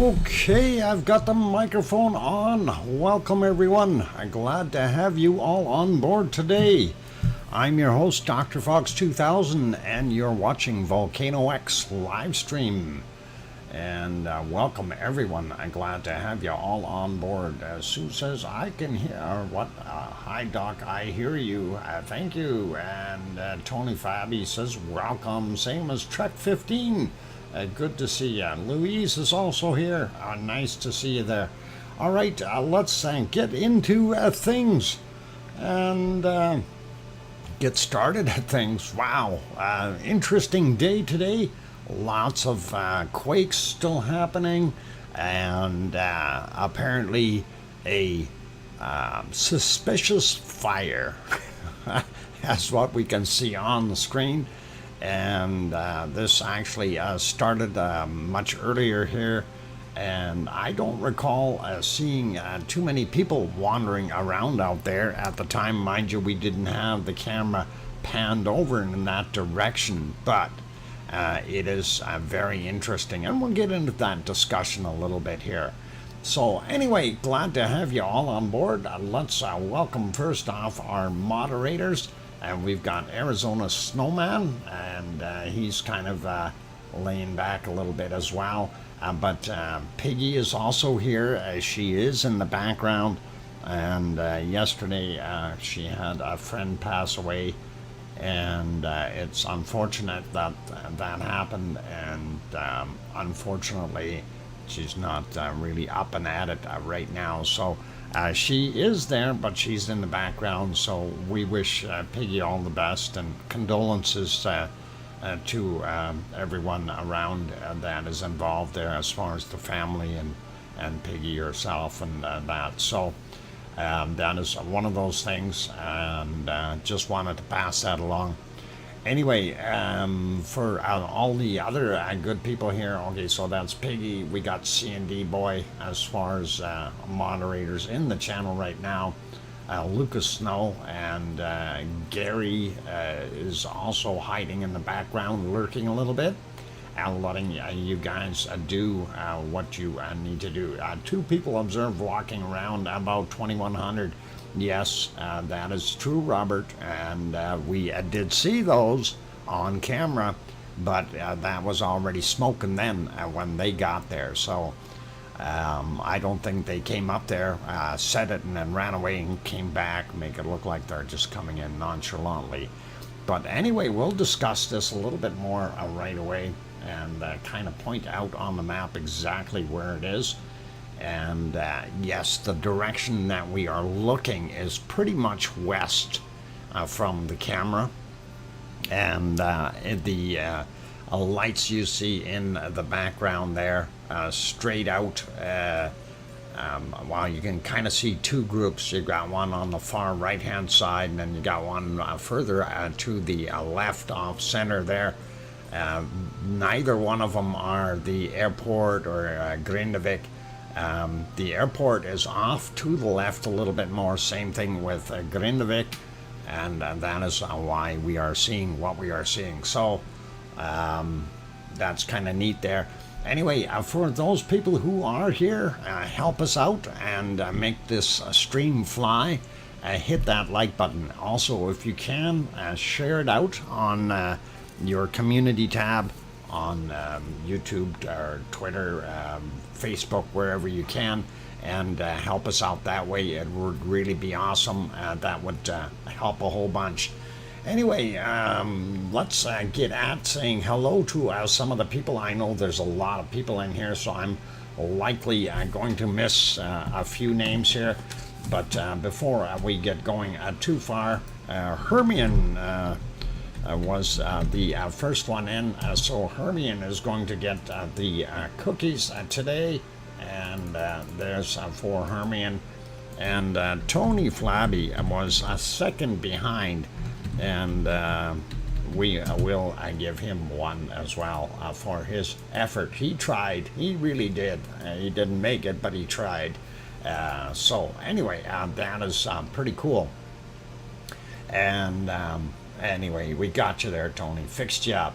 Okay, I've got the microphone on. Welcome everyone. I'm glad to have you all on board today. I'm your host, DrFox2000, and you're watching VolcanoX live stream. And welcome everyone. I'm glad to have you all on board. Sue says, I can hear what? Hi Doc, I hear you. Thank you. And Tony Fabi says, welcome. Same as Trek 15. Good to see you. Louise is also here. Nice to see you there. All right, let's get into things and get started at things. Wow, interesting day today. Lots of quakes still happening, and apparently a suspicious fire. That's what we can see on the screen. And this actually started much earlier here, and I don't recall seeing too many people wandering around out there at the time. Mind you, we didn't have the camera panned over in that direction, but it is very interesting, and we'll get into that discussion a little bit here. So anyway, glad to have you all on board. Let's welcome first off our moderators. And we've got Arizona Snowman, and he's kind of laying back a little bit as well. But Piggy is also here. She is in the background. And yesterday she had a friend pass away. And it's unfortunate that that happened. And unfortunately, she's not really up and at it right now. So she is there, but she's in the background, so we wish Piggy all the best, and condolences to everyone around that is involved there, as far as the family and Piggy herself and that. So that is one of those things, and just wanted to pass that along. Anyway, for all the other good people here, okay, so that's Piggy. We got C&D Boy as far as moderators in the channel right now. Lucas Snow and Gary is also hiding in the background, lurking a little bit, and letting you guys do what you need to do. Two people observed walking around about 2100. Yes, that is true, Robert, and we did see those on camera, but that was already smoking then when they got there. So I don't think they came up there, said it, and then ran away and came back, make it look like they're just coming in nonchalantly. But anyway, we'll discuss this a little bit more right away, and kind of point out on the map exactly where it is. And yes, the direction that we are looking is pretty much west from the camera. And the lights you see in the background there, straight out, well, you can kind of see two groups. You've got one on the far right-hand side, and then you got one further to the left off center there. Neither one of them are the airport or Grindavik. The airport is off to the left a little bit more. Same thing with Grindavik, and that is why we are seeing what we are seeing. So that's kind of neat there. Anyway, for those people who are here, help us out and make this stream fly. Hit that like button. Also, if you can, share it out on your community tab on YouTube or Twitter, Facebook, wherever you can, and help us out that way. It would really be awesome. That would help a whole bunch. Anyway, let's get at saying hello to some of the people. I know there's a lot of people in here, so I'm likely going to miss a few names here. But before we get going too far, Hermione was the first one in, so Hermione is going to get the cookies today, and there's for Hermione. And Tony Flabby was a second behind, and we will give him one as well for his effort. He tried, he really did. He didn't make it, but he tried. So anyway, that is pretty cool. And anyway, we got you there, Tony. Fixed you up.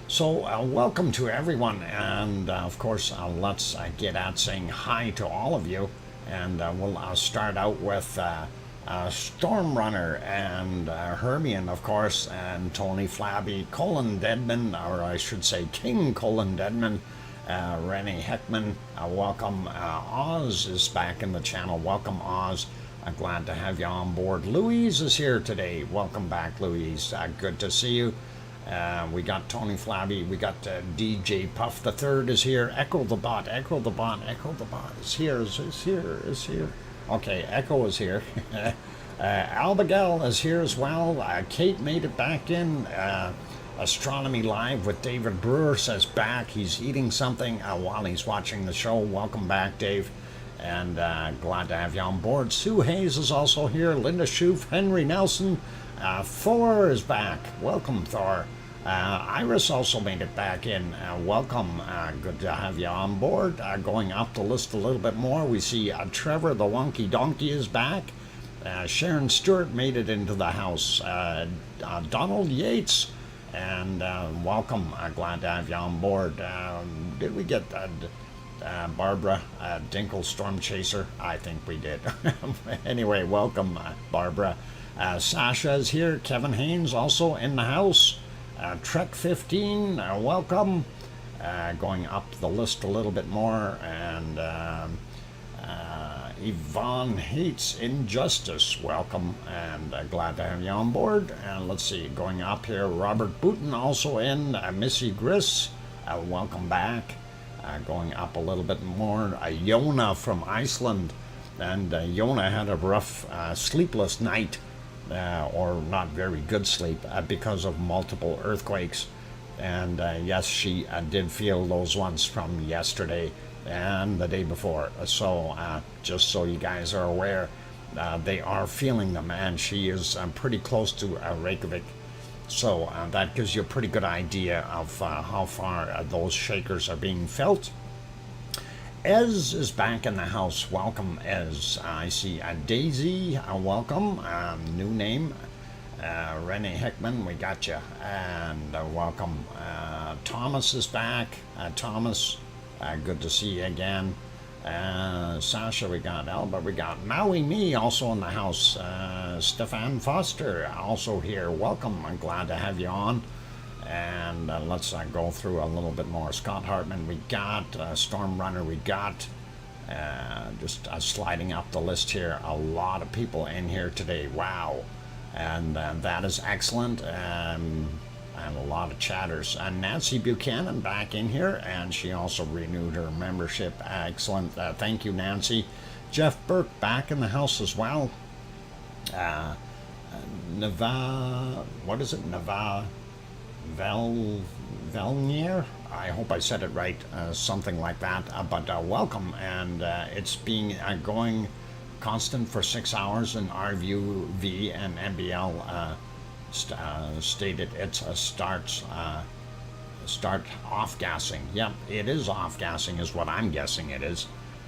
So welcome to everyone, and of course let's get at saying hi to all of you, and we'll start out with Storm Runner and Hermione, of course, and Tony Flabby, Colin Deadman, or I should say King Colin Deadman, Rennie Heckman, welcome. Oz is back in the channel. Welcome, Oz. I'm glad to have you on board. Louise is here today. Welcome back, Louise. Good to see you. We got Tony Flabby. We got DJ Puff the Third is here. Echo the Bot. Echo the Bot. Echo the Bot is here. Is here. Okay, Echo is here. Albigail is here as well. Kate made it back in. Astronomy Live with David Brewer says back. He's eating something while he's watching the show. Welcome back, Dave. And glad to have you on board. Sue Hayes is also here. Linda Schoof, Henry Nelson. Thor is back. Welcome, Thor. Iris also made it back in. Welcome. Good to have you on board. Going up the list a little bit more, we see Trevor the Wonky Donkey is back. Sharon Stewart made it into the house. Donald Yates. And welcome. Glad to have you on board. Did we get Barbara Dinkle Storm Chaser? I think we did. Anyway, welcome, Barbara. Sasha is here. Kevin Haynes also in the house. Trek 15, welcome. Going up the list a little bit more. And Yvonne Hates Injustice, welcome. And glad to have you on board. And let's see, going up here, Robert Booton also in. Missy Griss, welcome back. Going up a little bit more, Yona from Iceland. And Yona had a rough, sleepless night. Or not very good sleep because of multiple earthquakes. And yes, she did feel those ones from yesterday and the day before. So just so you guys are aware, they are feeling them, and she is pretty close to Reykjavik. So that gives you a pretty good idea of how far those shakers are being felt. Ez is back in the house. Welcome, Ez. I see Daisy. Welcome. New name. Rennie Heckman, we got you. And welcome. Thomas is back. Thomas, good to see you again. Sasha, we got Alba. We got Maui Me also in the house. Stefan Foster also here. Welcome. I'm glad to have you on. And let's go through a little bit more. Scott Hartman, we got Storm Runner, we got just sliding up the list here. A lot of people in here today. Wow. And that is excellent. And a lot of chatters. Nancy Buchanan back in here, and she also renewed her membership. Excellent. Thank you, Nancy. Jeff Burke back in the house as well. What is it? Velnier, I hope I said it right, something like that, but welcome. And it's being going constant for 6 hours, and RVV and NBL stated it's a start off-gassing. Yep, it is off-gassing is what I'm guessing it is.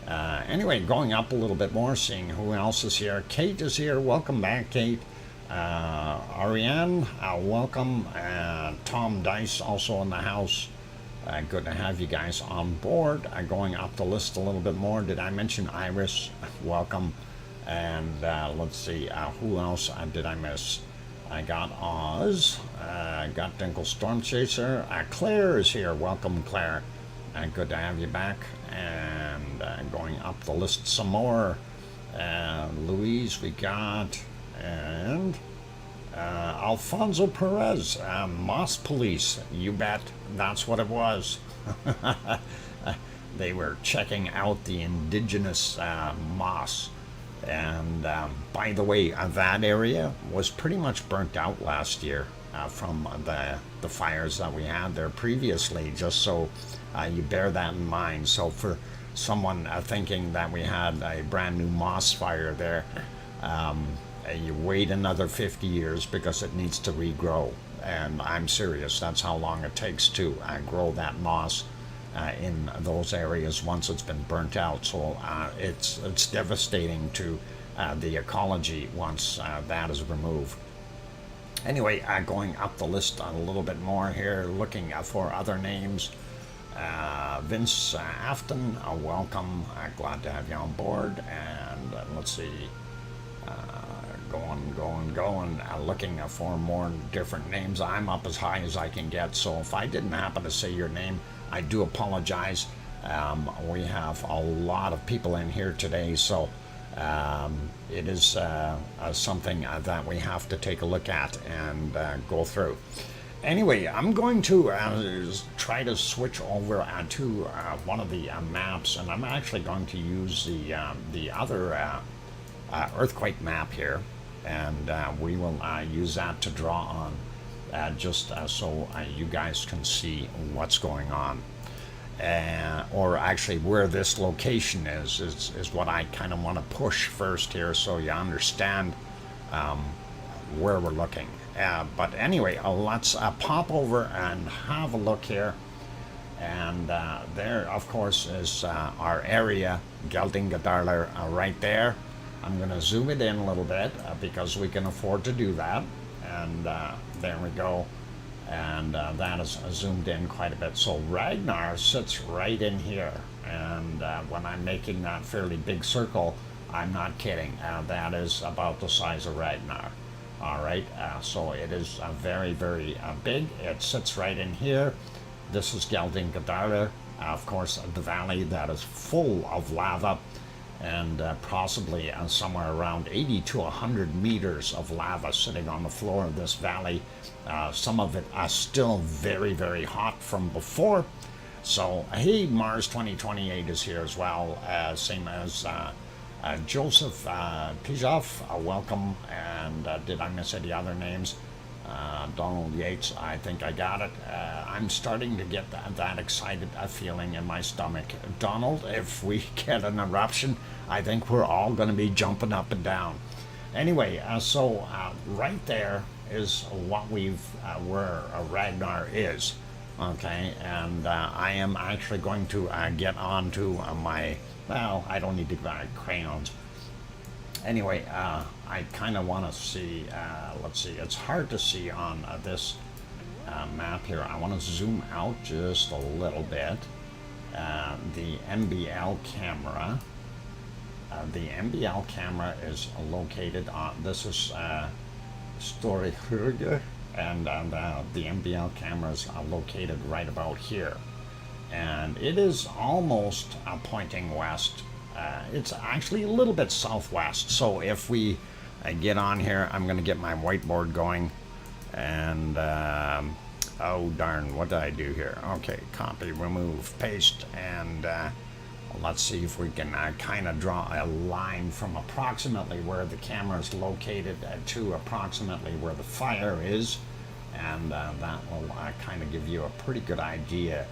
Anyway, going up a little bit more, seeing who else is here. Kate is here. Welcome back, Kate. Ariane, welcome. Tom Dice also in the house. Good to have you guys on board. Going up the list a little bit more. Did I mention Iris? Welcome. And let's see, who else did I miss? I got Oz. Got Dinkle Storm Chaser. Claire is here. Welcome, Claire. Good to have you back. And going up the list some more. Louise, we got. And Alfonso Perez, Moss Police, you bet, that's what it was. They were checking out the indigenous moss. And by the way, that area was pretty much burnt out last year from the fires that we had there previously, just so you bear that in mind. So for someone thinking that we had a brand new moss fire there, you wait another 50 years because it needs to regrow. And I'm serious, that's how long it takes to grow that moss in those areas once it's been burnt out. So it's devastating to the ecology once that is removed. Anyway, going up the list a little bit more here, looking for other names. Vince Afton, welcome. Glad to have you on board. And let's see, going, looking for more different names. I'm up as high as I can get, so if I didn't happen to say your name, I do apologize. We have a lot of people in here today, so it is something that we have to take a look at and go through. Anyway, I'm going to try to switch over to one of the maps, and I'm actually going to use the other earthquake map here, and we will use that to draw on, just so you guys can see what's going on. Or actually where this location is what I kind of want to push first here, so you understand where we're looking. But anyway, let's pop over and have a look here. And there, of course, is our area, Geldingadarler, right there. I'm going to zoom it in a little bit because we can afford to do that. And there we go. And that is zoomed in quite a bit. So Ragnar sits right in here. And when I'm making that fairly big circle, I'm not kidding. That is about the size of Ragnar. All right, so it is very, very big. It sits right in here. This is Geldingadarler, of course, the valley that is full of lava, and possibly somewhere around 80 to 100 meters of lava sitting on the floor of this valley. Some of it still very, very hot from before. So, hey, Mars 2028 is here as well, same as Joseph Pijoff, welcome. And did I miss any other names? Donald Yates, I think I got it. I'm starting to get that excited feeling in my stomach. Donald, if we get an eruption, I think we're all going to be jumping up and down. Anyway, so right there is what where Ragnar is. Okay, and I am actually going to get on to my, well, I don't need to buy crayons. Anyway, I kind of want to see, let's see, it's hard to see on this map here. I want to zoom out just a little bit. The MBL camera. The MBL camera is located on, this is Storehurge, and the MBL camera is located right about here. And it is almost pointing west. It's actually a little bit southwest. So if we get on here, I'm going to get my whiteboard going. And, oh darn, what did I do here? Okay, copy, remove, paste, and let's see if we can kind of draw a line from approximately where the camera is located to approximately where the fire is. And that will kind of give you a pretty good idea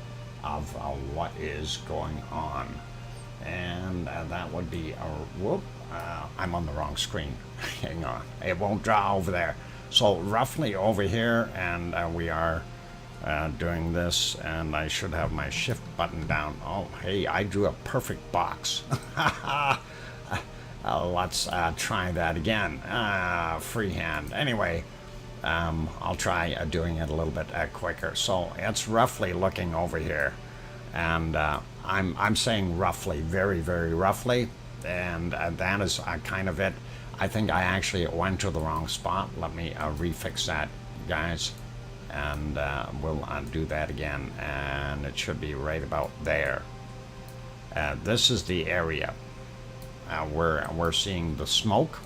of what is going on. And that would be whoop, I'm on the wrong screen. Hang on, it won't draw over there. So roughly over here, and we are doing this, and I should have my shift button down. Oh, hey, I drew a perfect box. Let's try that again. Freehand. Anyway, I'll try doing it a little bit quicker. So it's roughly looking over here, and I'm saying roughly, very, very roughly, and that is kind of it. I think I actually went to the wrong spot. Let me refix that, guys, and we'll do that again, and it should be right about there. This is the area where we're seeing the smoke,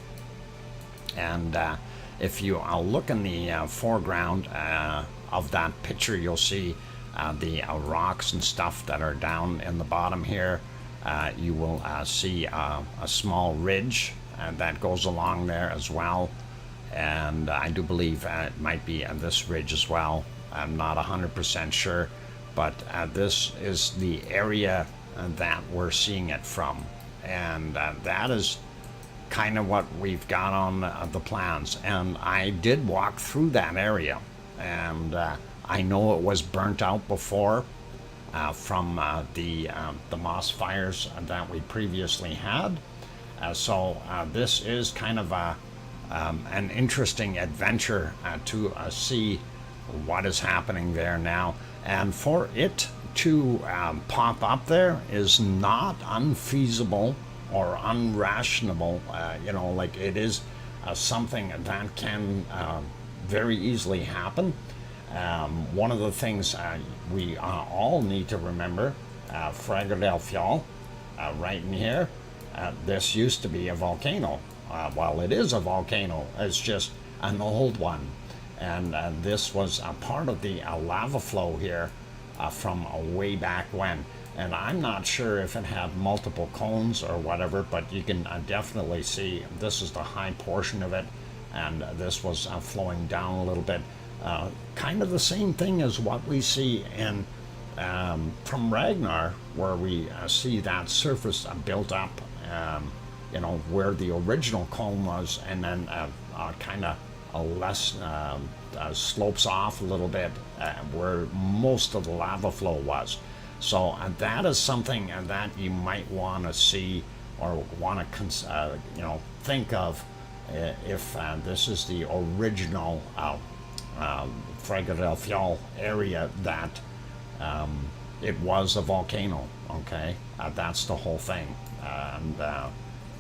and if you look in the foreground of that picture, you'll see the rocks and stuff that are down in the bottom here. You will see a small ridge that goes along there as well, and I do believe it might be this ridge as well. I'm not 100% sure, but this is the area that we're seeing it from, and that is kind of what we've got on the plans. And I did walk through that area, and I know it was burnt out before from the moss fires that we previously had. So this is kind of an interesting adventure to see what is happening there now. And for it to pop up there is not unfeasible or unrationable. Like it is something that can very easily happen. One of the things we all need to remember, Fragor del Fiol, right in here, this used to be a volcano. Well, it is a volcano, it's just an old one. And this was a part of the lava flow here from way back when. And I'm not sure if it had multiple cones or whatever, but you can definitely see this is the high portion of it, and this was flowing down a little bit. Kind of the same thing as what we see in from Ragnar, where we see that surface built up, where the original cone was, and then kind of less slopes off a little bit where most of the lava flow was. So that is something that you might want to see or want to think of if this is the original Fragor del Fiol area that it was a volcano. Okay, that's the whole thing, and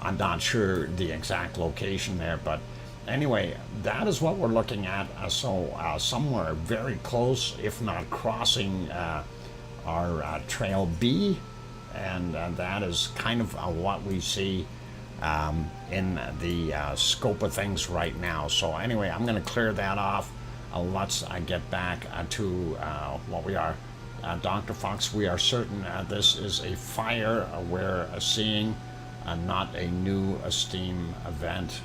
I'm not sure the exact location there, but anyway, that is what we're looking at. So somewhere very close, if not crossing our trail B, and that is kind of what we see in the scope of things right now. So anyway, I'm going to clear that off. Let's get back to what we are. Dr. Fox, we are certain this is a fire we're seeing, not a new steam event.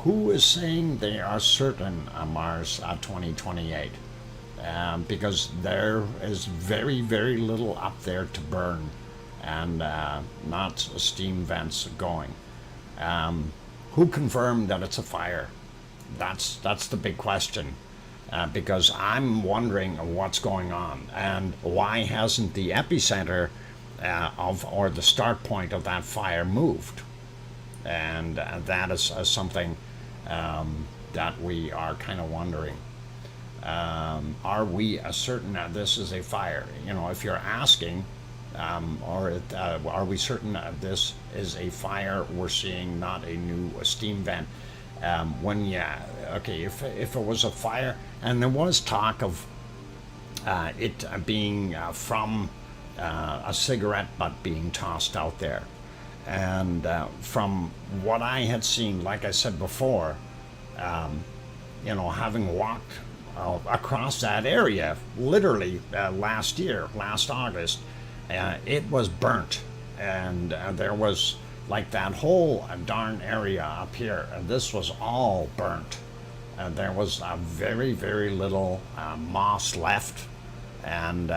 Who is saying they are certain Mars 2028? Because there is very, very little up there to burn, and not steam vents going. Who confirmed that it's a fire? That's the big question, because I'm wondering what's going on, and why hasn't the epicenter or the start point of that fire moved? And that is something that we are kind of wondering. Are we certain that this is a fire? If you're asking, are we certain that this is a fire we're seeing, not a new steam vent? If it was a fire, and there was talk of it being from a cigarette butt being tossed out there. And from what I had seen, like I said before, having walked across that area literally last August, it was burnt, and there was like that whole darn area up here, and this was all burnt. There was very, very little moss left, and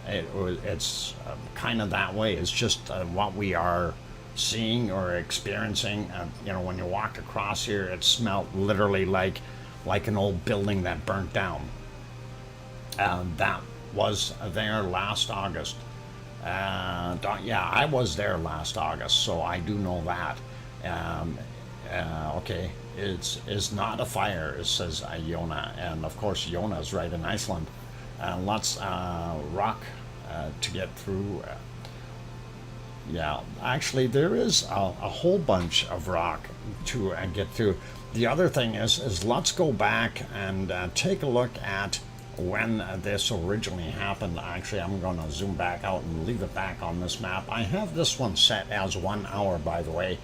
it's kind of that way. It's just what we are seeing or experiencing. When you walk across here, it smelled literally like an old building that burnt down. That was there last August. I was there last August, so I do know that. Okay, it's not a fire, it says Iona, and of course Iona is right in Iceland. Lots rock to get through. Actually there is a whole bunch of rock to get through. The other thing is let's go back and take a look at when this originally happened. Actually, I'm going to zoom back out and leave it back on this map. I have this one set as 1 hour, by the way,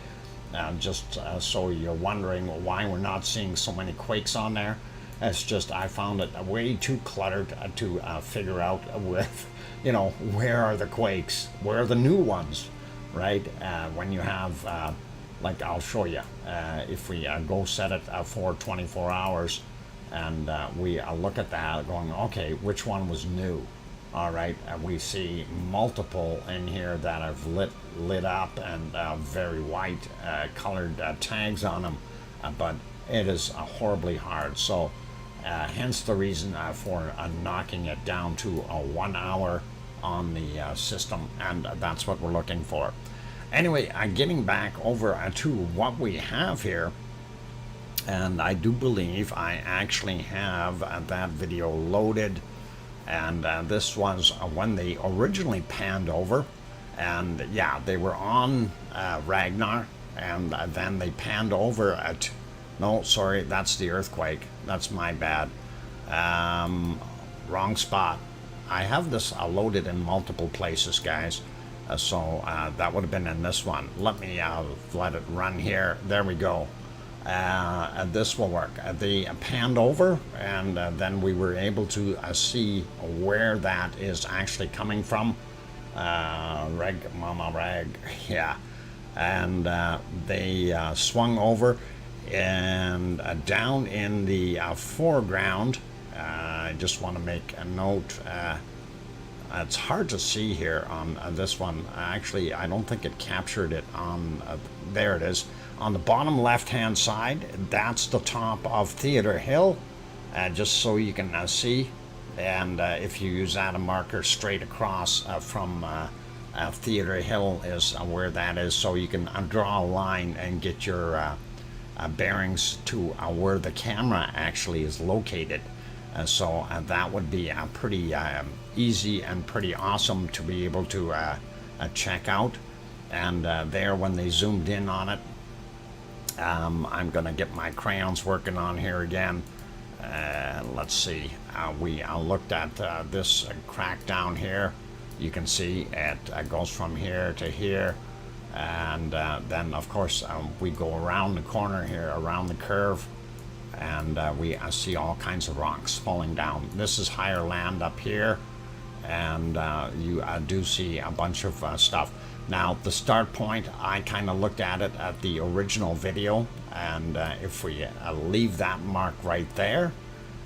just so you're wondering why we're not seeing so many quakes on there. It's just I found it way too cluttered to figure out with, where are the quakes, where are the new ones, right? When you have, like I'll show you, if we go set it for 24 hours, and we look at that going, okay, which one was new? All right, we see multiple in here that have lit up and very white colored tags on them, but it is horribly hard. So hence the reason for knocking it down to 1 hour on the system, and that's what we're looking for. Anyway, getting back over to what we have here. And I do believe I actually have that video loaded. And this was when they originally panned over. And yeah, they were on Ragnar. And then they panned over at... No, sorry, that's the earthquake. That's my bad. Wrong spot. I have this loaded in multiple places, guys. So that would have been in this one. Let me let it run here. There we go. This will work. They panned over, and then we were able to see where that is actually coming from. Reg, Mama Rag, yeah. And they swung over, and down in the foreground, I just want to make a note. It's hard to see here on this one. Actually, I don't think it captured it on... there it is. On the bottom left-hand side, that's the top of Theatre Hill, just so you can see. And if you use that a marker straight across from Theatre Hill is where that is, so you can draw a line and get your bearings to where the camera actually is located. So that would be pretty easy and pretty awesome to be able to check out. And there, when they zoomed in on it, I'm going to get my crayons working on here again. Let's see. We looked at this crack down here. You can see it goes from here to here. And then, of course, we go around the corner here, around the curve. And we see all kinds of rocks falling down. This is higher land up here, and you do see a bunch of stuff. Now, the start point, I kind of looked at it at the original video, and if we leave that mark right there,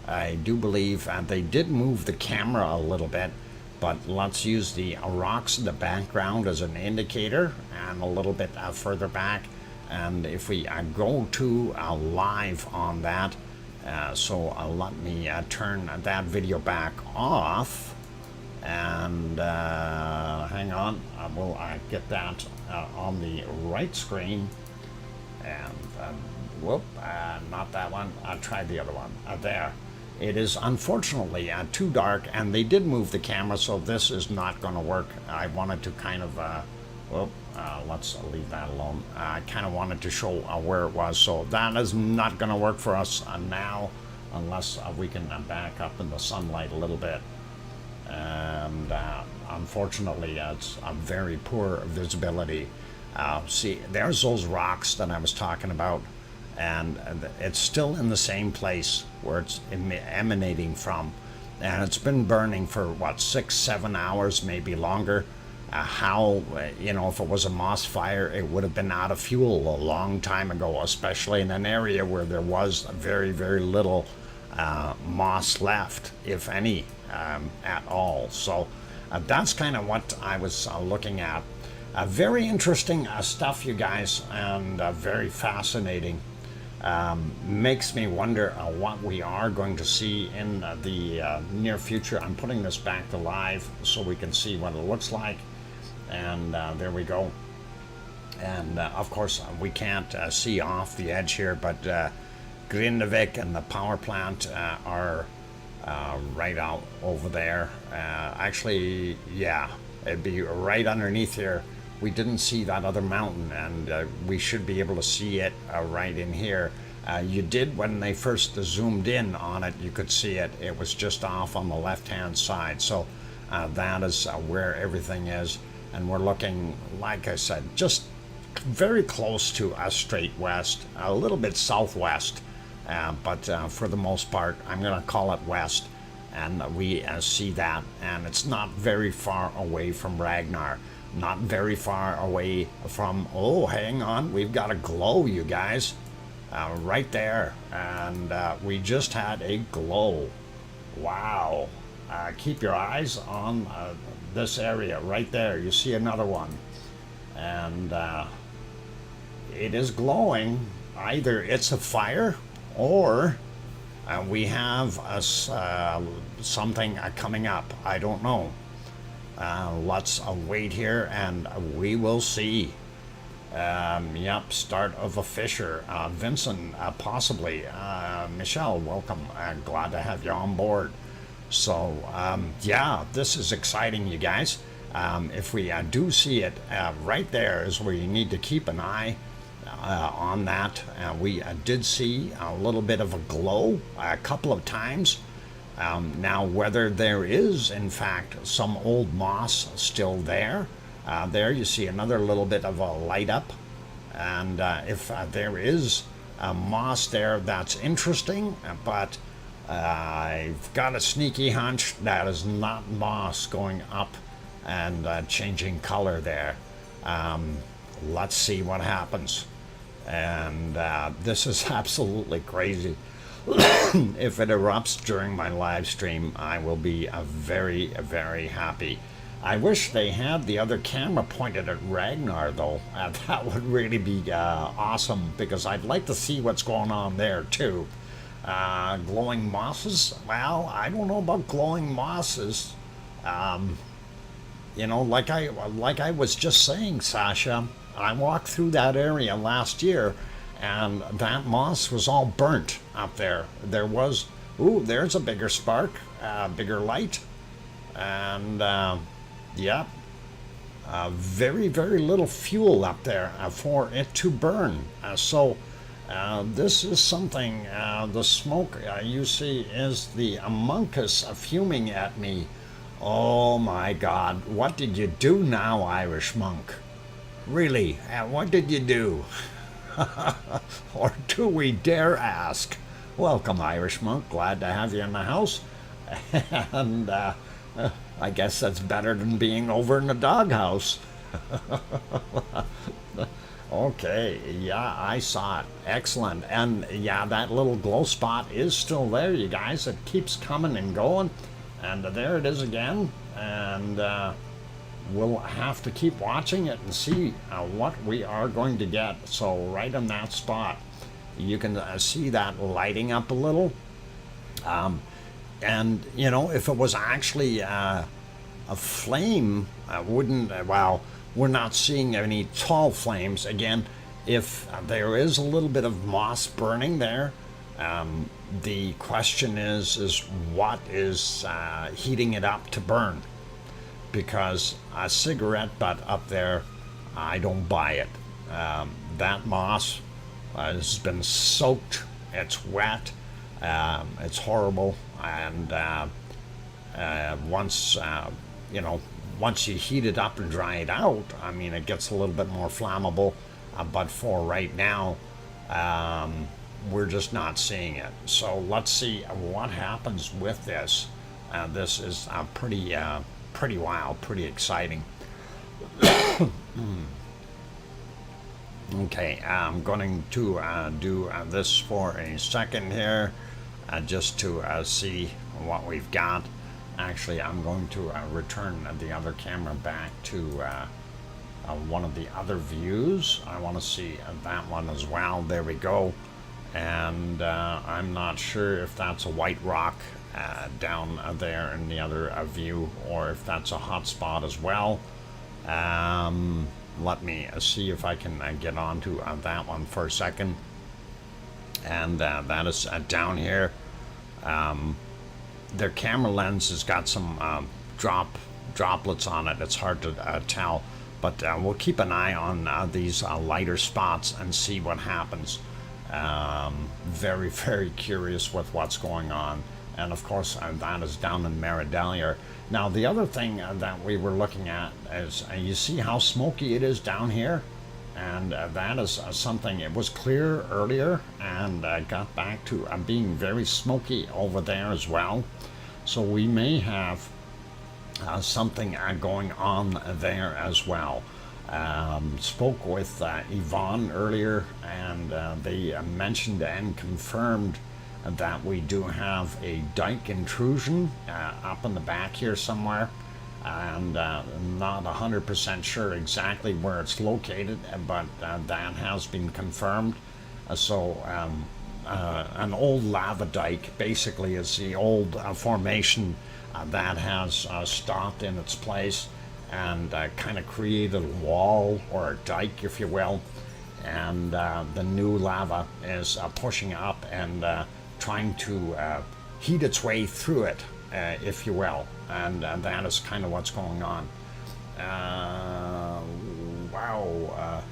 I do believe they did move the camera a little bit, but let's use the rocks in the background as an indicator, and a little bit further back. And if we go to live on that, so let me turn that video back off, and hang on, I will get that on the right screen, and whoop, not that one, I'll try the other one, there. It is unfortunately too dark, and they did move the camera, so this is not going to work. I wanted to kind of, let's leave that alone. I kind of wanted to show where it was, so that is not going to work for us now, unless we can back up in the sunlight a little bit. And unfortunately, it's a very poor visibility. See, there's those rocks that I was talking about, and it's still in the same place where it's emanating from, and it's been burning for what, 6-7 hours, maybe longer. How, you know, if it was a moss fire, it would have been out of fuel a long time ago, especially in an area where there was very, very little moss left, if any, at all. So that's kind of what I was looking at. Very interesting stuff, you guys, and very fascinating. Makes me wonder what we are going to see in the near future. I'm putting this back to live so we can see what it looks like. And there we go. And of course, we can't see off the edge here, but Grindavik and the power plant are right out over there. Actually, yeah, it'd be right underneath here. We didn't see that other mountain, and we should be able to see it right in here. You did when they first zoomed in on it, you could see it. It was just off on the left-hand side. So that is where everything is. And we're looking, like I said, just very close to us straight west, a little bit southwest, but for the most part, I'm going to call it west. And we see that, and it's not very far away from Ragnar. Not very far away from, oh, hang on, we've got a glow, you guys, right there, and we just had a glow. Wow. Keep your eyes on this area right there. You see another one, and it is glowing. Either it's a fire, or we have something coming up. I don't know. Let's wait here, and we will see. Yep, start of a fissure. Vincent, possibly. Michelle, welcome. Glad to have you on board. So, yeah, this is exciting, you guys. If we do see it, right there is where you need to keep an eye on that. We did see a little bit of a glow a couple of times. Now, whether there is, in fact, some old moss still there, there you see another little bit of a light up. And if there is moss there, that's interesting, but I've got a sneaky hunch that is not moss going up and changing color there. Let's see what happens. And this is absolutely crazy. If it erupts during my live stream, I will be very, very happy. I wish they had the other camera pointed at Ragnar, though. That would really be awesome, because I'd like to see what's going on there, too. Glowing mosses? Well, I don't know about glowing mosses. You know, like I was just saying, Sasha, I walked through that area last year, and that moss was all burnt up there. There was, ooh, there's a bigger spark, bigger light, and yeah, very, very little fuel up there for it to burn. So this is something, the smoke you see is the amoncus fuming at me. Oh my God, what did you do now, Irish monk? Really, what did you do? Or do we dare ask? Welcome, Irish monk, glad to have you in the house. And I guess that's better than being over in the doghouse. Okay, yeah, I saw it. Excellent. And yeah, that little glow spot is still there, you guys. It keeps coming and going. And there it is again. And we'll have to keep watching it and see what we are going to get. So right on that spot, you can see that lighting up a little. And, you know, if it was actually a flame, I wouldn't, well, we're not seeing any tall flames. Again, if there is a little bit of moss burning there, the question is what is heating it up to burn? Because a cigarette butt up there, I don't buy it. That moss has been soaked, it's wet, it's horrible, and once, you know, once you heat it up and dry it out, I mean, it gets a little bit more flammable, but for right now, we're just not seeing it. So let's see what happens with this. This is pretty wild, pretty exciting. Okay, I'm going to do this for a second here, just to see what we've got. Actually, I'm going to return the other camera back to one of the other views. I want to see that one as well. There we go. And I'm not sure if that's a white rock down there in the other view, or if that's a hot spot as well. Let me see if I can get onto that one for a second. And that is down here. Their camera lens has got some droplets on it. It's hard to tell, but we'll keep an eye on these lighter spots and see what happens. Very, very curious with what's going on. And of course, that is down in Maridalia. Now, the other thing that we were looking at is, you see how smoky it is down here? And that is something, it was clear earlier and got back to being very smoky over there as well. So we may have something going on there as well. Spoke with Yvonne earlier, and they mentioned and confirmed that we do have a dike intrusion up in the back here somewhere, and not 100% sure exactly where it's located, but that has been confirmed. So an old lava dike basically is the old formation that has stopped in its place, and kind of created a wall or a dike, if you will. And the new lava is pushing up and trying to heat its way through it, if you will. And that is kind of what's going on. Wow.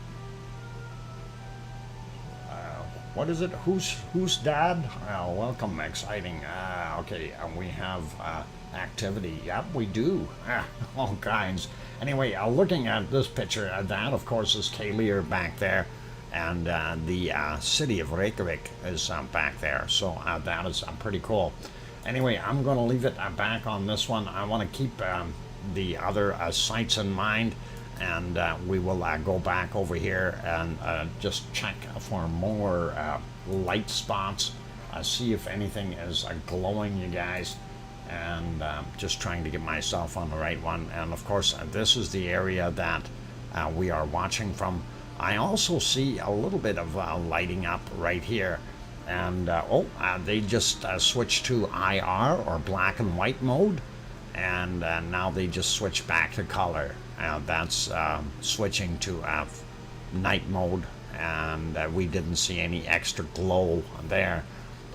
What is it? Who's dad? Welcome, exciting. Okay, we have activity. Yep, we do. All kinds. Anyway, looking at this picture, that of course is Kalier back there, and the city of Reykjavik is back there. So that is pretty cool. Anyway, I'm going to leave it back on this one. I want to keep the other sites in mind, and we will go back over here and just check for more light spots, see if anything is glowing, you guys, and just trying to get myself on the right one. And of course, this is the area that we are watching from. I also see a little bit of lighting up right here, and they just switched to IR, or black and white mode, and now they just switch back to color. That's switching to night mode, and we didn't see any extra glow there.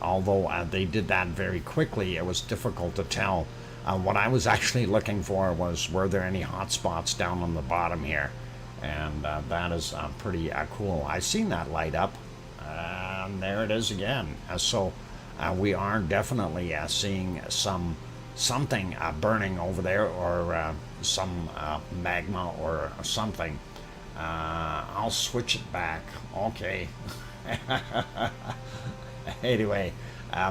Although they did that very quickly, it was difficult to tell. What I was actually looking for was, were there any hot spots down on the bottom here? And that is pretty cool. I seen that light up, and there it is again. So we are definitely seeing something burning over there, or some magma or something. I'll switch it back. Okay. Anyway,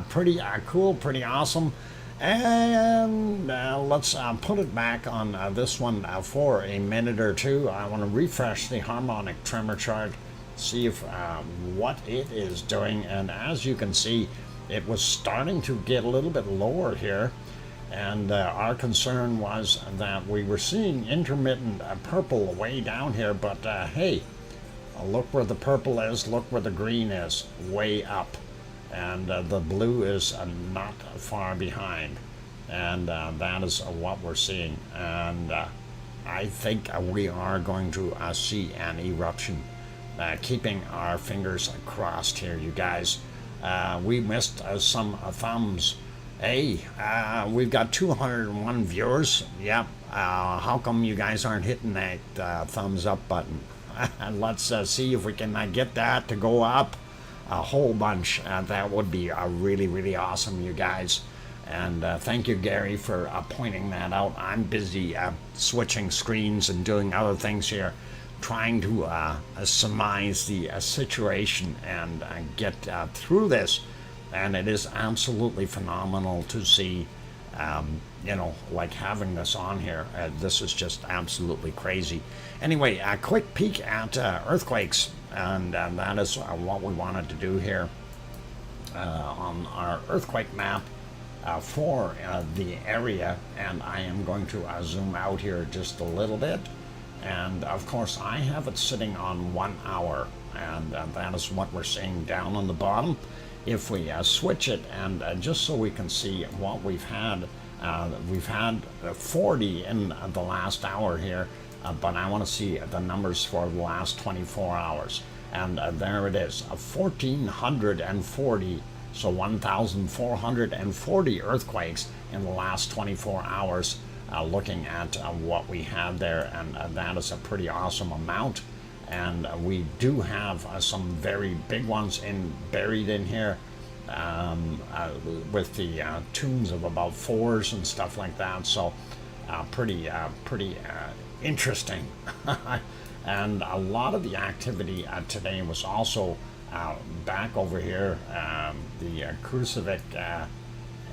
pretty cool, pretty awesome. And let's put it back on this one for a minute or two. I want to refresh the harmonic tremor chart, see if what it is doing. And as you can see, it was starting to get a little bit lower here. And our concern was that we were seeing intermittent purple way down here. But hey, look where the purple is, look where the green is, way up. And the blue is not far behind, and that is what we're seeing. And I think we are going to see an eruption. Keeping our fingers crossed here, you guys. We missed some thumbs. Hey, we've got 201 viewers. Yep. How come you guys aren't hitting that thumbs up button? Let's see if we can get that to go up a whole bunch. That would be really, really awesome, you guys. And thank you, Gary, for pointing that out. I'm busy switching screens and doing other things here, trying to surmise the situation and get through this. And it is absolutely phenomenal to see, you know, like having this on here. This is just absolutely crazy. Anyway, a quick peek at earthquakes. And that is what we wanted to do here on our earthquake map for the area. And I am going to zoom out here just a little bit. And of course, I have it sitting on 1 hour. And that is what we're seeing down on the bottom. If we switch it, and just so we can see what we've had 40 in the last hour here. But I want to see the numbers for the last 24 hours. And there it is, 1,440, so 1,440 earthquakes in the last 24 hours, looking at what we had there. And that is a pretty awesome amount. And we do have some very big ones buried in here, with the tunes of about 4s and stuff like that. So pretty interesting. And a lot of the activity today was also back over here, the Krusevik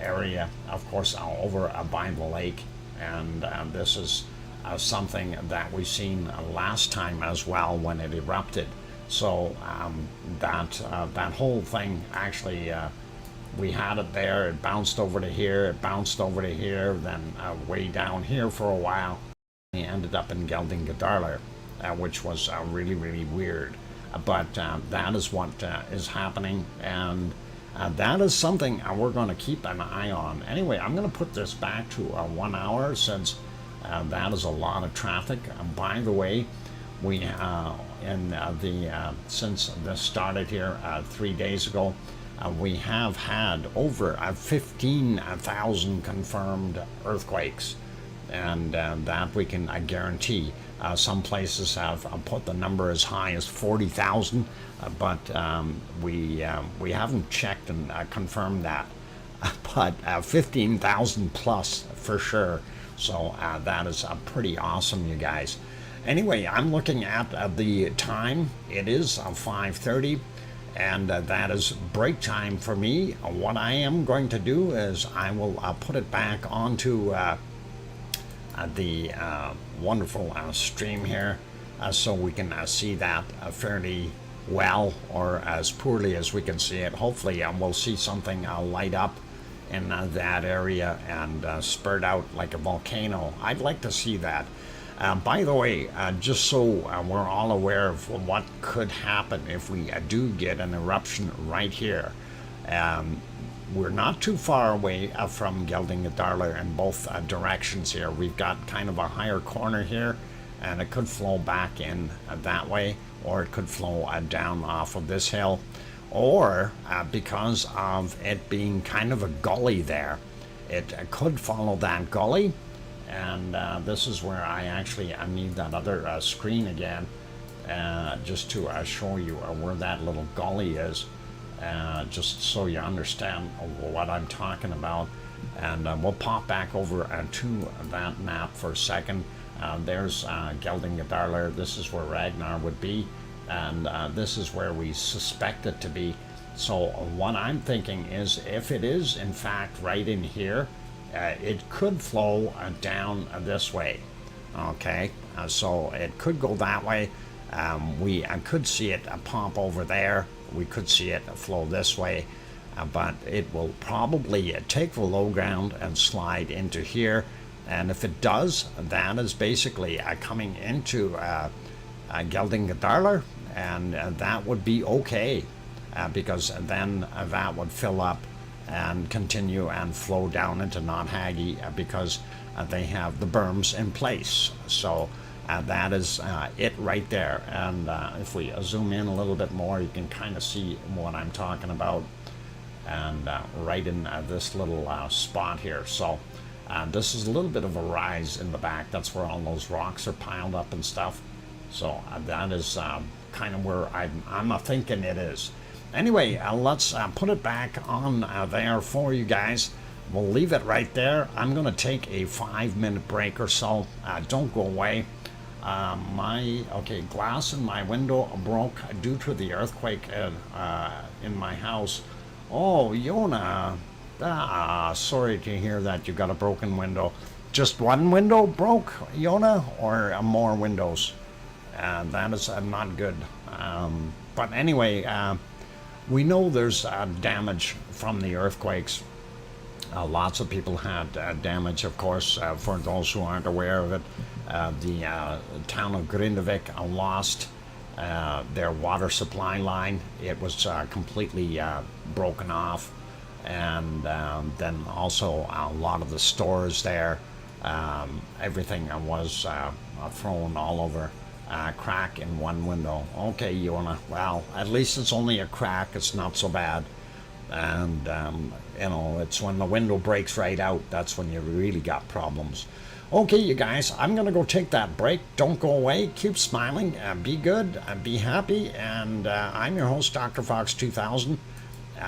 area, of course, over by the lake. And this is something that we seen last time as well when it erupted. So that whole thing actually, we had it there, it bounced over to here, it bounced over to here, then way down here for a while. We ended up in Geldingadarler, which was really, really weird. But that is what is happening, and that is something we're going to keep an eye on. Anyway, I'm going to put this back to 1 hour, since That is a lot of traffic. By the way, we since this started here 3 days ago, we have had over 15,000 confirmed earthquakes, and that we can guarantee. Some places have put the number as high as 40,000, but we haven't checked and confirmed that. But 15,000 plus for sure. So that is pretty awesome, you guys. Anyway, I'm looking at the time. It is 5:30, and that is break time for me. What I am going to do is I will put it back onto the wonderful stream here, so we can see that fairly well, or as poorly as we can see it. Hopefully we'll see something light up in that area and spurt out like a volcano. I'd like to see that. By the way, just so we're all aware of what could happen if we do get an eruption right here. We're not too far away from Geldingadarler in both directions here. We've got kind of a higher corner here, and it could flow back in that way, or it could flow down off of this hill, or because of it being kind of a gully there, it could follow that gully. And this is where I actually need that other screen again, just to show you where that little gully is, just so you understand what I'm talking about. And we'll pop back over to that map for a second. There's Geldingadarler. This is where Ragnar would be, and this is where we suspect it to be. So what I'm thinking is, if it is in fact right in here, it could flow down this way. Okay, so it could go that way. We could see it pop over there. We could see it flow this way, but it will probably take the low ground and slide into here. And if it does, that is basically coming into Geldingadarler, and that would be okay, because then that would fill up and continue and flow down into Nonhagi, because they have the berms in place. So that is it right there. And if we zoom in a little bit more, you can kind of see what I'm talking about, and right in this little spot here. So this is a little bit of a rise in the back. That's where all those rocks are piled up and stuff. So that is kind of where I'm thinking it is. Anyway, let's put it back on there for you guys. We'll leave it right there. I'm going to take a 5-minute break or so. Don't go away. Glass in my window broke due to the earthquake in my house. Oh, Yona, sorry to hear that you got a broken window. Just one window broke, Yona, or more windows? That is not good. But anyway, we know there's damage from the earthquakes. Lots of people had damage, of course. For those who aren't aware of it, the town of Grindavik lost their water supply line. It was completely broken off, and then also a lot of the stores there, everything was thrown all over. Crack in one window. Okay, Yona, well, at least it's only a crack. It's not so bad. And it's when the window breaks right out, that's when you really got problems. Okay, you guys, I'm gonna go take that break. Don't go away. Keep smiling. Be good. Be happy. And I'm your host, DrFox2000,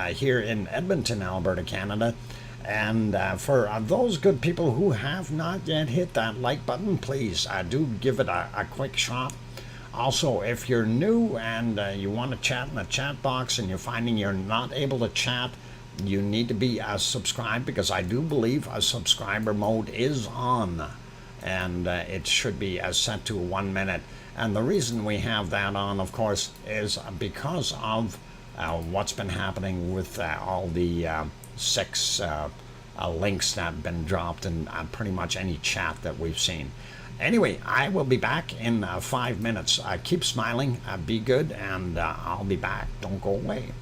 here in Edmonton, Alberta, Canada. And for those good people who have not yet hit that like button, please do give it a quick shot. Also, if you're new and you want to chat in the chat box and you're finding you're not able to chat, you need to be subscribed, because I do believe a subscriber mode is on, and it should be set to 1 minute. And the reason we have that on, of course, is because of what's been happening with all the 6 links that have been dropped in pretty much any chat that we've seen. Anyway, I will be back in 5 minutes. Keep smiling, be good, and I'll be back. Don't go away.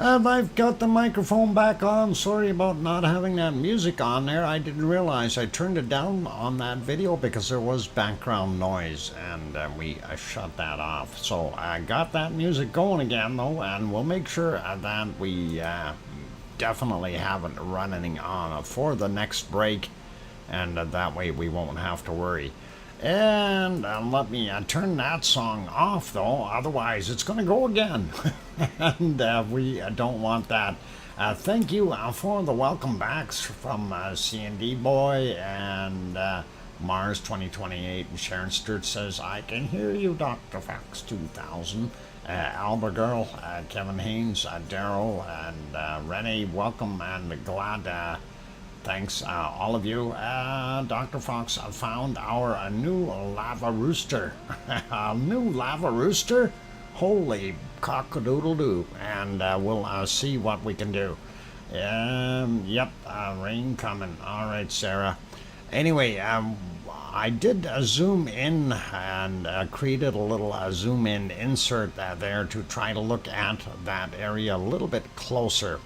I've got the microphone back on. Sorry about not having that music on there. I didn't realize I turned it down on that video because there was background noise, and we shut that off. So I got that music going again though, and we'll make sure that we definitely have it running on for the next break, and that way we won't have to worry. And let me turn that song off though, otherwise it's going to go again. And we don't want that. Thank you for the welcome backs from C&D Boy and Mars 2028. And Sharon Sturt says, I can hear you, DrFox2000. Alba Girl, Kevin Haynes, Daryl, and Renee, welcome and glad. Thanks, all of you. Dr. Fox found our new lava rooster. A new lava rooster? Holy cock-a-doodle-doo. And we'll see what we can do. Yep, rain coming. All right, Sarah. Anyway, I did zoom in and created a little zoom in insert there to try to look at that area a little bit closer.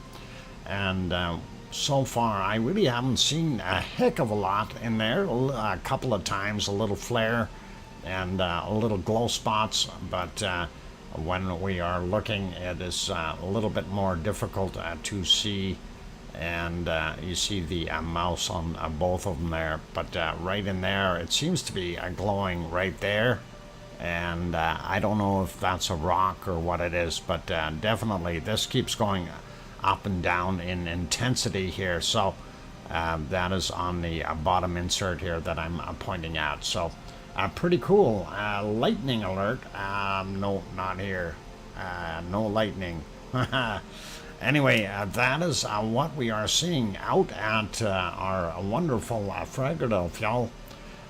And so far, I really haven't seen a heck of a lot in there. A couple of times, a little flare and a little glow spots, but when we are looking, it is a little bit more difficult to see. And you see the mouse on both of them there, but right in there, it seems to be glowing right there. And I don't know if that's a rock or what it is, but definitely this keeps going up and down in intensity here. So that is on the bottom insert here that I'm pointing out. So pretty cool. Lightning alert. No, not here. No lightning. Anyway, that is what we are seeing out at our wonderful Philadelphia.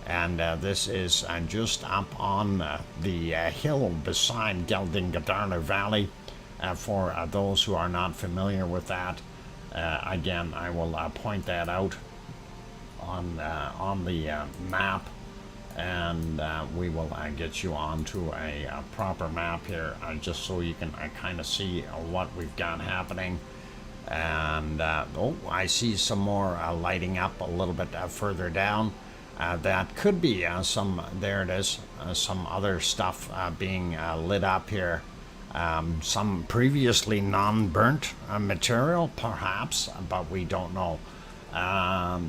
And this is just up on the hill beside Geldingadarler Valley. For those who are not familiar with that, again, I will point that out on the map, and we will get you onto a proper map here, just so you can kind of see what we've got happening. And oh, I see some more lighting up a little bit further down. That could be there it is, some other stuff being lit up here. Some previously non-burnt material, perhaps, but we don't know.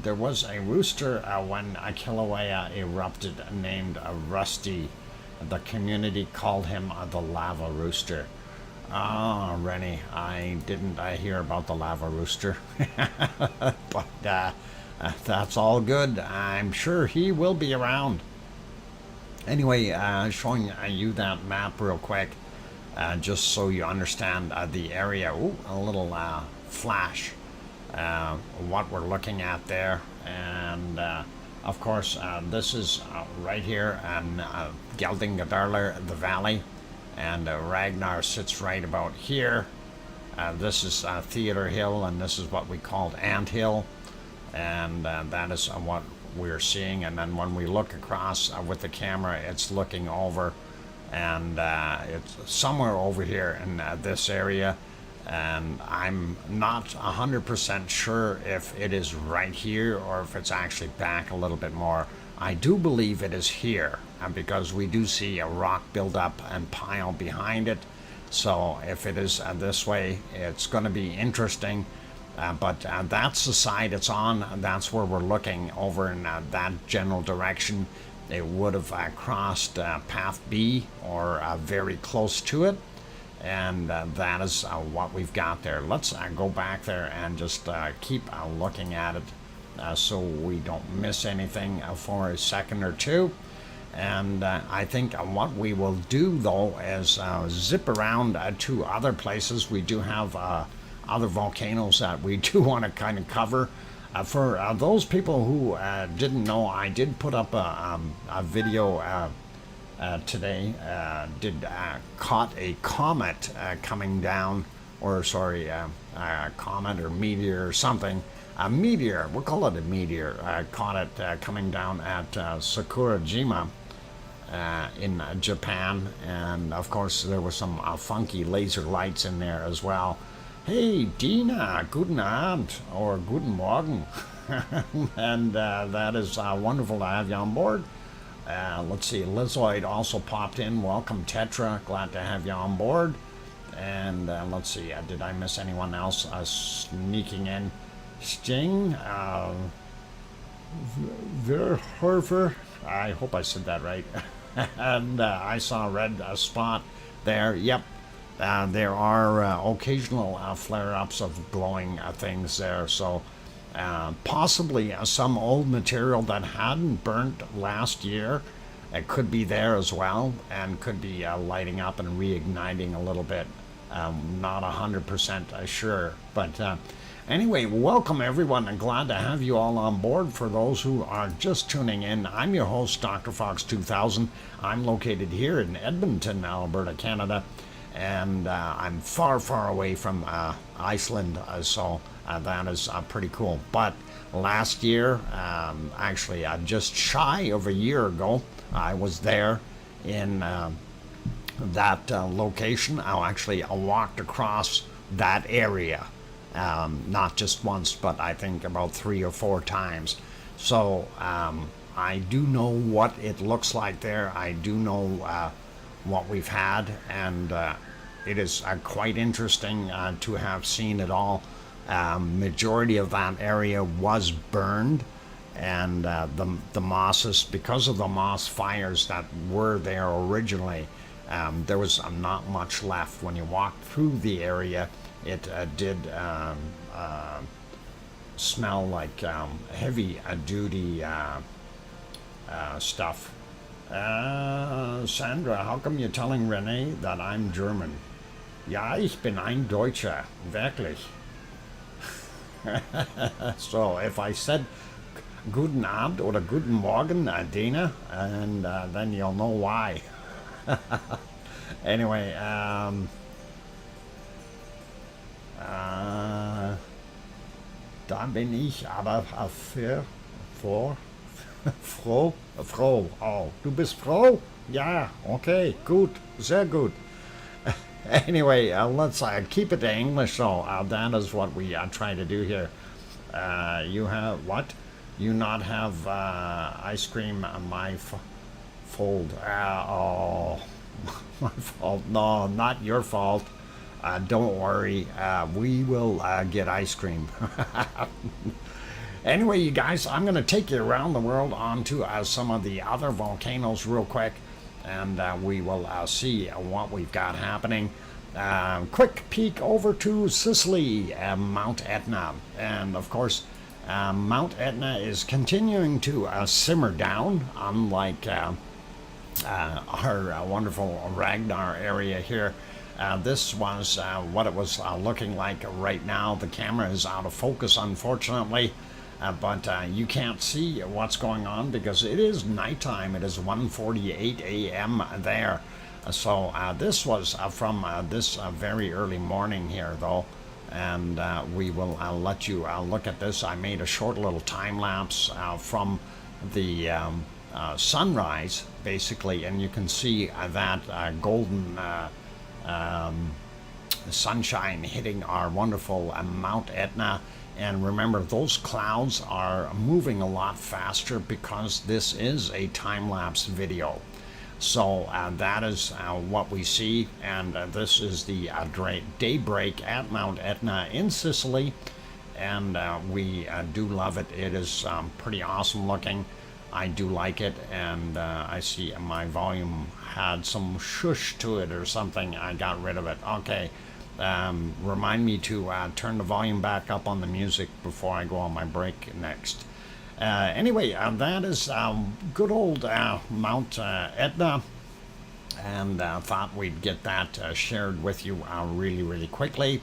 There was a rooster when Kilauea erupted named Rusty. The community called him the lava rooster. Rennie, I didn't hear about the lava rooster. But that's all good. I'm sure he will be around. Anyway, showing you that map real quick. Just so you understand the area. Ooh, a little flash, what we're looking at there. And of course, this is right here in Geldingadarler, the valley, and Ragnar sits right about here. This is Theater Hill, and this is what we called Ant Hill, and that is what we're seeing. And then when we look across with the camera, it's looking over, and it's somewhere over here in this area, and I'm not 100% sure if it is right here or if it's actually back a little bit more. I do believe it is here, because we do see a rock build up and pile behind it. So if it is this way, it's going to be interesting. But that's the side it's on. That's where we're looking, over in that general direction. It would have crossed path B, or very close to it, and that is what we've got there. Let's go back there and just keep looking at it, so we don't miss anything for a second or two. And I think what we will do though is zip around to other places. We do have other volcanoes that we do want to kind of cover. For those people who didn't know, I did put up a video today. Caught a comet coming down, or sorry, a comet or meteor or something. A meteor, we'll call it a meteor. Caught it coming down at Sakurajima in Japan, and of course there were some funky laser lights in there as well. Hey, Dina, guten Abend or guten Morgen. And that is wonderful to have you on board. Let's see, Lizoid also popped in. Welcome, Tetra. Glad to have you on board. And let's see, did I miss anyone else sneaking in? Sting, Verhoefer, I hope I said that right. And I saw a red spot there. Yep, there are occasional flare-ups of glowing things there. So possibly some old material that hadn't burnt last year. It could be there as well, and could be lighting up and reigniting a little bit. Not 100% sure, but anyway, welcome everyone, and glad to have you all on board. For those who are just tuning in, I'm your host, DrFox2000. I'm located here in Edmonton, Alberta, Canada, and I'm far, far away from Iceland, so that is pretty cool. But last year, actually just shy of a year ago, I was there in that location. I walked across that area, not just once, but I think about 3 or 4 times. So I do know what it looks like there. I do know what we've had, and it is quite interesting to have seen it all. Majority of that area was burned, and the mosses, because of the moss fires that were there originally, there was not much left. When you walked through the area, it did smell like heavy duty stuff. Sandra, how come you're telling Renee that I'm German? Ja, ich bin ein Deutscher, wirklich. So if I said guten Abend or guten Morgen, Dana, and then you'll know why. Anyway, da bin ich aber froh. Oh, du bist froh? Ja, okay, gut, sehr gut. Anyway, let's keep it to English. So that is what we try to do here. You have what? You not have ice cream on my fold. Oh, my fault. No, not your fault. Don't worry. We will get ice cream. Anyway, you guys, I'm going to take you around the world onto some of the other volcanoes real quick, and we will see what we've got happening. Quick peek over to Sicily, Mount Etna. And of course, Mount Etna is continuing to simmer down, unlike our wonderful Ragnar area here. This was what it was looking like right now. The camera is out of focus, unfortunately, but you can't see what's going on because it is nighttime. It is 1:48 a.m. there. So this was from this very early morning here, though, and we will let you look at this. I made a short little time lapse from the sunrise, basically, and you can see that golden sunshine hitting our wonderful Mount Etna. And remember, those clouds are moving a lot faster because this is a time-lapse video. So that is what we see, and this is the daybreak at Mount Etna in Sicily, and we do love it. It is pretty awesome looking. I do like it, and I see my volume had some shush to it or something. I got rid of it. Okay. Remind me to turn the volume back up on the music before I go on my break next. Anyway, that is good old Mount Etna, and thought we'd get that shared with you really, really quickly.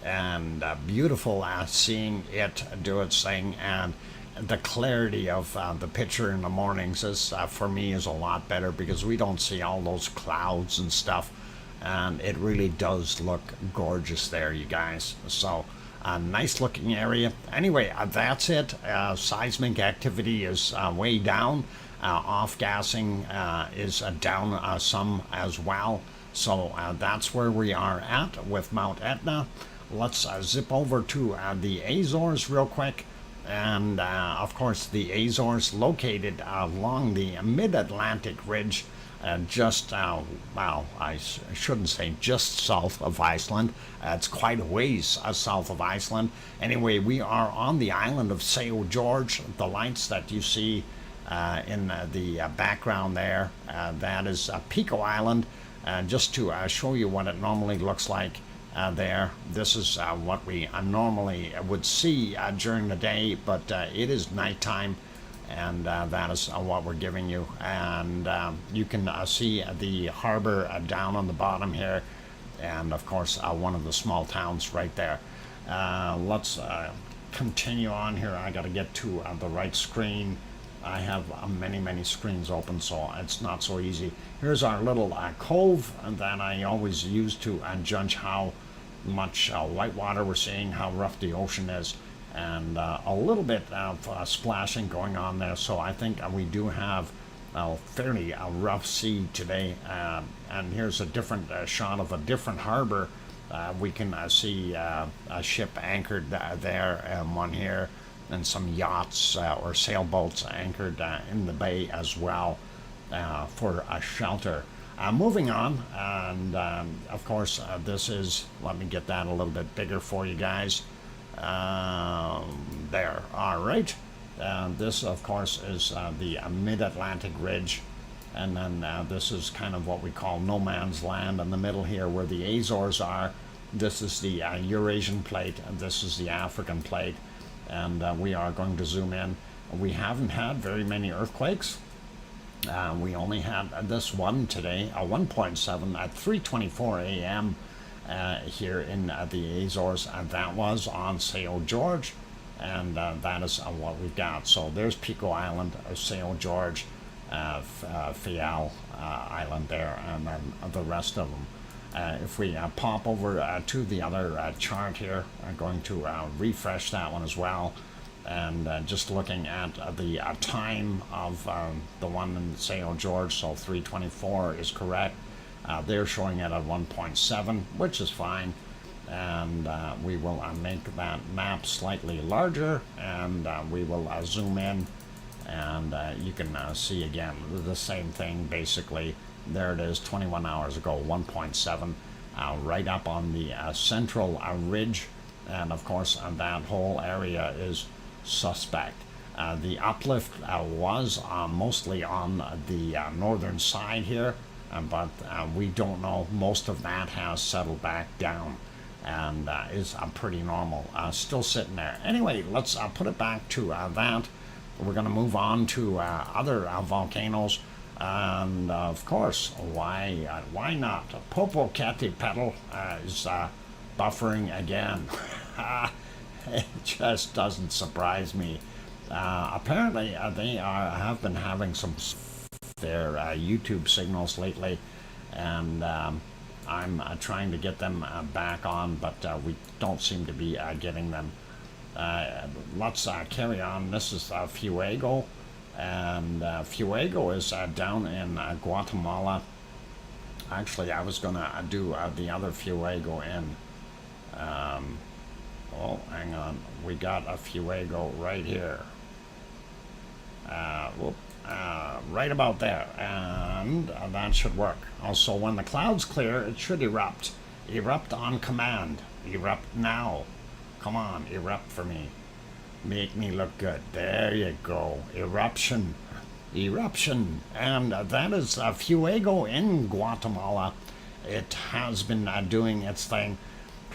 And beautiful seeing it do its thing, and the clarity of the picture in the mornings is, for me, is a lot better because we don't see all those clouds and stuff. And it really does look gorgeous there, you guys. So a nice looking area. Anyway, that's it. Seismic activity is way down. Off-gassing is down some as well. So that's where we are at with Mount Etna. let's zip over to the Azores real quick. And of course, the Azores located along the mid-Atlantic ridge, just, well, I shouldn't say just south of Iceland. It's quite a ways south of Iceland. Anyway, we are on the island of St. George. The lights that you see in the background there, that is Pico Island. Just to show you what it normally looks like there. This is what we normally would see during the day, but it is nighttime, and that is what we're giving you. And you can see the harbor down on the bottom here, and of course one of the small towns right there. Let's continue on here. I got to get to the right screen. I have many screens open, so it's not so easy. Here's our little cove that I always use to judge how much whitewater we're seeing, how rough the ocean is, and a little bit of splashing going on there. So I think we do have a fairly rough sea today. And here's a different shot of a different harbor. We can see a ship anchored there, and one here, and some yachts or sailboats anchored in the bay as well for a shelter. Moving on, and of course this is, let me get that a little bit bigger for you guys. There, all right. This of course is the mid-Atlantic ridge, and then this is kind of what we call no man's land in the middle here where the Azores are. This is the Eurasian plate, and this is the African plate, and we are going to zoom in. We haven't had very many earthquakes. We only had this one today, a 1.7 at 3:24 a.m. Here in the Azores, and that was on St. George, and that is what we've got. So there's Pico Island, St. George, Fial Island there, and then the rest of them. If we pop over to the other chart here, I'm going to refresh that one as well. And just looking at the time of the one in St. George, so 3:24 is correct. They're showing it at 1.7, which is fine. And we will make that map slightly larger, and we will zoom in, and you can see again the same thing basically. There it is, 21 hours ago, 1.7, right up on the central ridge, and of course that whole area is suspect. The uplift was mostly on the northern side here, but we don't know. Most of that has settled back down and is pretty normal, still sitting there. Anyway, let's put it back to that. We're going to move on to other volcanoes, and of course, why not? Popocatépetl is buffering again. It just doesn't surprise me. Apparently, they have been having some their YouTube signals lately, and I'm trying to get them back on, but we don't seem to be getting them. Let's carry on. This is Fuego, and Fuego is down in Guatemala. Actually, I was going to do the other Fuego in... oh, hang on. We got a Fuego right here. Right about there, and that should work. Also, when the clouds clear, it should erupt. Erupt on command. Erupt now. Come on, erupt for me. Make me look good. There you go. Eruption. Eruption. And that is Fuego in Guatemala. It has been doing its thing.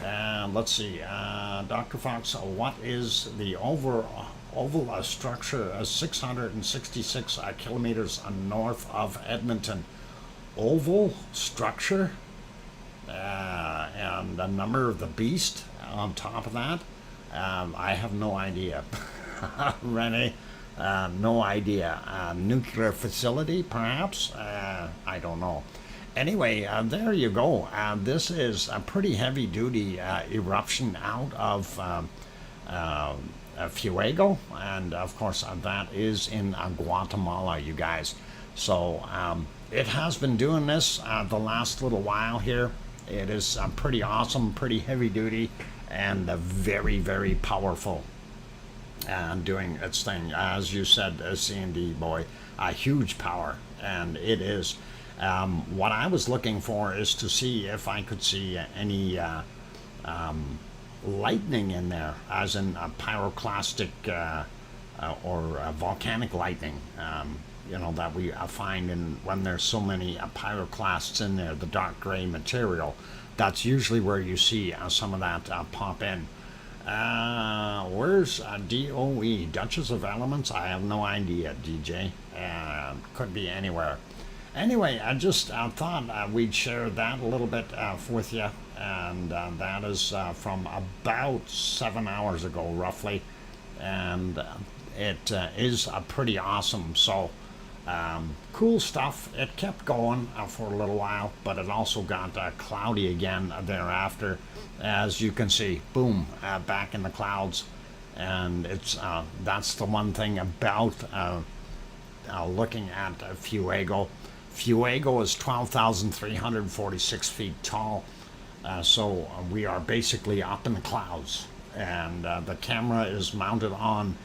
Let's see. Dr. Fox, what is the oval structure 666 kilometers north of Edmonton? Oval structure? And the number of the beast on top of that? I have no idea. Rene, no idea. Nuclear facility, perhaps? I don't know. Anyway, there you go. This is a pretty heavy-duty eruption out of Fuego, and of course that is in Guatemala, you guys. So it has been doing this the last little while here. It is pretty awesome, pretty heavy-duty, and very, very powerful and doing its thing. As you said, C&D boy, a huge power, and it is. What I was looking for is to see if I could see any lightning in there, as in a pyroclastic or volcanic lightning. That we find in when there's so many pyroclasts in there, the dark gray material. That's usually where you see some of that pop in. Where's DOE, Duchess of Elements? I have no idea, DJ. Could be anywhere. Anyway, I just thought we'd share that a little bit with you, and that is from about 7 hours ago, roughly, and it is pretty awesome. So cool stuff. It kept going for a little while, but it also got cloudy again thereafter. As you can see, boom, back in the clouds, and it's that's the one thing about looking at Fuego. Fuego is 12,346 feet tall, so we are basically up in the clouds, and the camera is mounted on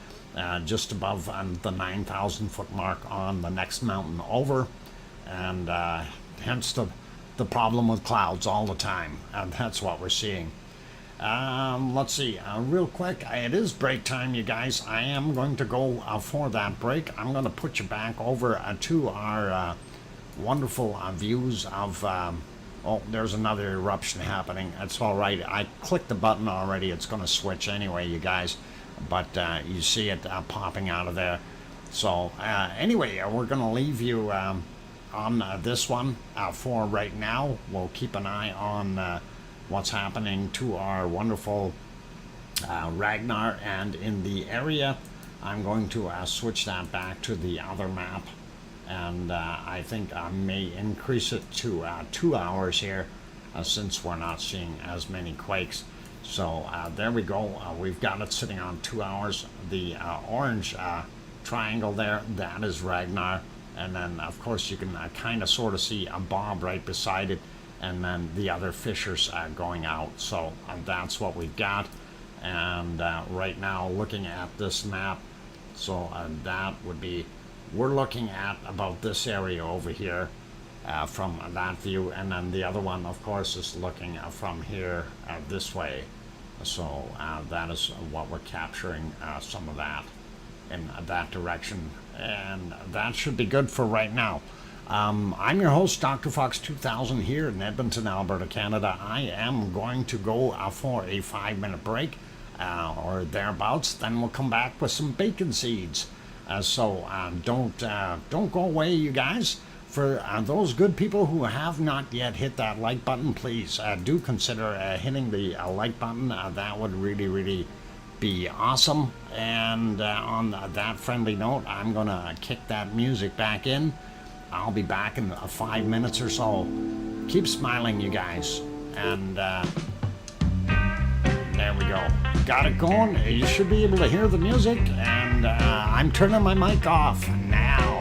just above the 9,000 foot mark on the next mountain over, and hence the problem with clouds all the time. That's what we're seeing. Let's see, real quick, it is break time, you guys. I am going to go for that break. I'm going to put you back over to our wonderful views of oh, there's another eruption happening. It's all right, I clicked the button already. It's going to switch anyway, you guys, but you see it popping out of there. So anyway, we're going to leave you on this one for right now. We'll keep an eye on what's happening to our wonderful Ragnar, and in the area I'm going to switch that back to the other map, and I think I may increase it to 2 hours here, since we're not seeing as many quakes. So there we go. We've got it sitting on 2 hours. The orange triangle there, that is Ragnar, and then of course you can kind of sort of see a bob right beside it, and then the other fissures going out. So that's what we've got. And right now, looking at this map, so that would be, we're looking at about this area over here from that view, and then the other one of course is looking from here this way. So that is what we're capturing, some of that in that direction, and that should be good for right now. I'm your host, DrFox2000, here in Edmonton, Alberta, Canada. I am going to go for a 5-minute break or thereabouts. Then we'll come back with some bacon seeds. So don't go away, you guys. For those good people who have not yet hit that like button, please do consider hitting the like button. That would really, really be awesome. And on that friendly note, I'm going to kick that music back in. I'll be back in 5 minutes or so. Keep smiling, you guys. And there we go. Got it going. You should be able to hear the music. And I'm turning my mic off now.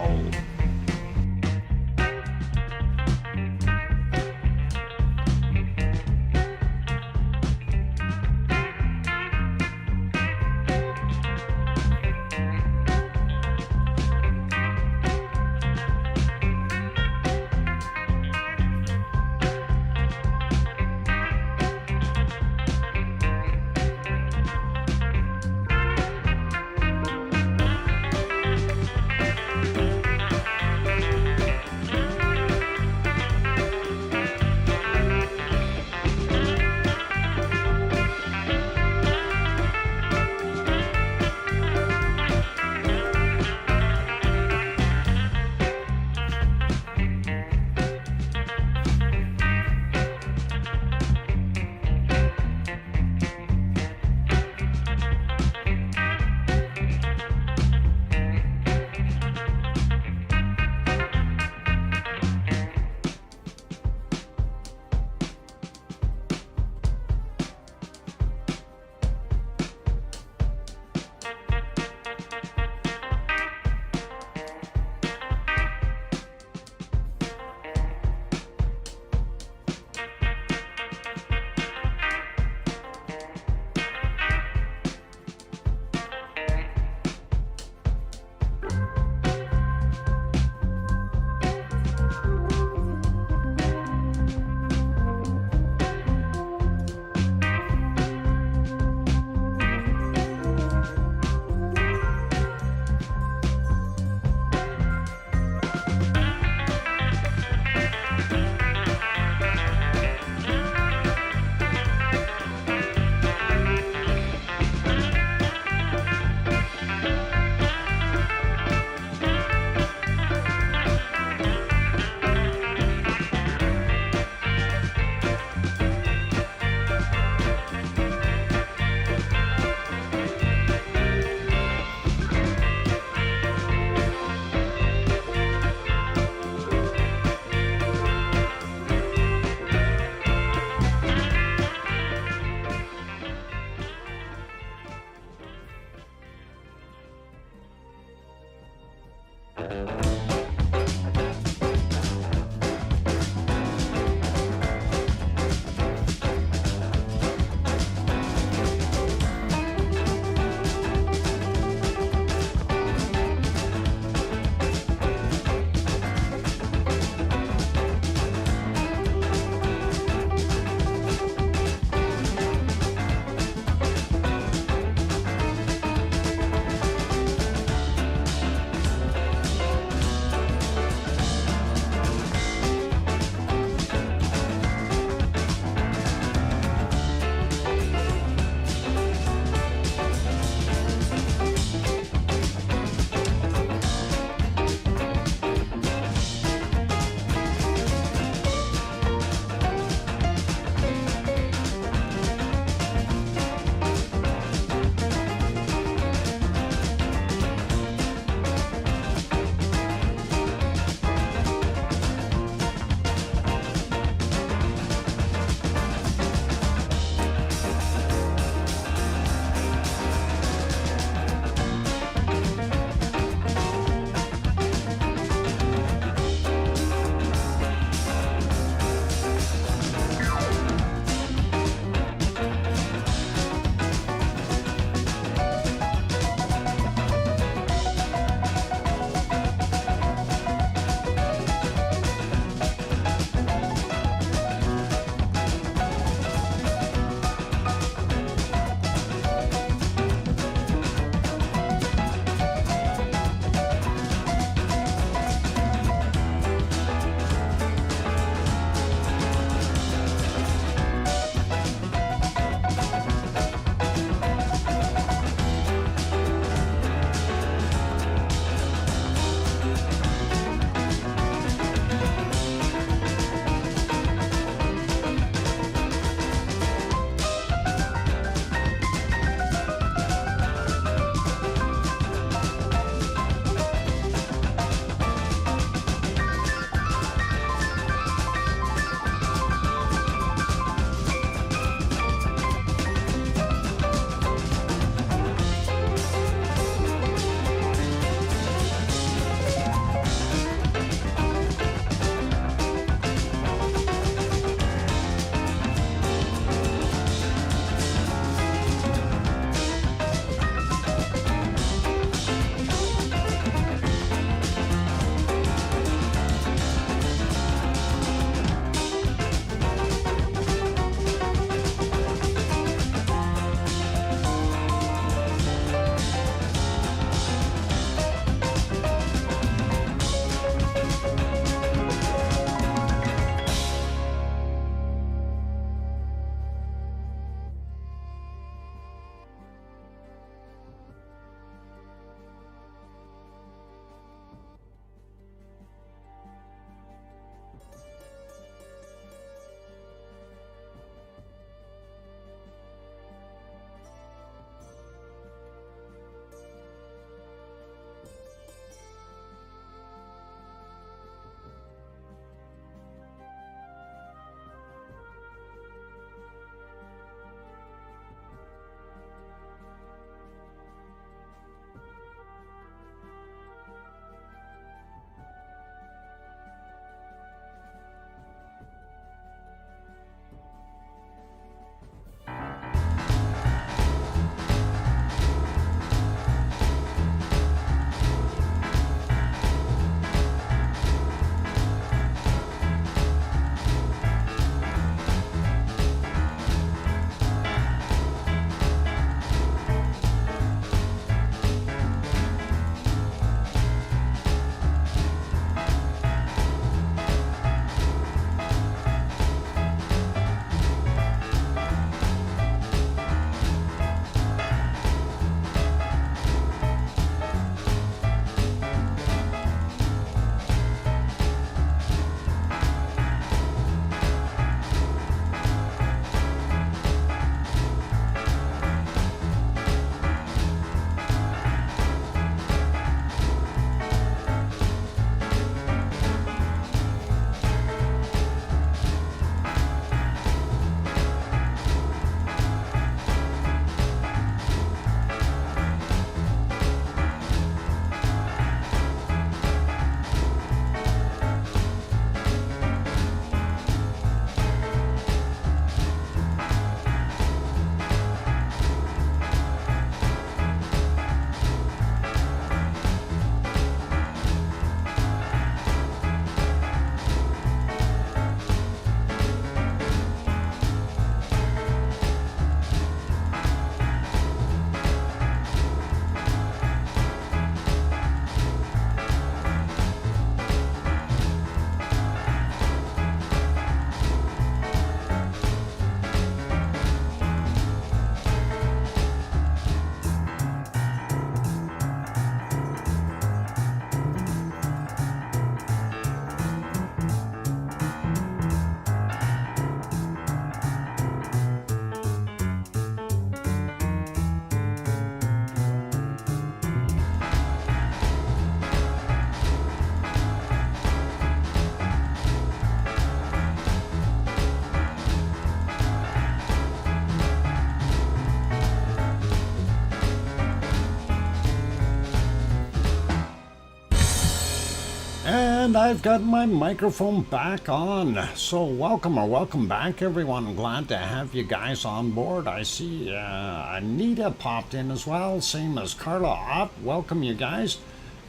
And I've got my microphone back on. So welcome back, everyone. Glad to have you guys on board. I see Anita popped in as well, same as Carla. Welcome, you guys.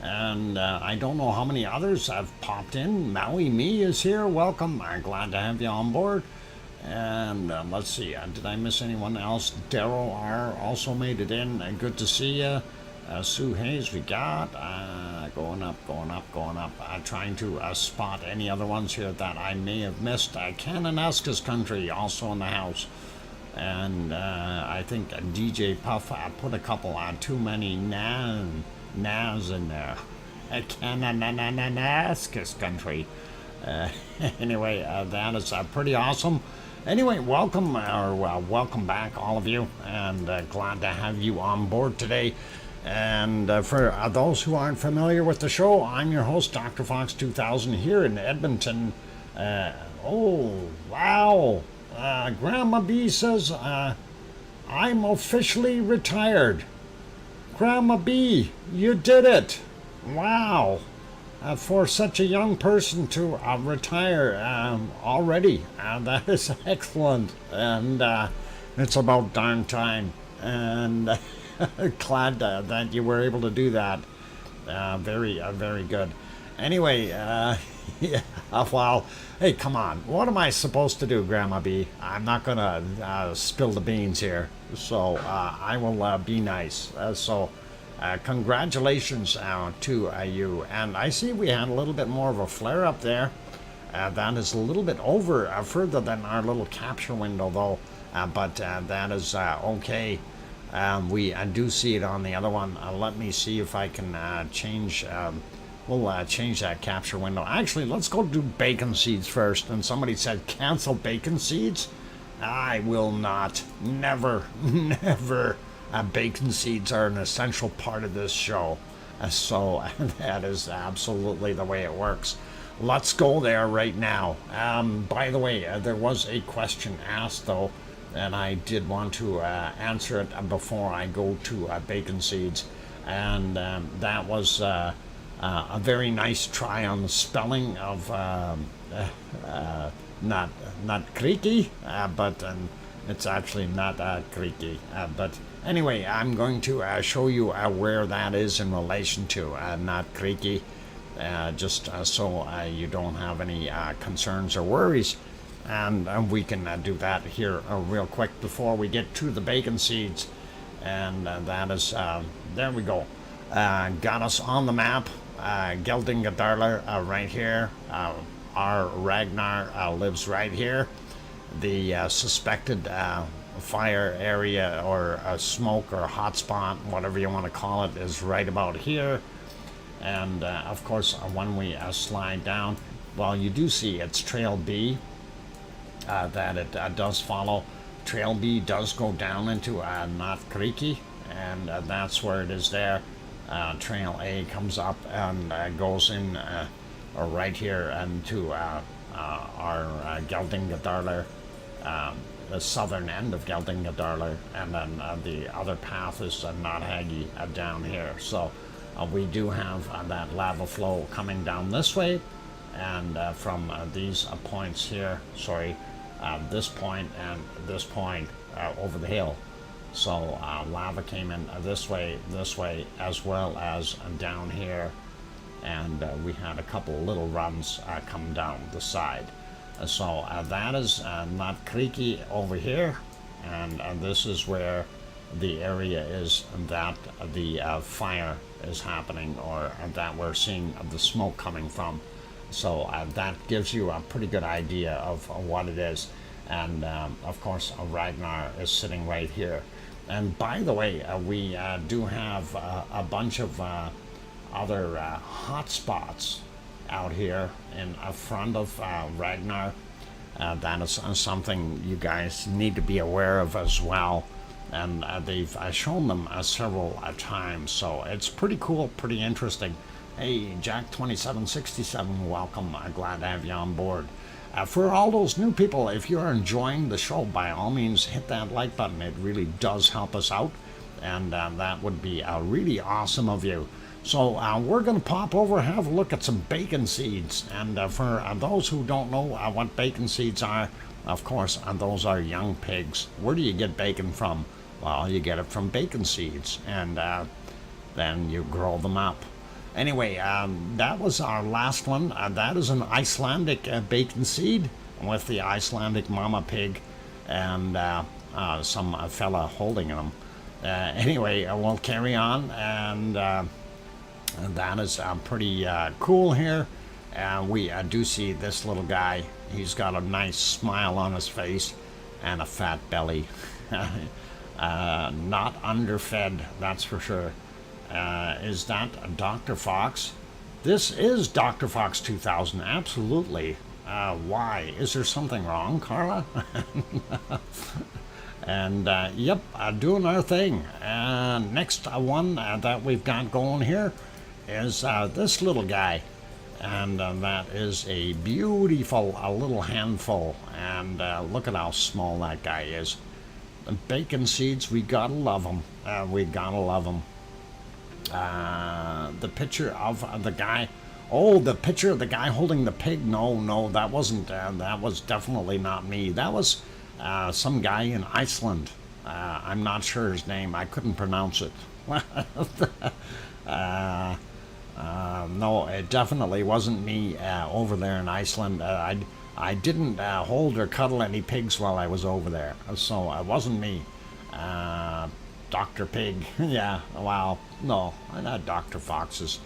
And I don't know how many others have popped in. Maui Me is here. Welcome. I'm glad to have you on board. And let's see, did I miss anyone else? Daryl R also made it in. Good to see you. Sue Hayes, we got going up. Trying to spot any other ones here that I may have missed. Kananaska's Country also in the house. And I think DJ Puff put a couple too many Nas in there. Kananaska's Country. Anyway, that is pretty awesome. Anyway, welcome back, all of you, and glad to have you on board today. And for those who aren't familiar with the show, I'm your host, DrFox2000, here in Edmonton. Oh, wow. Grandma B says, I'm officially retired. Grandma B, you did it. Wow. For such a young person to retire already, that is excellent. And it's about darn time. And glad that you were able to do that. Very good. Anyway, yeah, well, hey, come on. What am I supposed to do, Grandma B? I'm not going to spill the beans here. So I will be nice. Congratulations to you. And I see we had a little bit more of a flare up there. That is a little bit over further than our little capture window, though. But that is okay. We do see it on the other one. Let me see if I can change. We'll change that capture window. Actually, let's go do bacon seeds first. And somebody said cancel bacon seeds. I will not. Never. Bacon seeds are an essential part of this show. So that is absolutely the way it works. Let's go there right now. By the way, there was a question asked, though, and I did want to answer it before I go to bacon seeds. And that was a very nice try on the spelling of not creaky, but it's actually not creaky. But anyway, I'm going to show you where that is in relation to not creaky, just so you don't have any concerns or worries. And we can do that here real quick before we get to the bacon seeds. And that is, there we go. Got us on the map. Geldingadarla right here. Our Ragnar lives right here. The suspected fire area or smoke or hotspot, whatever you want to call it, is right about here. And of course, when we slide down, well, you do see it's Trail B that it does follow. Trail B does go down into North Creeky, and that's where it is there. Trail A comes up and goes in right here into our Geldingadarla, the southern end of Geldingadarla, and then the other path is Nothaggy down here. So we do have that lava flow coming down this way, and from these points here, this point and this point over the hill. So lava came in this way, as well as down here, and we had a couple little runs come down the side. So that is not creaky over here, and this is where the area is that the fire is happening, or that we're seeing the smoke coming from. So that gives you a pretty good idea of what it is. And of course, Ragnar is sitting right here. And by the way, we do have a bunch of other hot spots out here in front of Ragnar. That is something you guys need to be aware of as well. And they've shown them several times, so it's pretty cool, pretty interesting. Hey, Jack2767, welcome. Glad to have you on board. For all those new people, if you're enjoying the show, by all means hit that like button. It really does help us out. and that would be really awesome of you. So we're going to pop over and have a look at some bacon seeds. And for those who don't know what bacon seeds are, of course, those are young pigs. Where do you get bacon from? Well, you get it from bacon seeds, and then you grow them up. Anyway, that was our last one. That is an Icelandic bacon seed with the Icelandic mama pig and some fella holding them. Anyway, we'll carry on, and that is pretty cool here. We do see this little guy. He's got a nice smile on his face and a fat belly. Not underfed, that's for sure. Is that Dr. Fox? This is DrFox2000, absolutely. Why? Is there something wrong, Carla? And yep, doing our thing. Next one that we've got going here is this little guy, and that is a beautiful little handful, and look at how small that guy is. The bacon seeds, we gotta love them. We gotta love them. The picture of the guy, oh, the picture of the guy holding the pig, no, that wasn't, that was definitely not me. That was some guy in Iceland. I'm not sure his name, I couldn't pronounce it. No, it definitely wasn't me over there in Iceland. I didn't hold or cuddle any pigs while I was over there, so it wasn't me. Dr. Pig, yeah, well, no, not Dr. Foxes.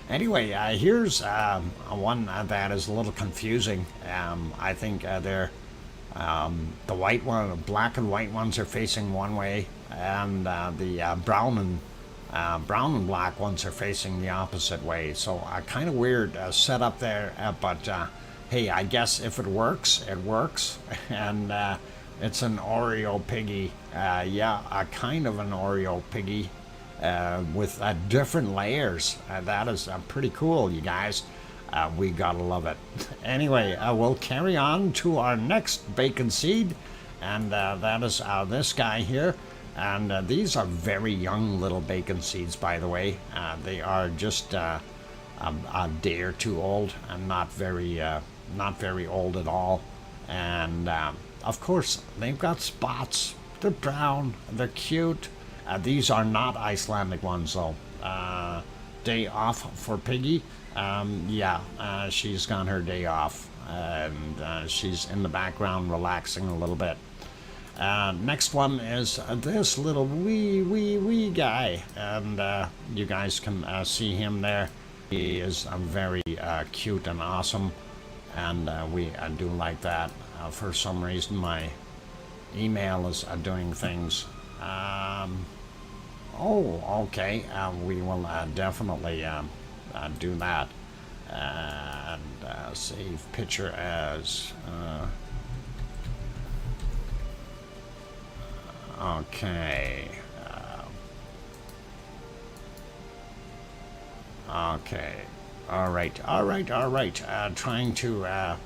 Anyway, here's one that is a little confusing. I think they're the white one, black and white ones are facing one way, and the brown and black ones are facing the opposite way. So kind of weird setup there, but hey, I guess if it works, it works. And it's an Oreo piggy. Yeah, a kind of an Oreo piggy with different layers. That is pretty cool, you guys. We gotta love it. Anyway, we'll carry on to our next bacon seed, and that is this guy here. And these are very young little bacon seeds, by the way. They are just a day or two old, and not very old at all. And of course, they've got spots. They're brown. They're cute. These are not Icelandic ones, though. Day off for Piggy. Yeah, she's got her day off, and she's in the background relaxing a little bit. Next one is this little wee guy, and you guys can see him there. He is very cute and awesome, and we do like that. For some reason, my email is doing things. Oh, okay. We will definitely do that. And save picture as. Okay. Okay. All right. Trying to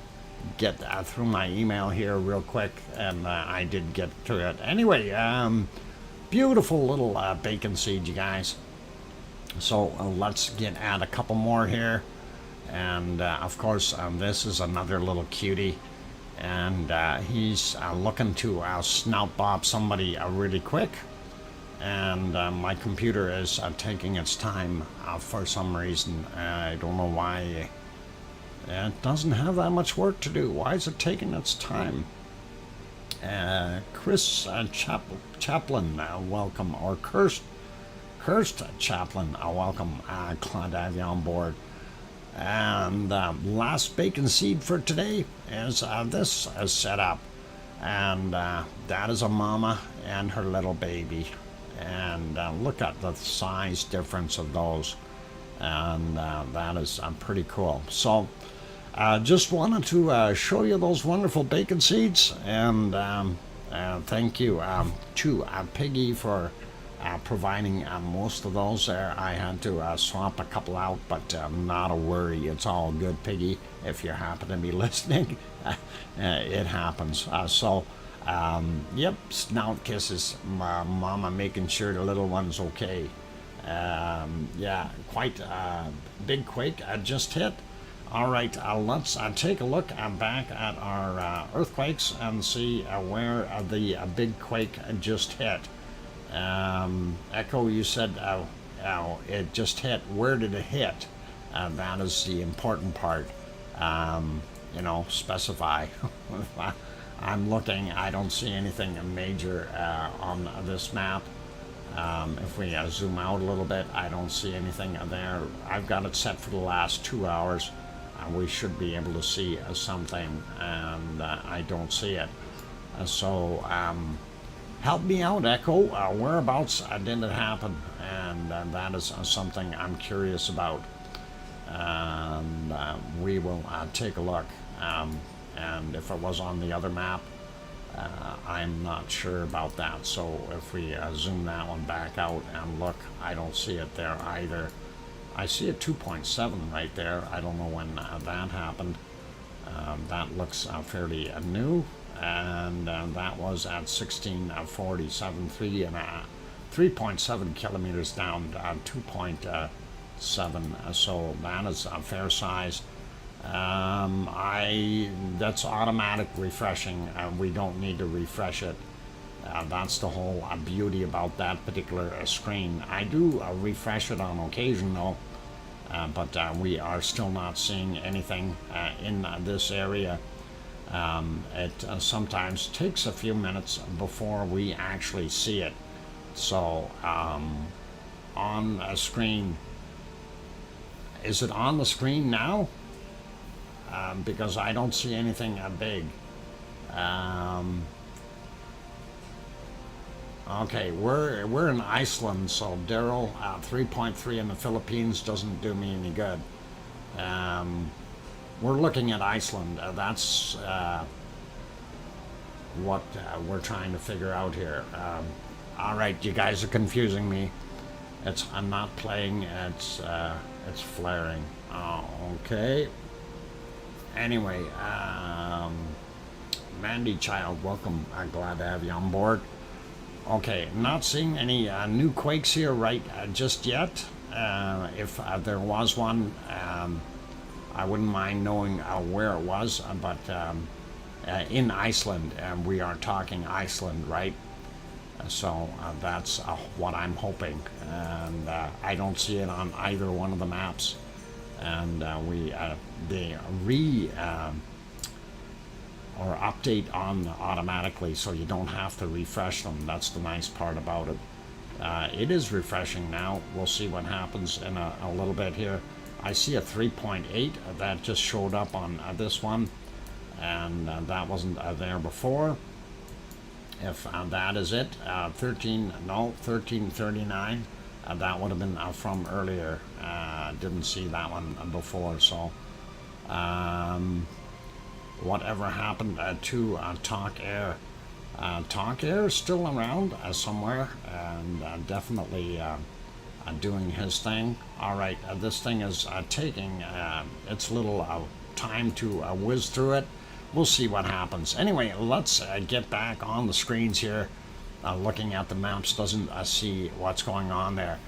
get through my email here real quick, and I did get to it. Anyway, beautiful little bacon seed, you guys. So let's get at a couple more here. And of course, this is another little cutie. And he's looking to snout bob somebody really quick. And my computer is taking its time for some reason. I don't know why. It doesn't have that much work to do. Why is it taking its time? Chris Chaplin, welcome. Or Cursed Chaplin, welcome. Glad to have you on board. And last bacon seed for today is this setup. And that is a mama and her little baby. And look at the size difference of those. And that is pretty cool. So just wanted to show you those wonderful bacon seeds. And thank you to Piggy for providing most of those there. I had to swap a couple out, but not a worry. It's all good, Piggy. If you happen to be listening, it happens. So Yep, snout kisses. Mama making sure the little one's okay. Yeah, quite a big quake just hit. All right, let's take a look back at our earthquakes and see where the big quake just hit. Echo, you said it just hit. Where did it hit? That is the important part. Specify. I'm looking, I don't see anything major on this map. If we zoom out a little bit, I don't see anything there. I've got it set for the last 2 hours. We should be able to see something, and I don't see it. So help me out, Echo. Whereabouts did it happen? And that is something I'm curious about. And we will take a look. And if it was on the other map, I'm not sure about that. So if we zoom that one back out and look, I don't see it there either. I see a 2.7 right there. I don't know when that happened. That looks fairly new, and that was at 1647, 3.7 kilometers down, 2.7. So that is a fair size. That's automatic refreshing. We don't need to refresh it. That's the whole beauty about that particular screen. I do refresh it on occasion though, but we are still not seeing anything in this area. It sometimes takes a few minutes before we actually see it. So on a screen, is it on the screen now? Because I don't see anything big. Okay, we're in Iceland, so Daryl, 3.3 in the Philippines doesn't do me any good. We're looking at Iceland. That's what we're trying to figure out here. All right, you guys are confusing me. I'm not playing. It's flaring. Oh, okay. Anyway, Mandy Child, welcome. I'm glad to have you on board. Okay, not seeing any new quakes here just yet. If there was one, I wouldn't mind knowing where it was, but in Iceland, and we are talking Iceland, right? So that's what I'm hoping, and I don't see it on either one of the maps. And they or update on automatically, so you don't have to refresh them. That's the nice part about it. It is refreshing now. We'll see what happens in a little bit here. I see a 3.8 that just showed up on this one, and that wasn't there before. If that is it, 1339. That would have been from earlier. Didn't see that one before. So whatever happened to Talk Air? Talk Air is still around somewhere, and definitely doing his thing. All right, this thing is taking its little time to whiz through it. We'll see what happens. Anyway, let's get back on the screens here. Looking at the maps doesn't see what's going on there.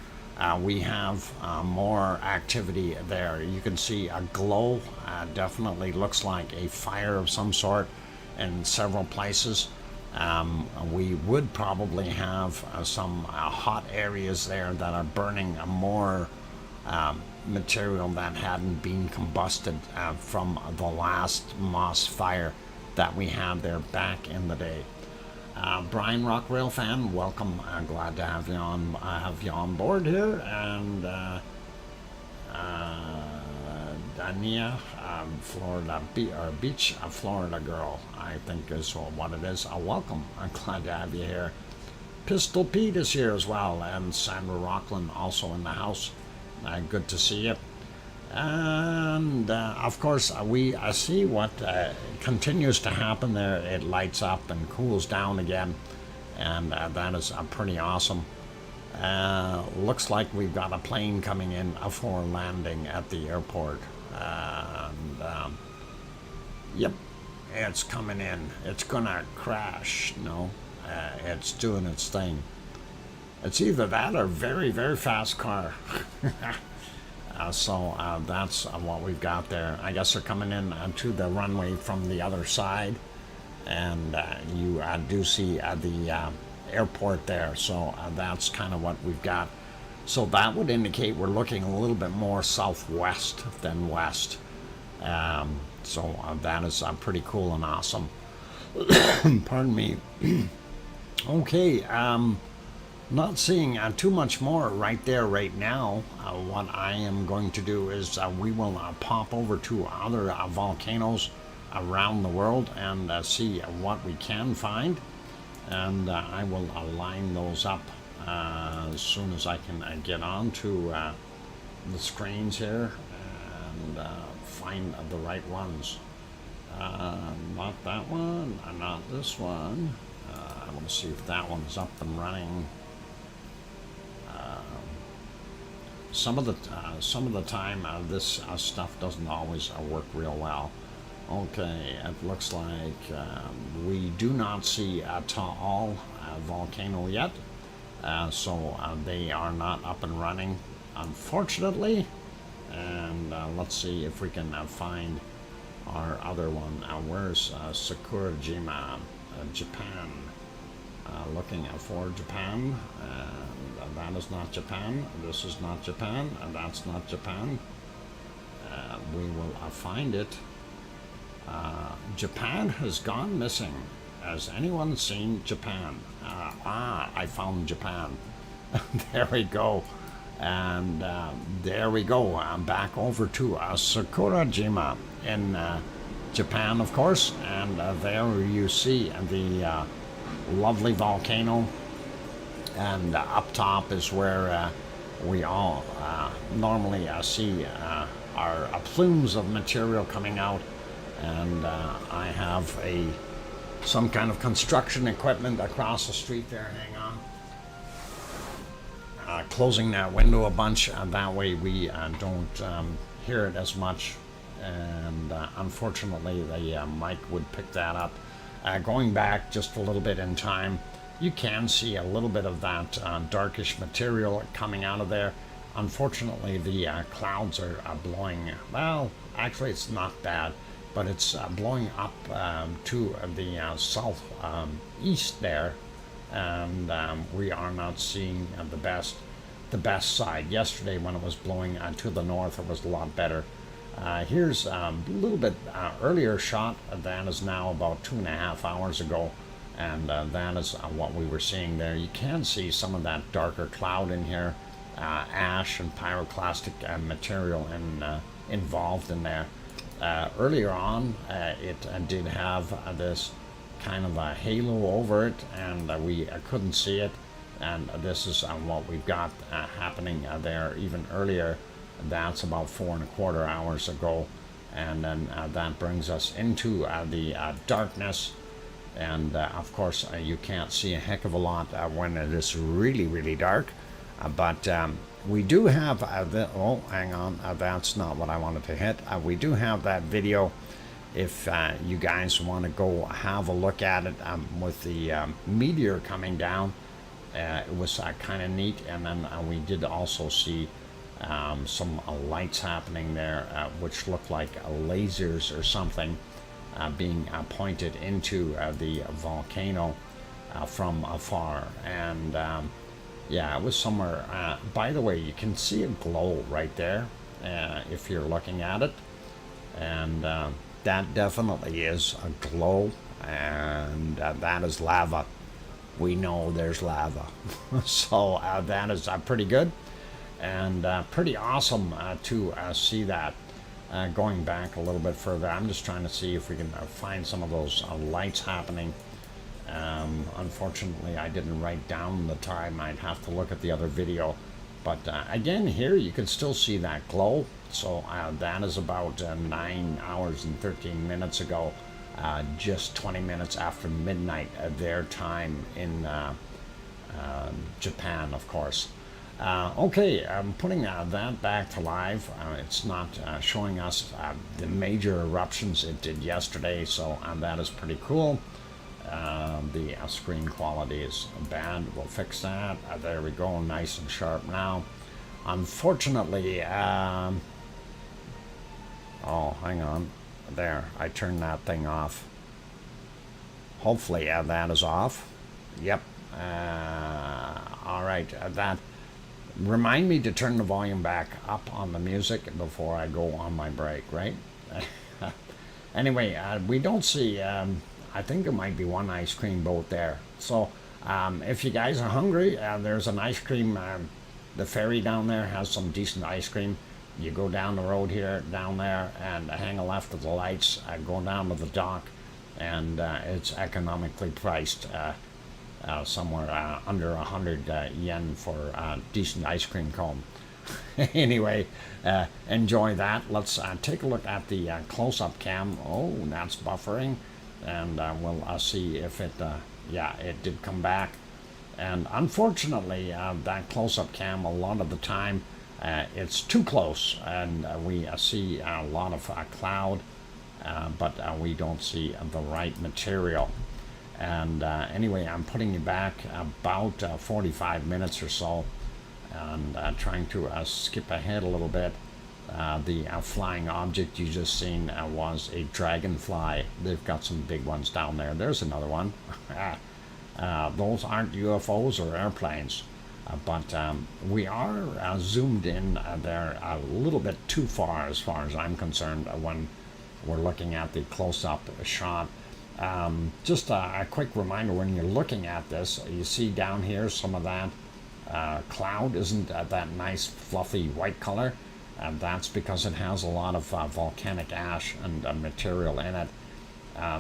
We have more activity there. You can see a glow. Definitely looks like a fire of some sort in several places. We would probably have some hot areas there that are burning more material that hadn't been combusted from the last moss fire that we had there back in the day. Brian Rockrail fan, welcome. Glad to have you on board here. And Dania, Florida Beach, Florida girl, I think is what it is. Welcome. I'm glad to have you here. Pistol Pete is here as well, and Sandra Rockland also in the house. Good to see you. And of course, we see what continues to happen there. It lights up and cools down again, and that is pretty awesome. Looks like we've got a plane coming in for landing at the airport. Yep, it's coming in. It's gonna crash. No, it's doing its thing. It's either that or very, very fast car. So that's what we've got there. I guess they're coming in to the runway from the other side, and you do see the airport there. So that's kind of what we've got. So that would indicate we're looking a little bit more southwest than west. So that is pretty cool and awesome. Pardon me. Okay, not seeing too much more right there right now. What I am going to do is we will pop over to other volcanoes around the world and see what we can find, and I will line those up as soon as I can get onto the screens here and find the right ones. Not that one, not this one. I want to see if that one's up and running. Some of the time this stuff doesn't always work real well. Okay, it looks like we do not see Taal volcano yet, so they are not up and running, unfortunately. And let's see if we can find our other one. Where's Sakurajima, Japan? Looking for Japan, and that is not Japan. This is not Japan, and that's not Japan. We will find it. Japan has gone missing. Has anyone seen Japan? I found Japan. There we go. And there we go. I'm back over to Sakurajima in Japan, of course. And there you see the lovely volcano. And up top is where we all normally see our plumes of material coming out. And I have some kind of construction equipment across the street there. Hang on. Closing that window a bunch, that way we don't hear it as much. And unfortunately, the mic would pick that up. Going back just a little bit in time, you can see a little bit of that darkish material coming out of there. Unfortunately, the clouds are blowing. Well, actually, it's not bad, but it's blowing up to the south east there, and we are not seeing the best side. Yesterday, when it was blowing to the north, it was a lot better. Here's a little bit earlier shot. That is now about 2.5 hours ago, and that is what we were seeing there. You can see some of that darker cloud in here, ash and pyroclastic material involved in there. Earlier on, it did have this kind of a halo over it, and we couldn't see it. And this is what we've got happening there even earlier. That's about 4.25 hours ago, and then that brings us into the darkness. And of course, you can't see a heck of a lot when it is really, really dark. But we do have oh, hang on, that's not what I wanted to hit. We do have that video if you guys want to go have a look at it with the meteor coming down. It was kind of neat. And then we did also see some lights happening there, which looked like lasers or something being pointed into the volcano from afar. And yeah, it was somewhere. By the way, you can see a glow right there if you're looking at it. And that definitely is a glow. And that is lava. We know there's lava. So that is pretty good. And pretty awesome to see that. Going back a little bit further, I'm just trying to see if we can find some of those lights happening. Unfortunately, I didn't write down the time. I'd have to look at the other video. But again, here you can still see that glow. So that is about 9 hours and 13 minutes ago, just 20 minutes after midnight their time in Japan, of course. Okay, I'm putting that back to live. It's not showing us the major eruptions it did yesterday, so that is pretty cool. The screen quality is bad. We'll fix that. There we go, nice and sharp now. Unfortunately, oh, hang on. There, I turned that thing off. Hopefully that is off. Yep. All right, that. Remind me to turn the volume back up on the music before I go on my break, right? Anyway, we don't see, I think there might be one ice cream boat there. So if you guys are hungry, there's an ice cream, the ferry down there has some decent ice cream. You go down the road here, down there, and hang a left of the lights, go down to the dock, and it's economically priced. Somewhere under 100 yen for a decent ice cream cone. Anyway, enjoy that. Let's take a look at the close-up cam. Oh, that's buffering, and we'll see if it, yeah, it did come back. And unfortunately, that close-up cam, a lot of the time, it's too close, and we see a lot of cloud, but we don't see the right material. And anyway, I'm putting you back about 45 minutes or so, and trying to skip ahead a little bit. The flying object you just seen was a dragonfly. They've got some big ones down there. There's another one. Those aren't UFOs or airplanes, but we are zoomed in there a little bit too far as I'm concerned when we're looking at the close-up shot. Just a quick reminder, when you're looking at this, you see down here some of that cloud isn't that nice fluffy white color, and that's because it has a lot of volcanic ash and material in it.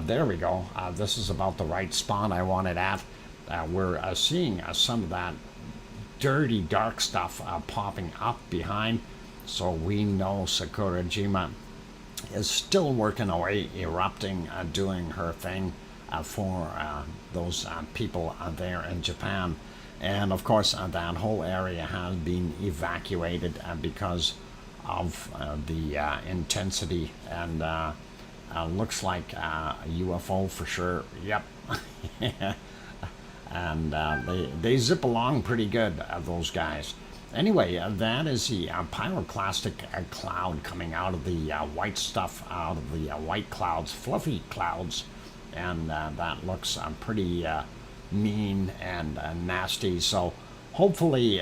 There we go. This is about the right spot I want it at. We're seeing some of that dirty dark stuff popping up behind, so we know Sakurajima is still working away, erupting, doing her thing for those people there in Japan. And of course, that whole area has been evacuated because of the intensity, and looks like a UFO for sure. Yep. And they zip along pretty good, those guys. Anyway, that is the pyroclastic cloud coming out of the white stuff, out of the white clouds, fluffy clouds, and that looks pretty mean and nasty. So hopefully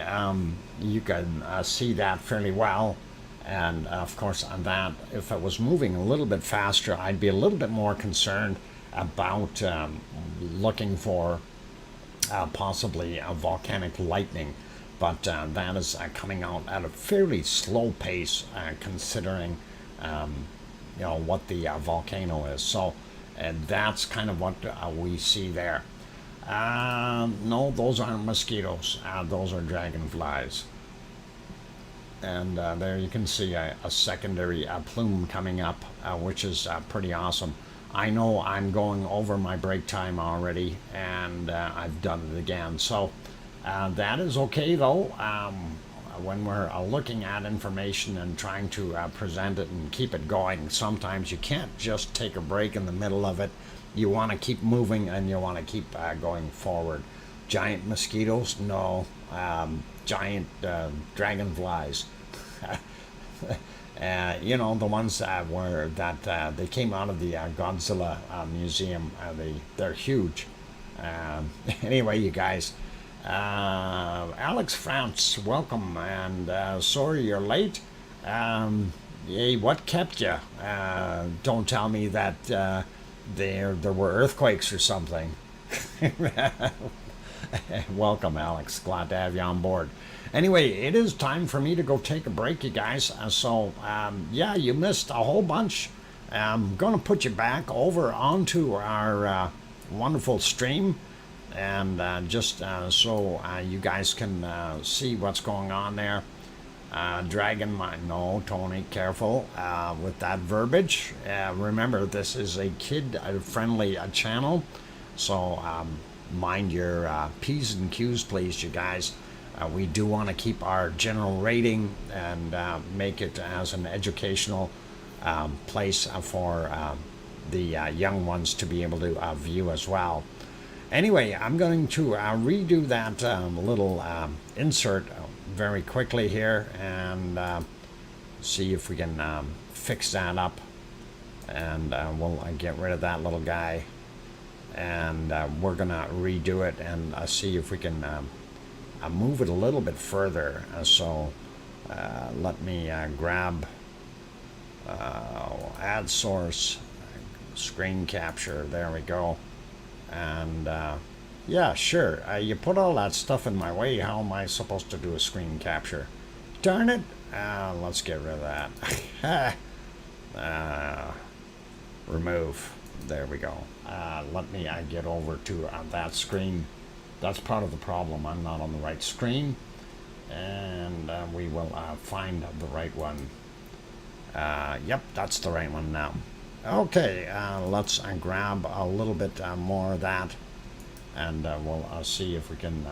you can see that fairly well. And of course, on that, if it was moving a little bit faster, I'd be a little bit more concerned about looking for possibly a volcanic lightning. But that is coming out at a fairly slow pace, considering you know what the volcano is. So that's kind of what we see there. No, those aren't mosquitoes. Those are dragonflies. And there you can see a secondary plume coming up, which is pretty awesome. I know I'm going over my break time already, and I've done it again. So that is okay, though. When we're looking at information and trying to present it and keep it going, sometimes you can't just take a break in the middle of it. You want to keep moving, and you want to keep going forward. Giant mosquitoes? No. Giant dragonflies. You know, the ones where that they came out of the Godzilla museum. They're huge. Anyway, you guys. Alex France, welcome, and sorry you're late. Hey, what kept you? Don't tell me that there were earthquakes or something. Welcome, Alex. Glad to have you on board. Anyway, it is time for me to go take a break, you guys. Yeah, you missed a whole bunch. I'm going to put you back over onto our wonderful stream, and just so you guys can see what's going on there. Dragon Mine. No, Tony, careful with that verbiage. Remember, this is a kid-friendly channel, so mind your P's and Q's, please, you guys. We do want to keep our general rating and make it as an educational place for the young ones to be able to view as well. Anyway, I'm going to redo that little insert very quickly here and see if we can fix that up, and we'll get rid of that little guy, and we're gonna redo it and see if we can move it a little bit further. So let me grab add source, screen capture, there we go. And yeah, sure, you put all that stuff in my way. How am I supposed to do a screen capture? Darn it. Let's get rid of that. Remove. There we go. Let me get over to that screen. That's part of the problem. I'm not on the right screen. And we will find the right one. Yep, that's the right one now. Okay, let's grab a little bit more of that, and we'll see if we can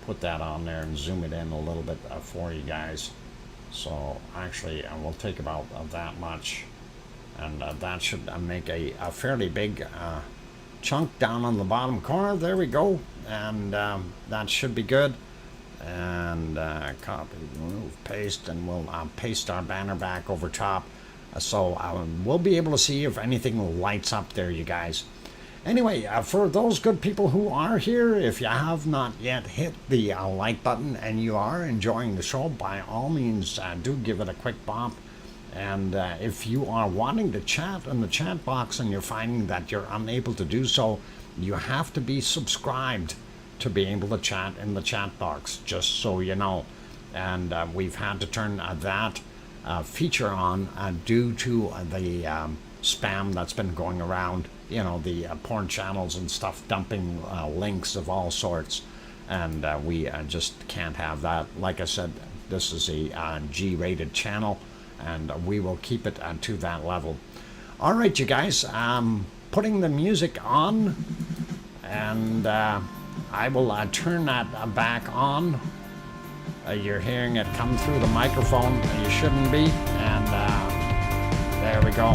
put that on there and zoom it in a little bit for you guys. So actually we'll take about that much, and that should make a fairly big chunk down on the bottom corner. There we go, and that should be good. And copy, remove, paste, and we'll paste our banner back over top. So we'll be able to see if anything lights up there, you guys. Anyway, for those good people who are here, if you have not yet hit the like button and you are enjoying the show, by all means do give it a quick bump. And if you are wanting to chat in the chat box and you're finding that you're unable to do so, you have to be subscribed to be able to chat in the chat box, just so you know. And we've had to turn that feature on due to the spam that's been going around, you know, the porn channels and stuff dumping links of all sorts, and we just can't have that. Like I said, this is a G-rated channel, and we will keep it to that level. All right, you guys, putting the music on, and I will turn that back on. You're hearing it come through the microphone. You shouldn't be. And there we go.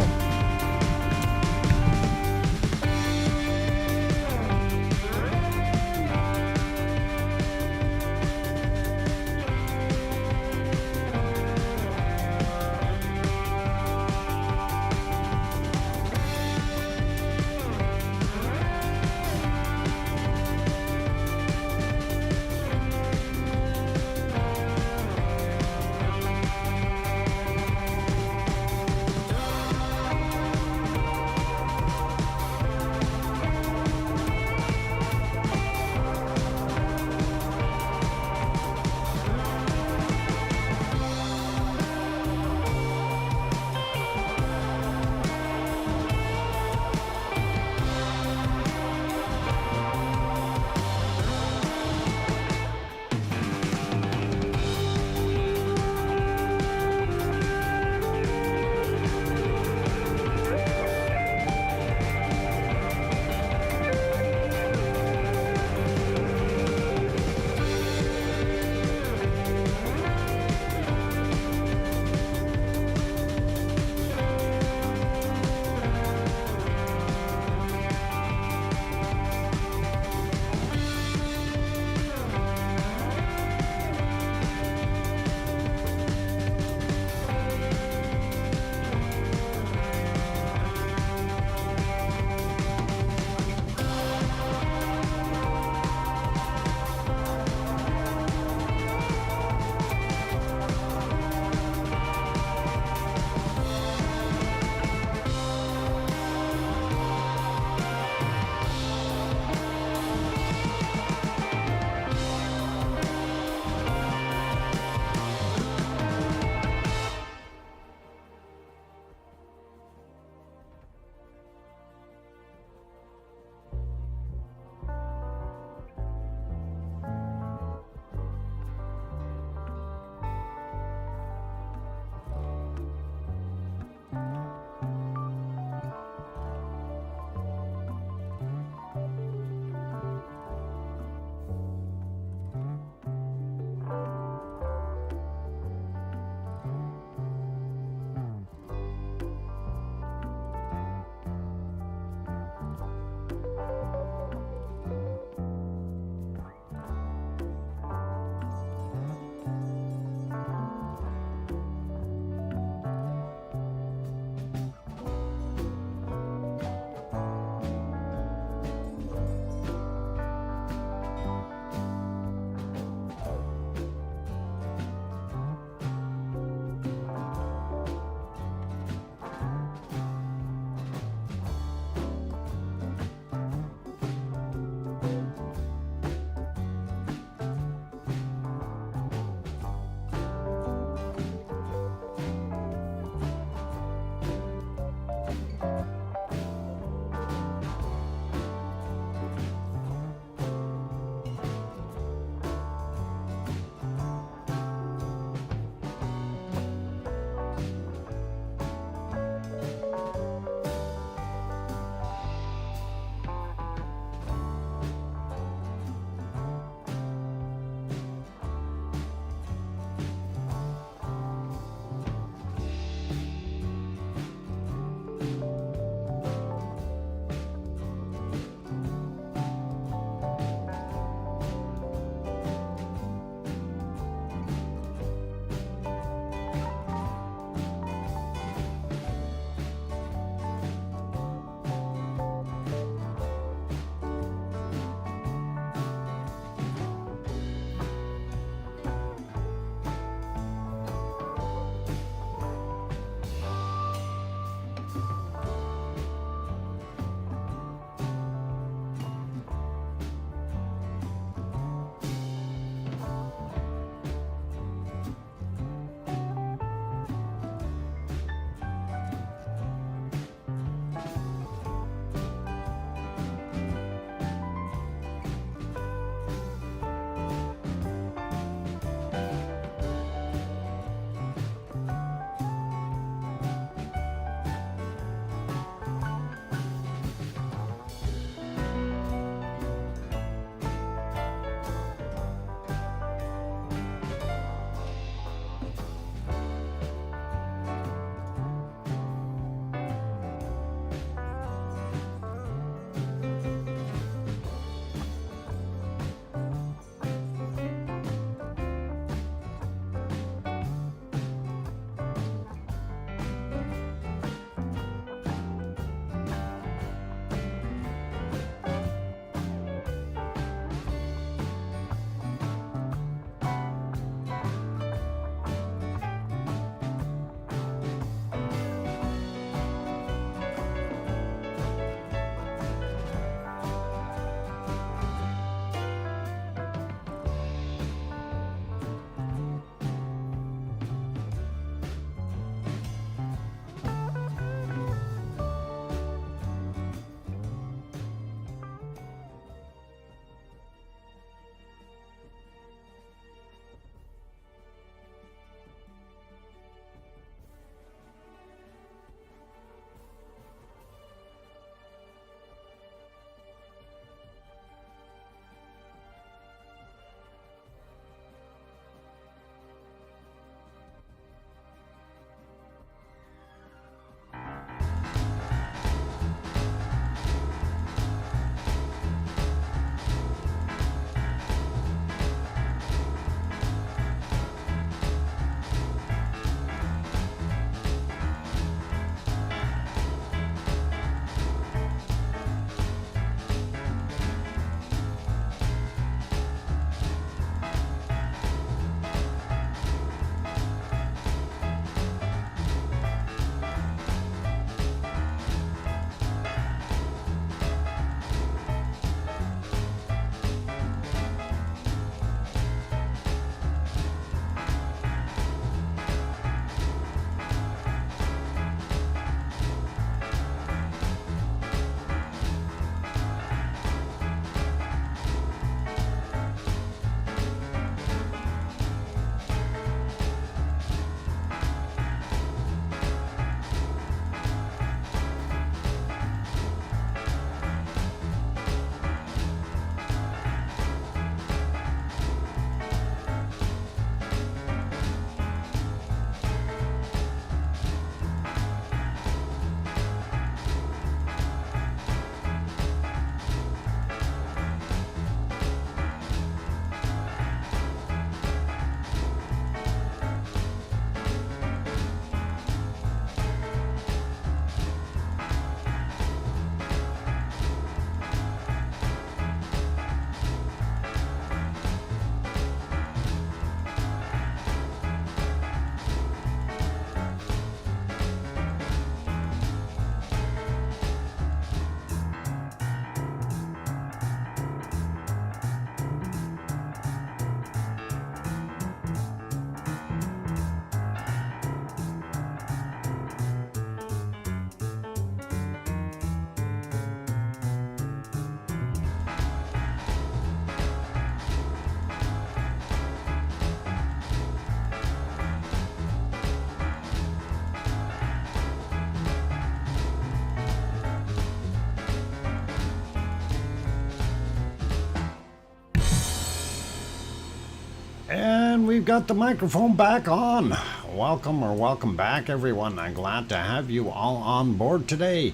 And we've got the microphone back on. Welcome back, everyone. I'm glad to have you all on board today.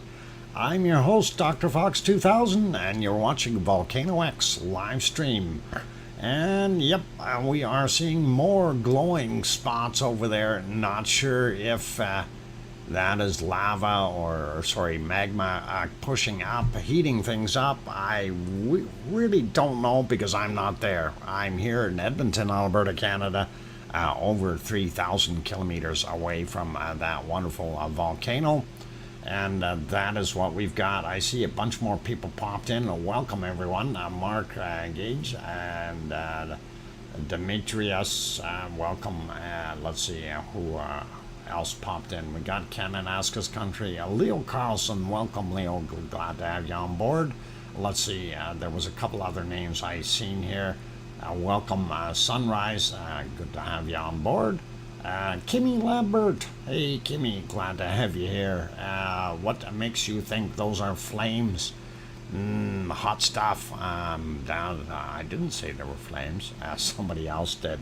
I'm your host, DrFox2000, and you're watching VolcanoX live stream. And yep, we are seeing more glowing spots over there. Not sure if that is lava or magma pushing up, heating things up. I really don't know because I'm not there. I'm here in Edmonton, Alberta, Canada, over 3,000 kilometers away from that wonderful volcano. And that is what we've got. I see a bunch more people popped in. Welcome, everyone. Mark Gage and Demetrius, welcome. Let's see who else popped in. We got Ken in Aska's Country. Leo Carlson, welcome, Leo. Glad to have you on board. Let's see, there was a couple other names I seen here. Welcome, Sunrise. Good to have you on board. Kimmy Lambert, hey Kimmy, glad to have you here. What makes you think those are flames? Hot stuff. I didn't say there were flames. Somebody else did.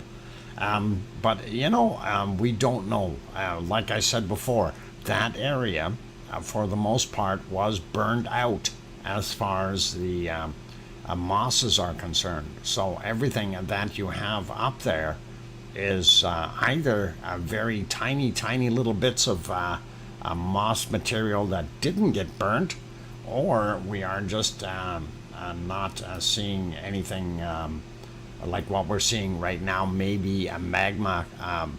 But you know, we don't know. Like I said before, that area, for the most part, was burned out as far as the mosses are concerned. So everything that you have up there is either very tiny little bits of moss material that didn't get burnt, or we are just not seeing anything like what we're seeing right now. Maybe a magma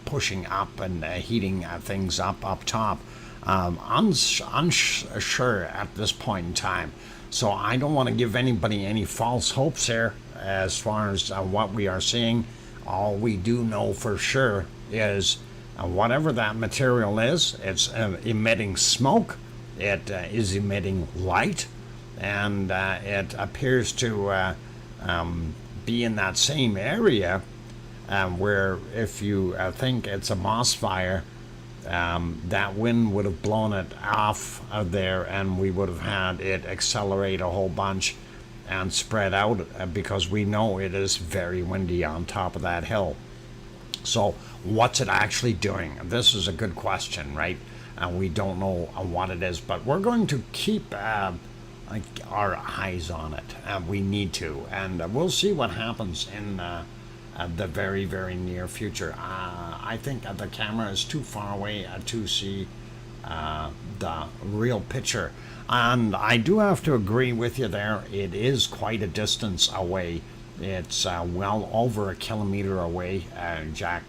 pushing up and heating things up top. Unsure at this point in time. So I don't want to give anybody any false hopes here as far as what we are seeing. All we do know for sure is whatever that material is, it's emitting smoke, it is emitting light, and it appears to be in that same area where if you think it's a moss fire, that wind would have blown it off of there and we would have had it accelerate a whole bunch and spread out because we know it is very windy on top of that hill. So what's it actually doing? This is a good question, right? We don't know what it is, but we're going to keep our eyes on it. We need to, and we'll see what happens in the very near future. I think the camera is too far away to see the real picture. And I do have to agree with you there. It is quite a distance away. It's well over a kilometer away, Jack.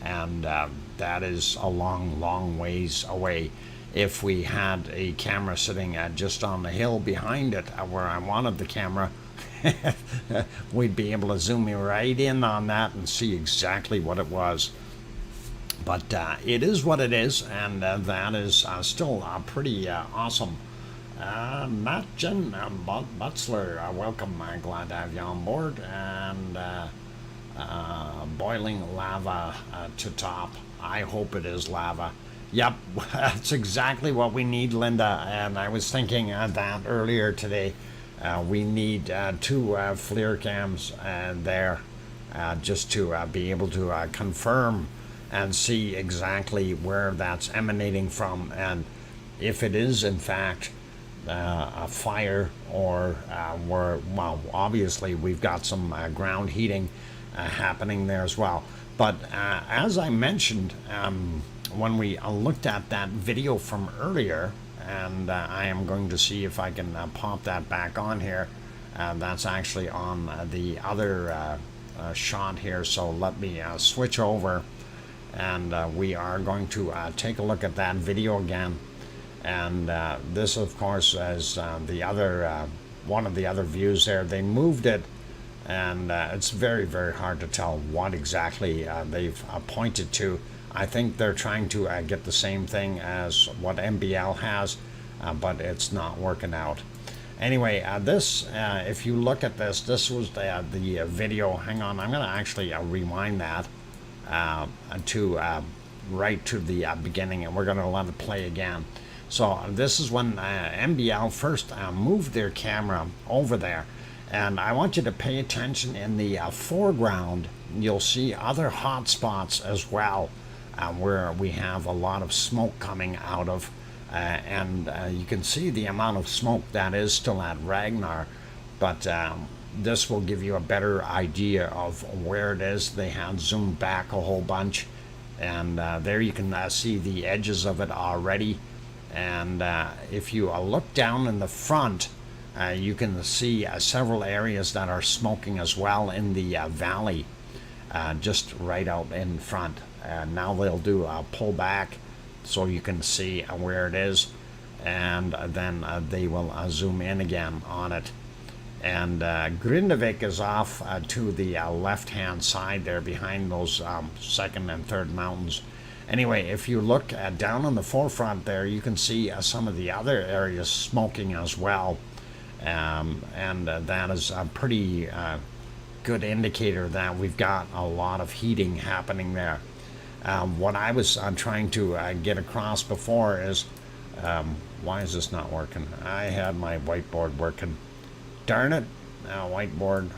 And that is a long ways away. If we had a camera sitting just on the hill behind it where I wanted the camera, we'd be able to zoom right in on that and see exactly what it was. But it is what it is, and that is still pretty awesome. Matt Jen Butzler, welcome. I'm glad to have you on board. And boiling lava to top. I hope it is lava. Yep, that's exactly what we need, Linda. And I was thinking that earlier today. We need 2 FLIR cams there just to be able to confirm and see exactly where that's emanating from, and if it is in fact a fire or well, obviously we've got some ground heating happening there as well. But as I mentioned, when we looked at that video from earlier, and I am going to see if I can pop that back on here. That's actually on the other shot here, so let me switch over, and we are going to take a look at that video again. And this, of course, is the other one of the other views there. They moved it, and it's very hard to tell what exactly they've pointed to. I think they're trying to get the same thing as what MBL has, but it's not working out. Anyway, this, if you look at this, this was the video. Hang on, I'm going to actually rewind that to right to the beginning, and we're going to let it play again. So this is when MBL first moved their camera over there, And I want you to pay attention in the foreground. You'll see other hot spots as well, where we have a lot of smoke coming out of. And you can see the amount of smoke that is still at Ragnar. But this will give you a better idea of where it is. They have zoomed back a whole bunch. And there you can see the edges of it already. And if you look down in the front, you can see several areas that are smoking as well in the valley, just right out in front. Now they'll do a pull back so you can see where it is, and then they will zoom in again on it. And Grindavik is off to the left-hand side there behind those second and third mountains. Anyway, if you look down on the forefront there, you can see some of the other areas smoking as well. And that is a pretty good indicator that we've got a lot of heating happening there. What I was trying to get across before is, why is this not working? I had my whiteboard working. Darn it, whiteboard,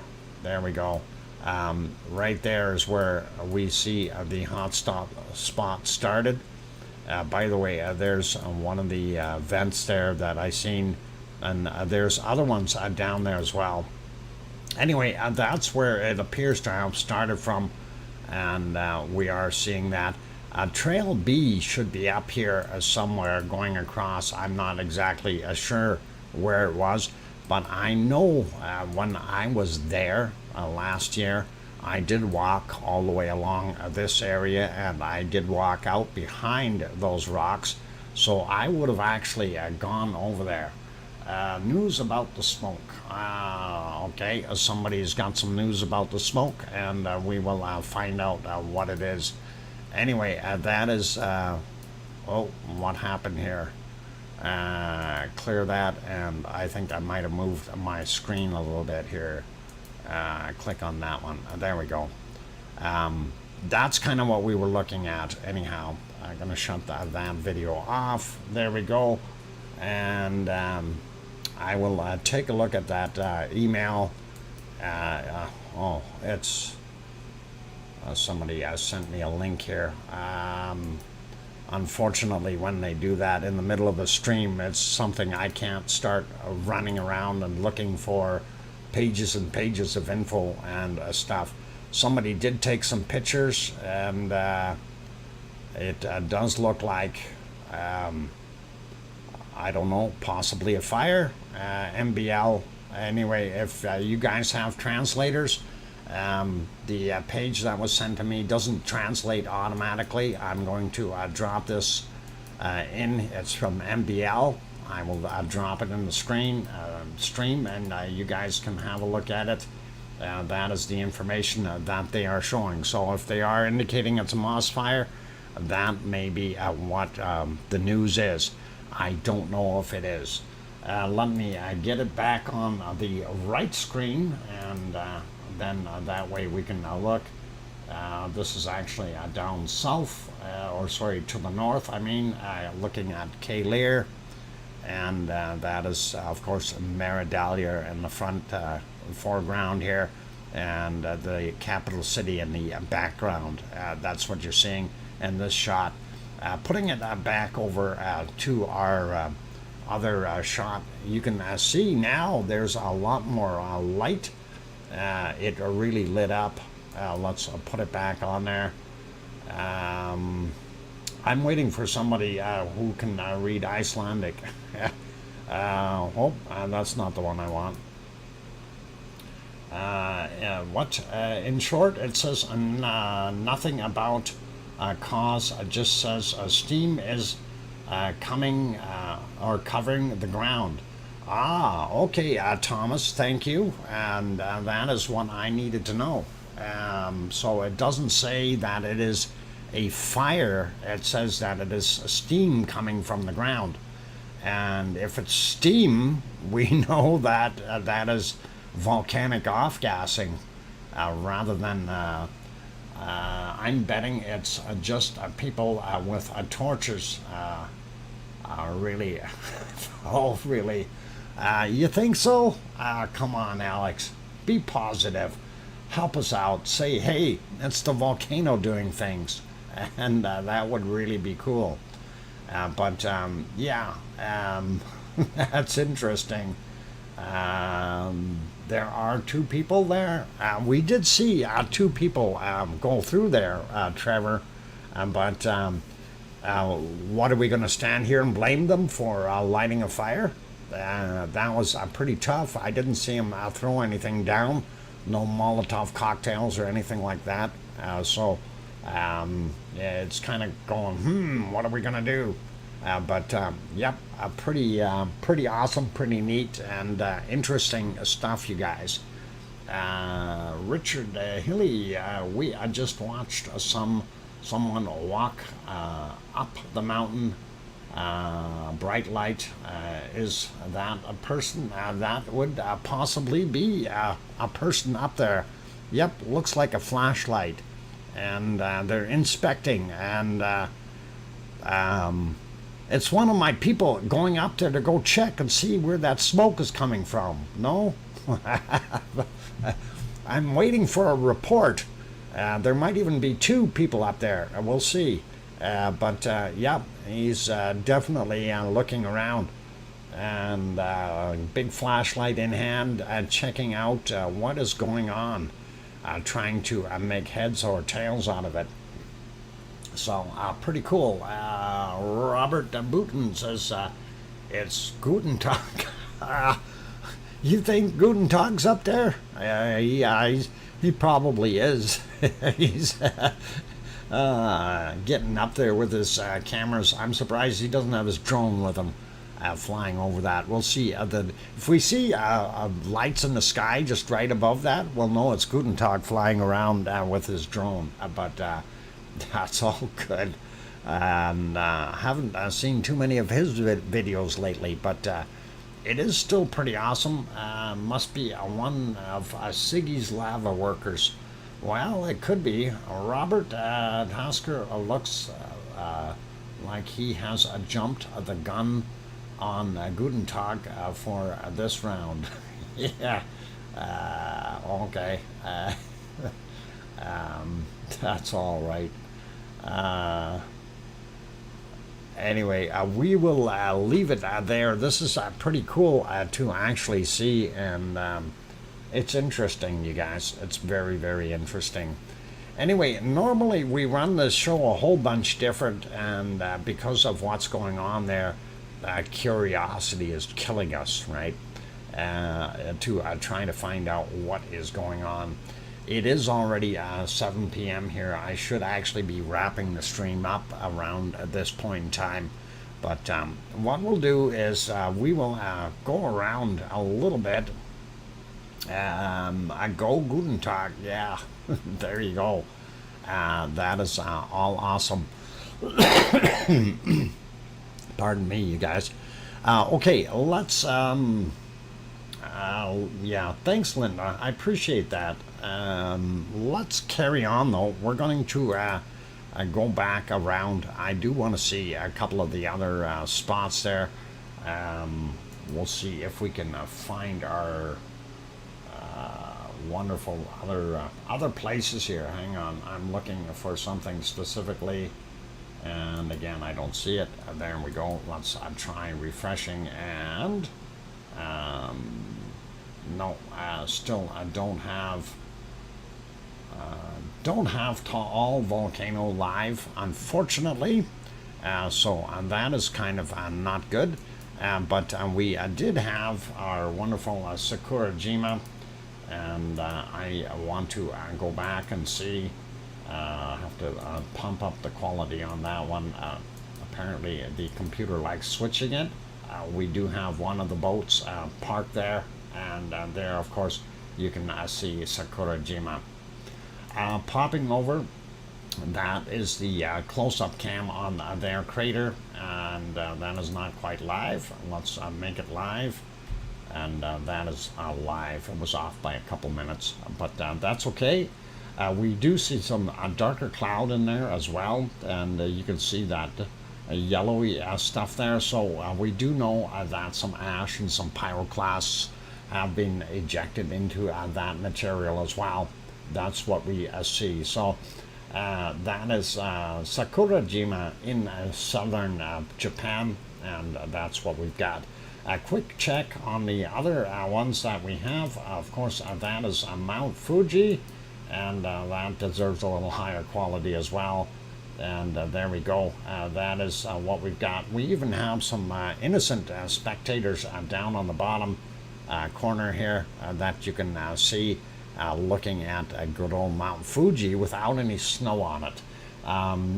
there we go. Right there is where we see the hot spot started. By the way, there's one of the vents there that I seen, and there's other ones down there as well. Anyway, that's where it appears to have started from, and we are seeing that. Trail B should be up here somewhere going across. I'm not exactly sure where it was, but I know when I was there last year, I did walk all the way along this area, and I did walk out behind those rocks, so I would have actually gone over there. News about the smoke. Okay, somebody's got some news about the smoke, and we will find out what it is. Anyway, that is, oh, what happened here? Clear that, and I think I might have moved my screen a little bit here. Click on that one. There we go. That's kind of what we were looking at anyhow. I'm going to shut that video off. There we go. And I will take a look at that email. Oh, it's somebody sent me a link here. Unfortunately, when they do that in the middle of a stream, it's something I can't start running around and looking for pages and pages of info and stuff. Somebody did take some pictures, and it does look like, I don't know, possibly a fire. MBL. Anyway, if you guys have translators, the page that was sent to me doesn't translate automatically. I'm going to drop this in. It's from MBL. I will drop it in the stream, and you guys can have a look at it. That is the information that they are showing. So if they are indicating it's a moss fire, that may be what the news is. I don't know if it is. Let me get it back on the right screen, and then that way we can look. This is actually down south, or sorry, to the north, I mean, looking at Kaylear, and that is, of course, Maridalia in the front foreground here, and the capital city in the background. That's what you're seeing in this shot. Putting it back over to our other shot, you can see now there's a lot more light. It really lit up. Let's put it back on there. I'm waiting for somebody who can read Icelandic. Oh, that's not the one I want. In short, it says nothing about cause. It just says steam is coming or covering the ground. Okay, Thomas, thank you. And that is what I needed to know. So it doesn't say that it is a fire. It says that it is steam coming from the ground. And if it's steam, we know that that is volcanic off-gassing rather than I'm betting it's just people with torches really, really You think so? Come on, Alex. Be positive. Help us out. Say, hey, it's the volcano doing things. And that would really be cool. But yeah, that's interesting. There are two people there. We did see two people go through there, Trevor. But what are we going to stand here and blame them for lighting a fire? That was pretty tough. I didn't see him throw anything down. No Molotov cocktails or anything like that. Yeah, it's kind of going, what are we going to do? But yep, pretty awesome, pretty neat, and interesting stuff, you guys. Richard Hilly, we just watched someone walk up the mountain. Bright light. Is that a person? That would possibly be a person up there. Yep, looks like a flashlight. And they're inspecting, and it's one of my people going up there to go check and see where that smoke is coming from. No? I'm waiting for a report. There might even be two people up there. We'll see. But yeah, he's definitely looking around, and big flashlight in hand, checking out what is going on, trying to make heads or tails out of it. So pretty cool. Robert Booten says it's Guten Tag. You think Guten Tag's up there? Yeah, he probably is. He's getting up there with his cameras. I'm surprised he doesn't have his drone with him, flying over that. We'll see. If we see lights in the sky just right above that, we'll know it's Guten Tag flying around with his drone. But that's all good. And haven't seen too many of his videos lately, but it is still pretty awesome. Must be one of Siggy's lava workers. Well, it could be. Robert Tasker looks like he has jumped the gun on Guten Tag for this round. Yeah. Okay. That's all right. Anyway, we will leave it there. This is pretty cool to actually see, and it's interesting, you guys. It's very, very interesting. Anyway, normally we run this show a whole bunch different, and because of what's going on there, curiosity is killing us, right? To trying to find out what is going on. It is already 7 p.m. here. I should actually be wrapping the stream up around this point in time. But what we'll do is we will go around a little bit. Go Guten Tag, yeah, there you go. That is all awesome. Pardon me, you guys. Okay, let's, yeah, thanks, Linda. I appreciate that. Let's carry on, though. We're going to go back around. I do want to see a couple of the other spots there. We'll see if we can find our wonderful other places here. Hang on, I'm looking for something specifically, and again, I don't see it. There we go. Let's try refreshing, and no, still I don't have all Volcano live, unfortunately. So that is kind of not good. But we did have our wonderful Sakurajima, and I want to go back and see. I have to pump up the quality on that one. Apparently the computer likes switching it. We do have one of the boats parked there, and there, of course, you can see Sakurajima. Popping over, that is the close-up cam on their crater, and that is not quite live. Let's make it live, and that is live. It was off by a couple minutes, but that's okay. We do see some darker cloud in there as well, and you can see that yellowy stuff there. So we do know that some ash and some pyroclasts have been ejected into that material as well. That's what we see. So that is Sakurajima in southern Japan, and that's what we've got. A quick check on the other ones that we have. Of course, that is Mount Fuji, and that deserves a little higher quality as well. And there we go. That is what we've got. We even have some innocent spectators down on the bottom corner here that you can see looking at good old Mount Fuji without any snow on it.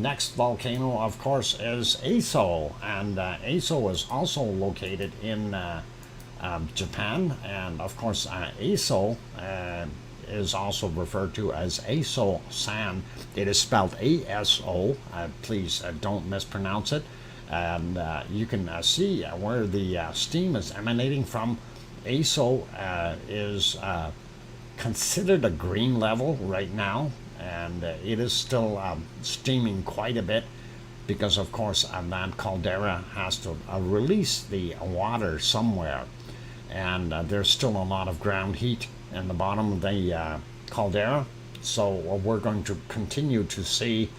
Next volcano, of course, is Aso, and Aso is also located in Japan, and of course Aso is also referred to as Aso-san. It is spelled A-S-O. Please don't mispronounce it. And you can see where the steam is emanating from. Aso is considered a green level right now, and it is still steaming quite a bit because, of course, that caldera has to release the water somewhere, and there's still a lot of ground heat in the bottom of the caldera. So we're going to continue to see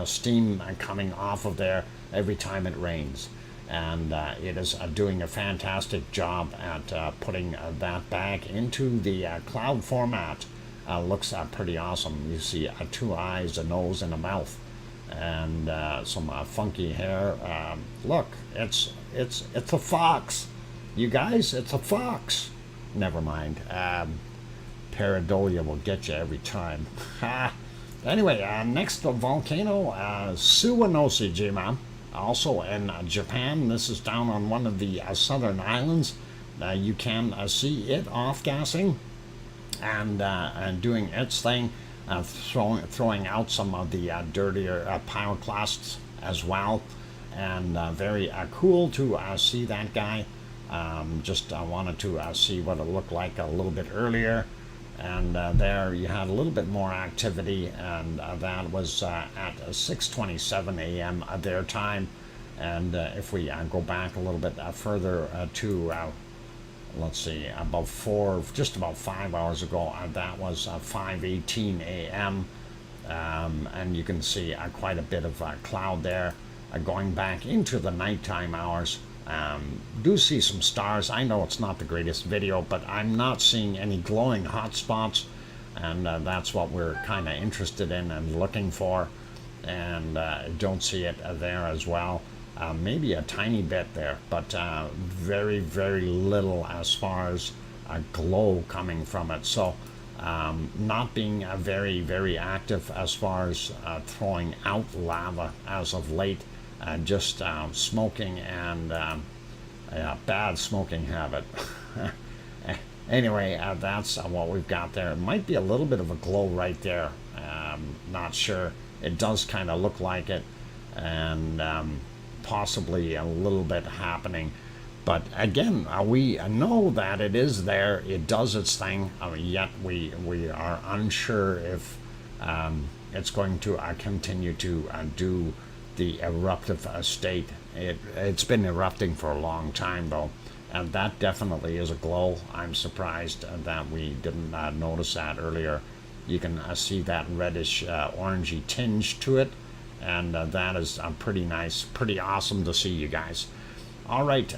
steam coming off of there every time it rains, and it is doing a fantastic job at putting that back into the cloud format. Looks pretty awesome. You see 2 eyes, a nose, and a mouth, and some funky hair. Look, it's a fox, you guys. It's a fox. Never mind. Pareidolia will get you every time. Anyway, next volcano, Suwanosejima, also in Japan. This is down on one of the southern islands. You can see it off-gassing and doing its thing, throwing out some of the dirtier pyroclasts as well. And very cool to see that guy. Just wanted to see what it looked like a little bit earlier, and there you had a little bit more activity, and that was at 6:27 a.m. Their time. And if we go back a little bit further to let's see, just about 5 hours ago, that was 5:18 a.m. And you can see quite a bit of cloud there going back into the nighttime hours. Do see some stars. I know it's not the greatest video, but I'm not seeing any glowing hot spots, and that's what we're kind of interested in and looking for. And don't see it there as well. Maybe a tiny bit there, but very, very little as far as glow coming from it. So not being very, very active as far as throwing out lava as of late. Just smoking and bad smoking habit. Anyway, that's what we've got there. It might be a little bit of a glow right there. Not sure. It does kind of look like it, and possibly a little bit happening. But again, we know that it is there. It does its thing. Yet we are unsure if it's going to continue to do the eruptive state. It's been erupting for a long time though, and that definitely is a glow. I'm surprised that we didn't notice that earlier. You can see that reddish orangey tinge to it, and that is pretty nice, pretty awesome to see, you guys. All right,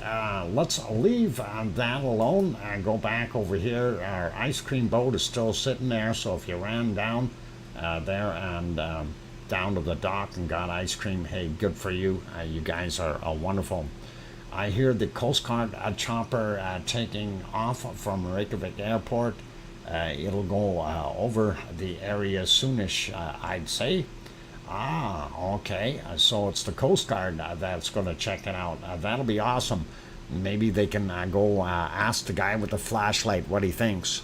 let's leave that alone and go back over here. Our ice cream boat is still sitting there, so if you ran down there and down to the dock and got ice cream, hey, good for you. You guys are wonderful. I hear the Coast Guard chopper taking off from Reykjavik Airport. It'll go over the area soonish, I'd say. Okay, so it's the Coast Guard that's going to check it out. That'll be awesome. Maybe they can go ask the guy with the flashlight what he thinks.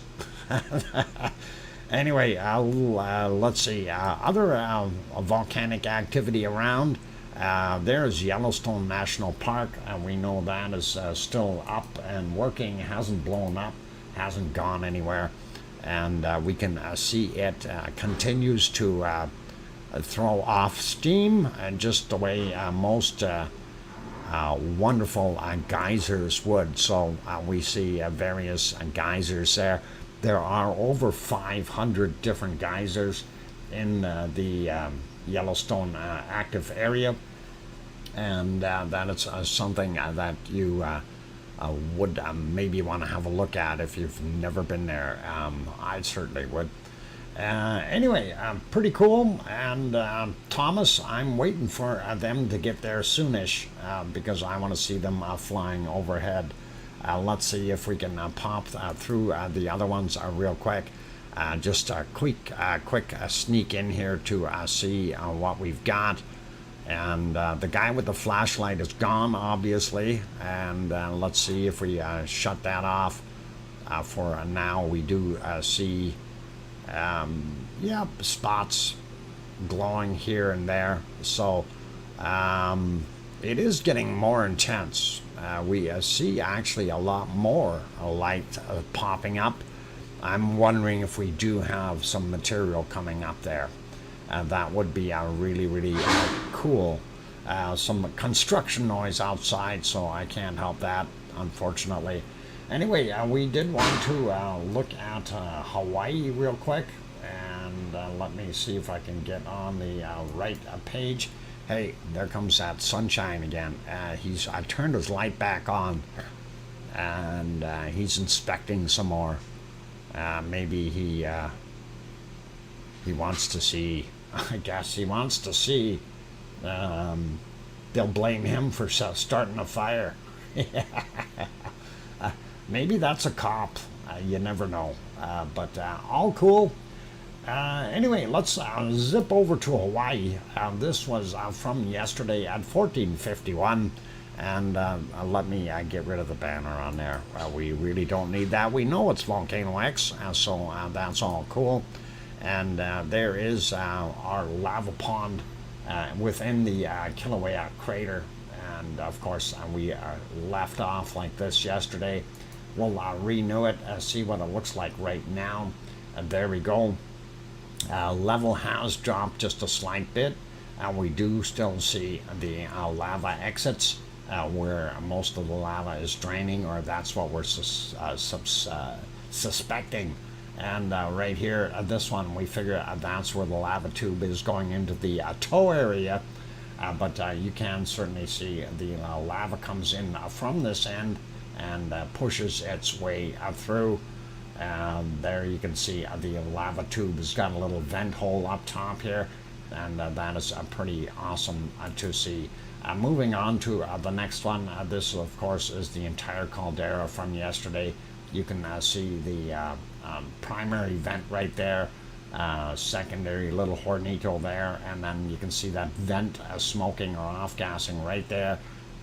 Anyway, let's see. Other volcanic activity around. There's Yellowstone National Park. We know that is still up and working. Hasn't blown up. Hasn't gone anywhere. And we can see it continues to throw off steam, and just the way most wonderful geysers would. So we see various geysers there. There are over 500 different geysers in the Yellowstone active area, and that is something that you would maybe want to have a look at if you've never been there. I certainly would. Anyway, pretty cool. And Thomas, I'm waiting for them to get there soonish because I want to see them flying overhead. Let's see if we can pop through the other ones real quick. Just a quick sneak in here to see what we've got. And the guy with the flashlight is gone, obviously. And let's see if we shut that off. For now, we do see spots glowing here and there. So it is getting more intense. We see actually a lot more light popping up. I'm wondering if we do have some material coming up there. That would be really, really cool. Some construction noise outside, so I can't help that, unfortunately. Anyway, we did want to look at Hawaii real quick, and let me see if I can get on the right page. Hey, there comes that sunshine again. I turned his light back on, and he's inspecting some more. Maybe he wants to see. I guess he wants to see. They'll blame him for starting a fire. Maybe that's a cop. You never know. But all cool. Anyway, let's zip over to Hawaii. This was from yesterday at 14:51. And let me get rid of the banner on there. We really don't need that. We know it's VolcanoX, so that's all cool. And there is our lava pond within the Kilauea crater. And of course, we left off like this yesterday. We'll renew it, see what it looks like right now. And there we go. Level has dropped just a slight bit. We do still see the lava exits where most of the lava is draining, or that's what we're suspecting. And right here, this one, we figure that's where the lava tube is going into the toe area. But you can certainly see the lava comes in from this end and pushes its way through. There you can see the lava tube has got a little vent hole up top here, and that is pretty awesome to see. Moving on to the next one, this of course is the entire caldera from yesterday. You can see the primary vent right there, secondary little hornito there, and then you can see that vent smoking or off-gassing right there.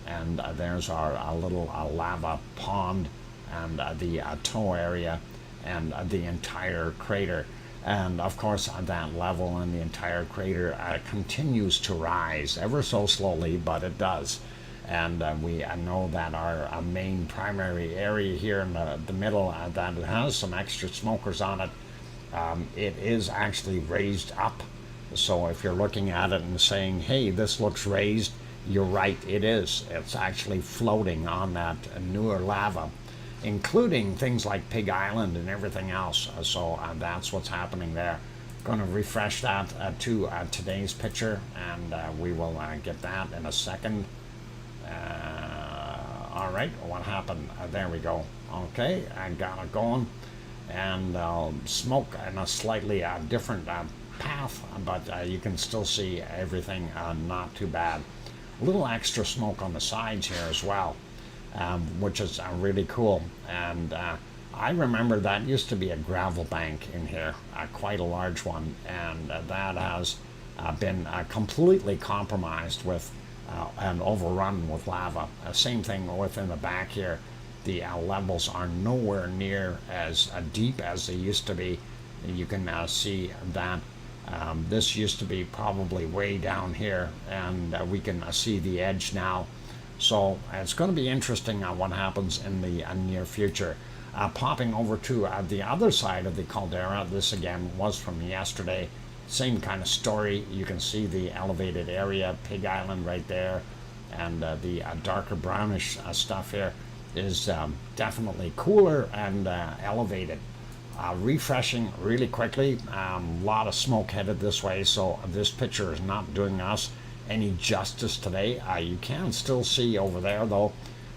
And there's our little lava pond and the toe area and the entire crater. And of course, that level in the entire crater continues to rise ever so slowly, but it does. And we know that our main primary area here in the middle that has some extra smokers on it, it is actually raised up. So if you're looking at it and saying, hey, this looks raised, you're right, it is. It's actually floating on that newer lava, including things like Pig Island and everything else. So that's what's happening there. Going to refresh that to today's picture, and we will get that in a second. All right, what happened? There we go. Okay, I got it going. And smoke in a slightly different path, but you can still see everything not too bad. A little extra smoke on the sides here as well, which is really cool. And I remember that used to be a gravel bank in here, quite a large one, and that has been completely compromised with and overrun with lava. Same thing within the back here. The levels are nowhere near as deep as they used to be. You can see that this used to be probably way down here, and we can see the edge now. So it's going to be interesting what happens in the near future. Popping over to the other side of the caldera, this again was from yesterday, same kind of story. You can see the elevated area, Pig Island right there, and the darker brownish stuff here is definitely cooler and elevated. Refreshing really quickly. A lot of smoke headed this way, so this picture is not doing us any justice today. You can still see over there though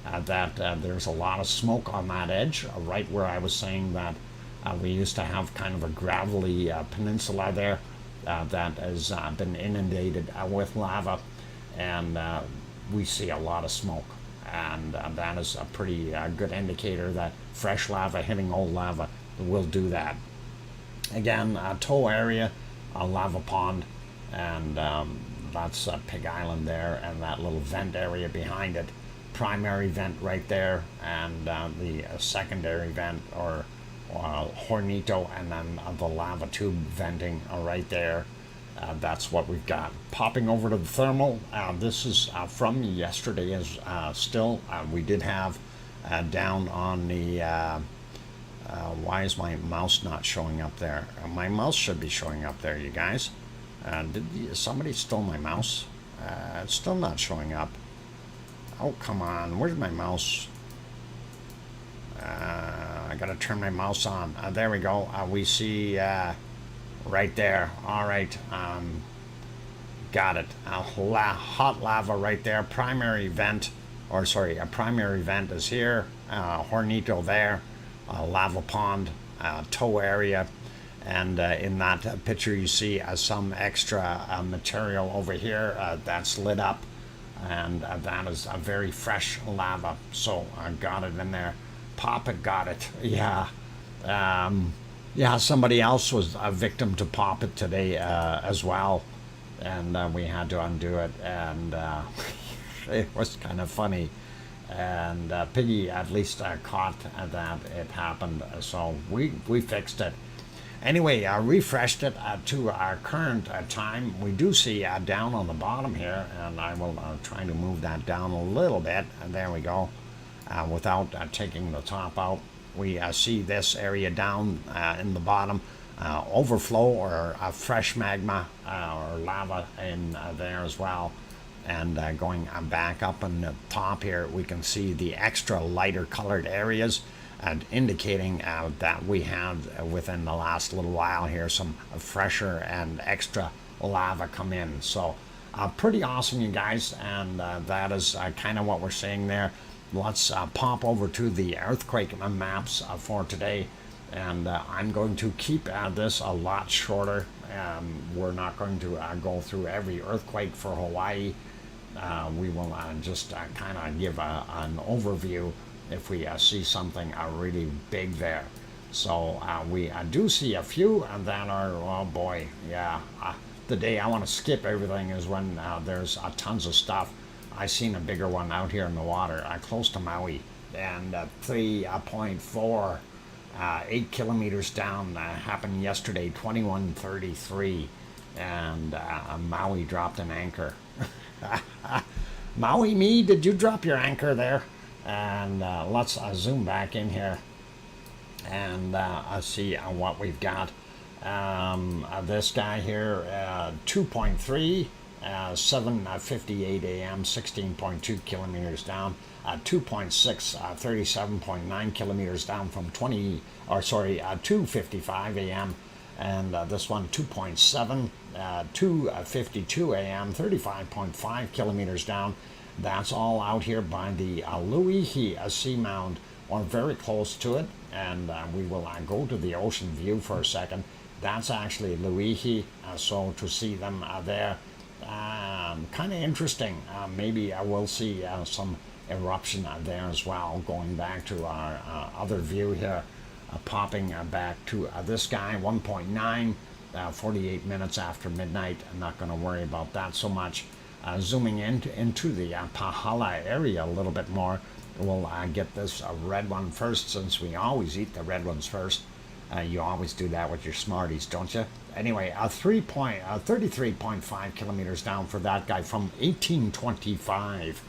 that there's a lot of smoke on that edge, right where I was saying that we used to have kind of a gravelly peninsula there that has been inundated with lava, and we see a lot of smoke, and that is a pretty good indicator that fresh lava hitting old lava will do that. Again, tow area, a lava pond, and that's Pig Island there, and that little vent area behind it, primary vent right there, and the secondary vent or hornito, and then the lava tube venting right there. That's what we've got. Popping over to the thermal, this is from yesterday. Is still we did have down on the why is my mouse not showing up there? My mouse should be showing up there, you guys. Somebody stole my mouse? It's still not showing up. Oh, come on. Where's my mouse? I gotta turn my mouse on. There we go. We see right there. All right. Got it. Hot lava right there. Primary vent, or sorry, a primary vent is here. Hornito there. Lava pond, tow area, and in that picture you see some extra material over here that's lit up, and that is a very fresh lava. So I got it in there. Pop it, got it. Yeah. Yeah, somebody else was a victim to Pop It today as well, and we had to undo it, and it was kind of funny. And Piggy at least caught that it happened, so we fixed it. Anyway, I refreshed it to our current time. We do see down on the bottom here, and I will try to move that down a little bit, and there we go, without taking the top out. We see this area down in the bottom, overflow or fresh magma or lava in there as well. And going back up on the top here, we can see the extra lighter colored areas, and indicating that we have within the last little while here some fresher and extra lava come in. So pretty awesome, you guys, and that is kind of what we're seeing there. Let's pop over to the earthquake maps for today, and I'm going to keep this a lot shorter. We're not going to go through every earthquake for Hawaii. We will just kind of give an overview if we see something really big there. So we do see a few that are, oh boy, yeah. The day I want to skip everything is when there's tons of stuff. I seen a bigger one out here in the water, close to Maui, and 3.4, 8 kilometers down, happened yesterday, 21:33, and Maui dropped an anchor. Maui, me, did you drop your anchor there? And let's zoom back in here and see what we've got. This guy here, 2.3, 7:58 a.m., 16.2 kilometers down. 2.6, 37.9 kilometers down from 2:55 a.m. And this one, 2.7, 2:52 a.m., 35.5 kilometers down. That's all out here by the Luihi Seamound, or very close to it. And we will go to the ocean view for a second. That's actually Luihi, so to see them there, kind of interesting. Maybe I will see some eruption there as well, going back to our other view here, popping back to this guy, 1.9, 48 minutes after midnight. I'm not going to worry about that so much. Zooming into the Pahala area a little bit more, we'll get this red one first, since we always eat the red ones first. You always do that with your Smarties, don't you? Anyway, 33.5 kilometers down for that guy from 1825.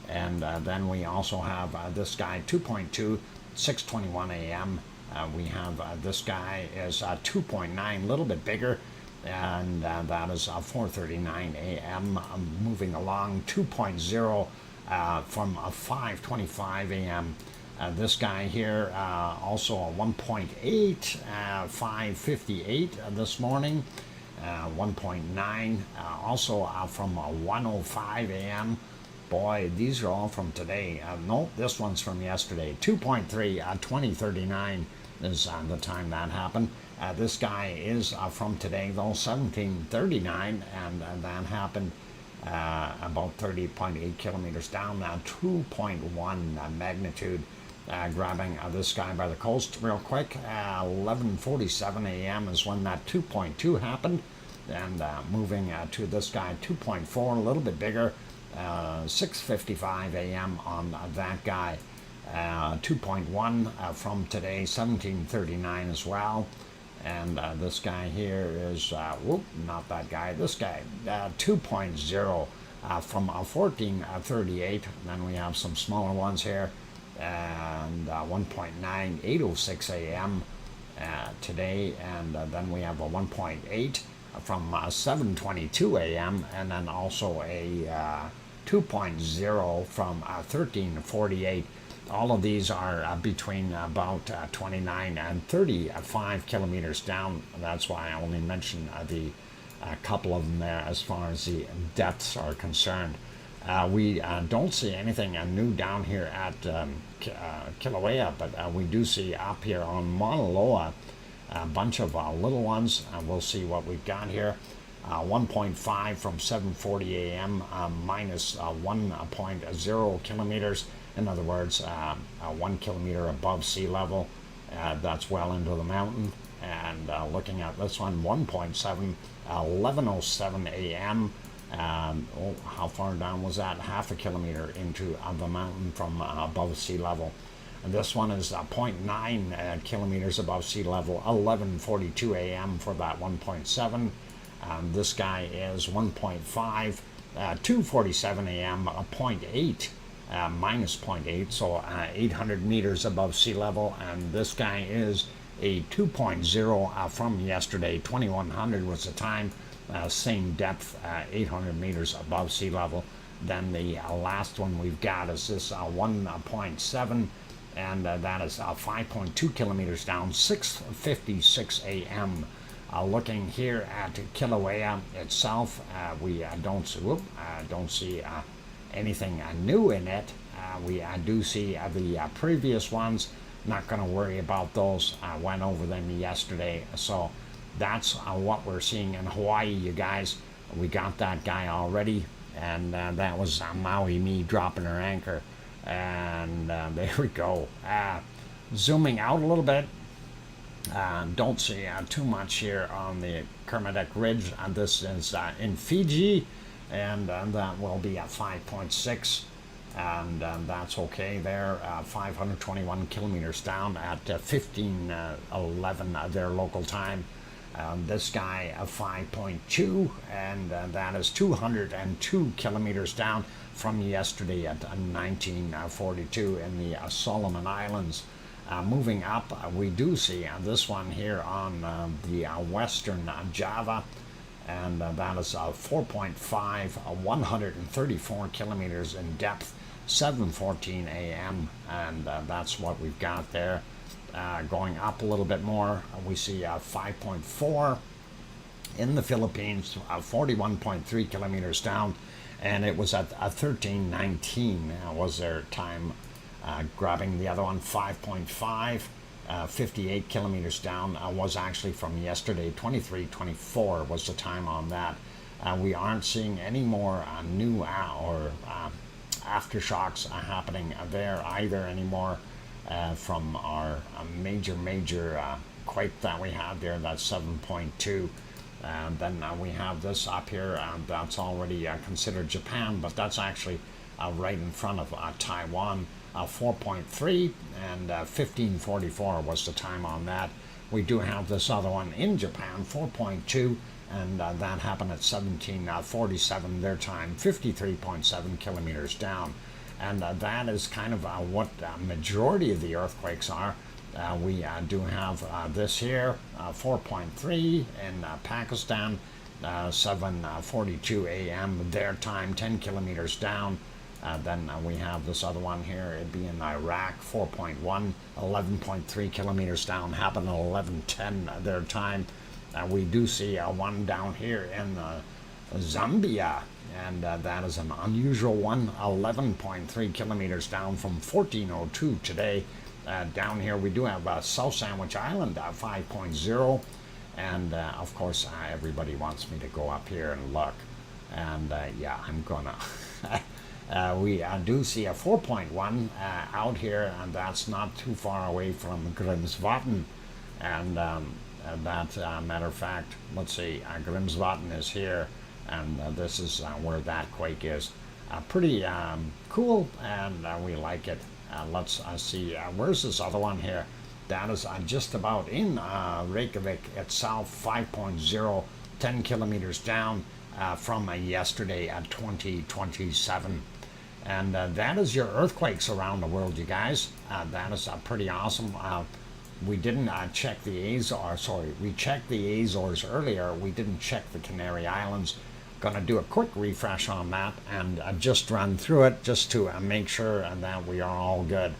And then we also have this guy, 2.2, 6:21 a.m. We have this guy is 2.9, a little bit bigger, and that is 4:39 a.m. Moving along 2.0 from 5:25 a.m. This guy here also a 1.8, 5:58 this morning, 1.9 also from 1:05 a.m. Boy, these are all from today. Nope, this one's from yesterday. 2.3, 20:39 is the time that happened. This guy is from today, though, 17:39, and that happened about 30.8 kilometers down, 2.1 magnitude. Grabbing this guy by the coast real quick. 11:47 a.m. is when that 2.2 happened, and moving to this guy 2.4, a little bit bigger. 6:55 a.m. on that guy. 2.1 from today, 17:39 as well. And this guy here is, not that guy, this guy, 2.0 from 14:38. Then we have some smaller ones here, and 1.9, 8:06 a.m. Today, and then we have a 1.8 from 7:22 a.m. and then also a 2.0 from 13:48. All of these are between about 29 and 35 kilometers down. That's why I only mentioned the couple of them there as far as the depths are concerned. We don't see anything new down here at Kilauea, but we do see up here on Mauna Loa a bunch of little ones. We'll see what we've got here. 1.5 from 7:40 a.m. Minus 1.0 kilometers. In other words, 1 kilometer above sea level. That's well into the mountain. And looking at this one, 1.7, 11:07 a.m. How far down was that? Half a kilometer into the mountain from above sea level. And this one is 0.9 kilometers above sea level, 11:42 a.m. for that 1.7. This guy is 1.5, 2:47 a.m., 0.8, minus 0.8, so 800 meters above sea level. And this guy is a 2.0 from yesterday, 2100 was the time, same depth, 800 meters above sea level. Then the last one we've got is this 1.7, and that is 5.2 kilometers down, 6:56 a.m. Looking here at Kilauea itself, we don't see anything new in it. We do see the previous ones. Not going to worry about those. I went over them yesterday. So that's what we're seeing in Hawaii, you guys. We got that guy already, and that was Maui Me dropping her anchor. And there we go. Zooming out a little bit. Don't see too much here on the Kermadec Ridge. This is in Fiji, and that will be at 5.6, and that's okay there. 521 kilometers down at 15:11 their local time. This guy 5.2, and that is 202 kilometers down from yesterday at 1942 in the Solomon Islands. Moving up, we do see this one here on the western Java, and that is 4.5, 134 kilometers in depth, 7:14 a.m., and that's what we've got there. Going up a little bit more, we see 5.4 in the Philippines, 41.3 kilometers down, and it was at 13:19 was their time. Grabbing the other one, 5.5, 58 kilometers down, was actually from yesterday, 23:24 was the time on that. We aren't seeing any more new or aftershocks happening there either anymore from our major quake that we had there, that's 7.2. Then we have this up here, that's already considered Japan, but that's actually right in front of Taiwan. 4.3, and 15:44 was the time on that. We do have this other one in Japan, 4.2, and that happened at 17:47 their time, 53.7 kilometers down. And that is kind of what the majority of the earthquakes are. We do have this here, 4.3 in Pakistan, 7:42 a.m. their time, 10 kilometers down. Then we have this other one here, it'd be in Iraq, 4.1, 11.3 kilometers down, happened at 11:10 their time. We do see one down here in Zambia, and that is an unusual one, 11.3 kilometers down from 14:02 today. Down here we do have South Sandwich Island, 5.0, and of course everybody wants me to go up here and look, and yeah, I'm gonna. We do see a 4.1 out here, and that's not too far away from Grimsvatn, and that matter of fact, let's see, Grimsvatn is here, and this is where that quake is. Pretty cool, and we like it. Let's see, where's this other one here? That is just about in Reykjavik itself, 5.0, 10 kilometers down from yesterday at 2027. And that is your earthquakes around the world, you guys. That is pretty awesome. We didn't check the Azores, sorry, we checked the Azores earlier. We didn't check the Canary Islands. Gonna do a quick refresh on that and just run through it just to make sure that we are all good.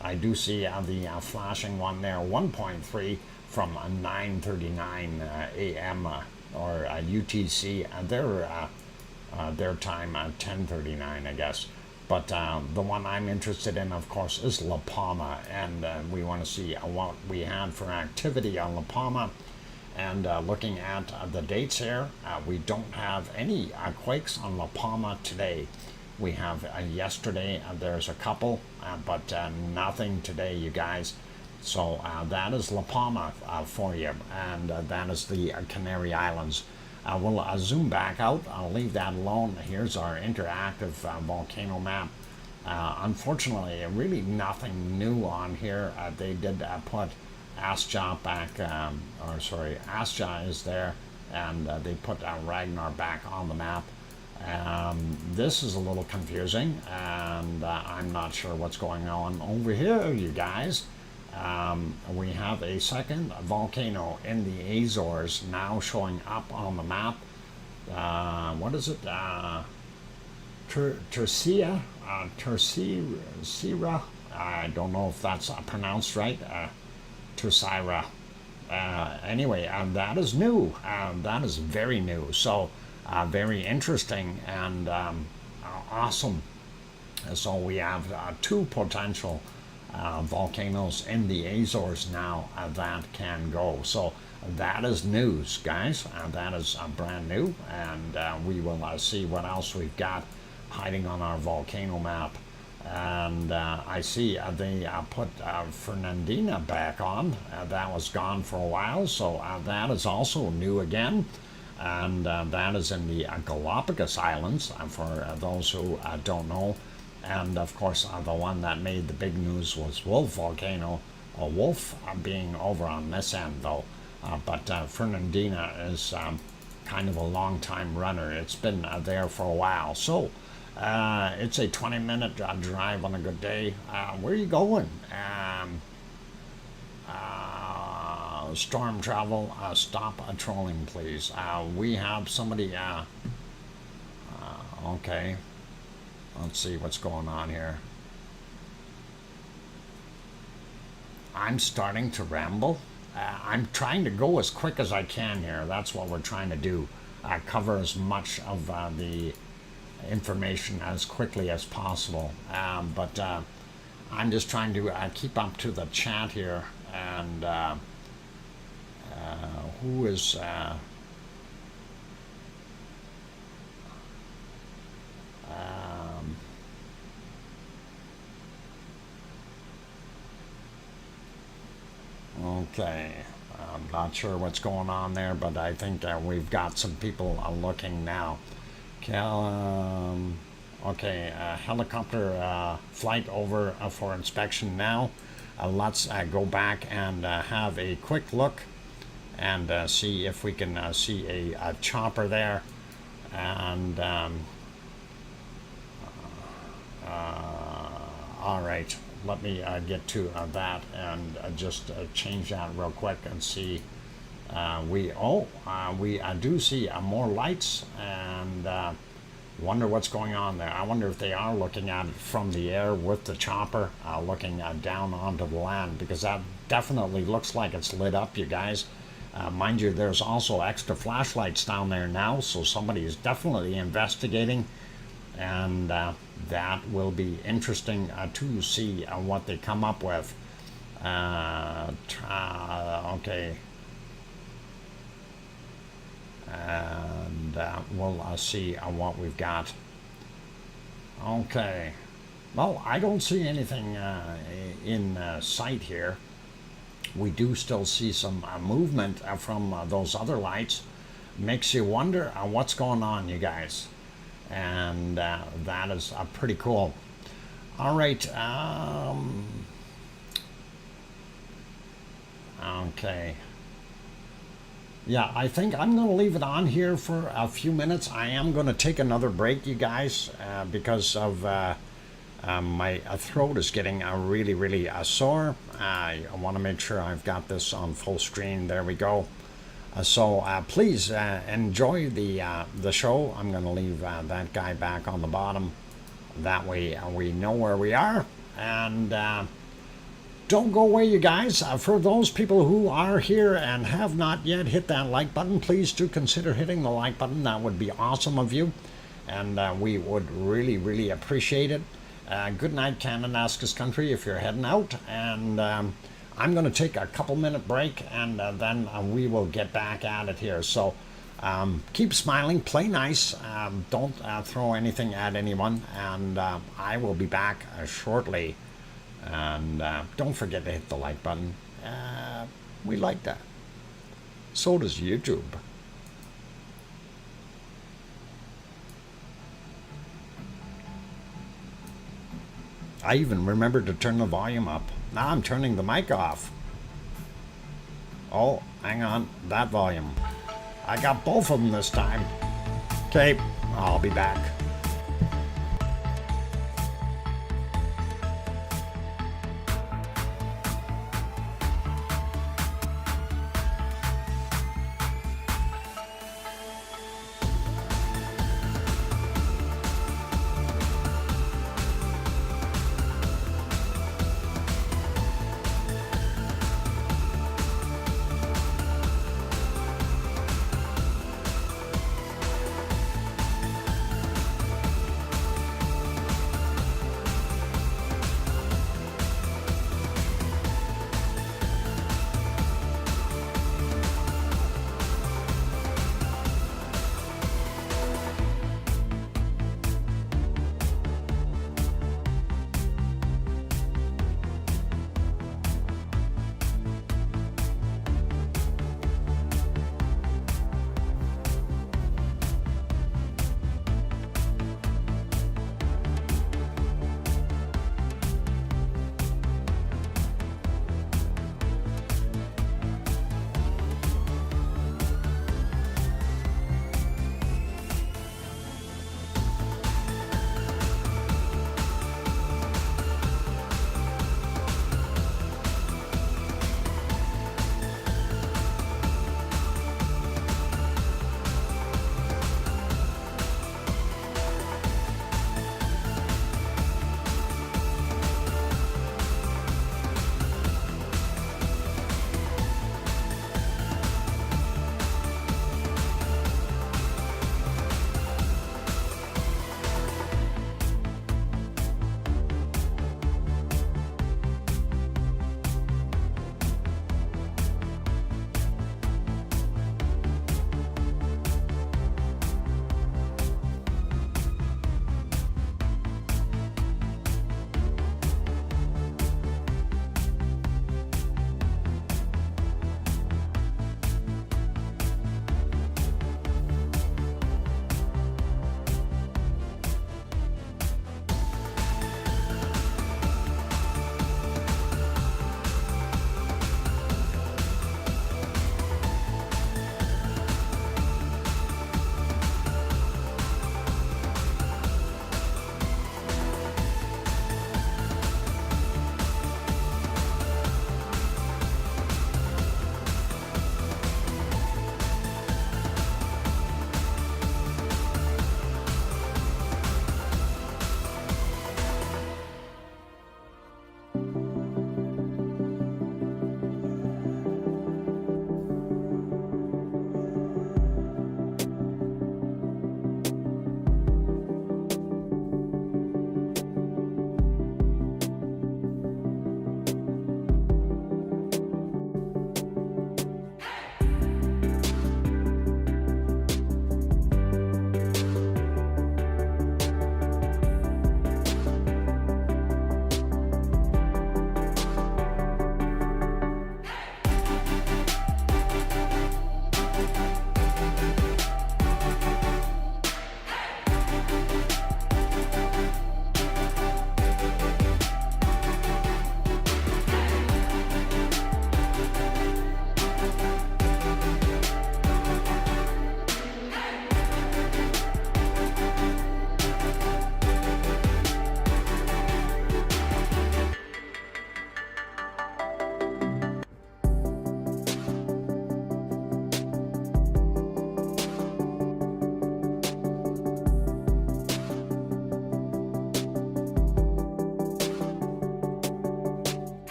I do see the flashing one there, 1.3 from 9:39 a.m. Or UTC, their time 10:39, I guess. But the one I'm interested in, of course, is La Palma, and we want to see what we had for activity on La Palma. And looking at the dates here, we don't have any quakes on La Palma today. We have yesterday, there's a couple, but nothing today, you guys. So that is La Palma for you, and that is the Canary Islands. We'll zoom back out. I'll leave that alone. Here's our interactive volcano map. Unfortunately, really nothing new on here. They did put Asja back, Asja is there, and they put Ragnar back on the map. This is a little confusing, and I'm not sure what's going on over here, you guys. We have a second volcano in the Azores now showing up on the map. What is it? Tercera? I don't know if that's pronounced right. Tercera. Anyway, that is new. That is very new. So, very interesting and awesome. So we have two potential volcanoes in the Azores now that can go. So that is news, guys. That is brand new, and we will see what else we've got hiding on our volcano map. And I see they put Fernandina back on. That was gone for a while, so that is also new again. And that is in the Galapagos Islands, for those who don't know. And of course, the one that made the big news was Wolf Volcano, or Wolf being over on this end though. But Fernandina is kind of a long time runner. It's been there for a while. So it's a 20-minute drive on a good day. Where are you going? Storm travel, stop trolling, please. We have somebody, okay. Let's see what's going on here. I'm starting to ramble. I'm trying to go as quick as I can here. That's what we're trying to do. Cover as much of the information as quickly as possible. But I'm just trying to keep up to the chat here. And who is... Okay, I'm not sure what's going on there, but I think we've got some people looking now. Okay, helicopter flight over for inspection now. Let's go back and have a quick look and see if we can see a chopper there. And all right, let me get to that and just change that real quick and see. We do see more lights, and wonder what's going on there. I wonder if they are looking at it from the air with the chopper, looking down onto the land, because that definitely looks like it's lit up, you guys. Mind you, there's also extra flashlights down there now, so somebody is definitely investigating, and that will be interesting to see what they come up with. Okay. And we'll see what we've got. Okay. Well, I don't see anything in sight here. We do still see some movement from those other lights. Makes you wonder what's going on, you guys. And that is pretty cool. All right. Okay. Yeah, I think I'm going to leave it on here for a few minutes. I am going to take another break, you guys, because of my throat is getting really, really sore. I want to make sure I've got this on full screen. There we go. So please enjoy the show. I'm going to leave that guy back on the bottom. That way we know where we are. And don't go away, you guys. For those people who are here and have not yet hit that like button, please do consider hitting the like button. That would be awesome of you. And we would really, really appreciate it. Good night, Canada's country, if you're heading out. And I'm going to take a couple-minute break, and then we will get back at it here. So keep smiling, play nice, don't throw anything at anyone, and I will be back shortly. And don't forget to hit the like button. We like that. So does YouTube. I even remembered to turn the volume up. Now I'm turning the mic off. Oh, hang on. That volume. I got both of them this time. Okay, I'll be back.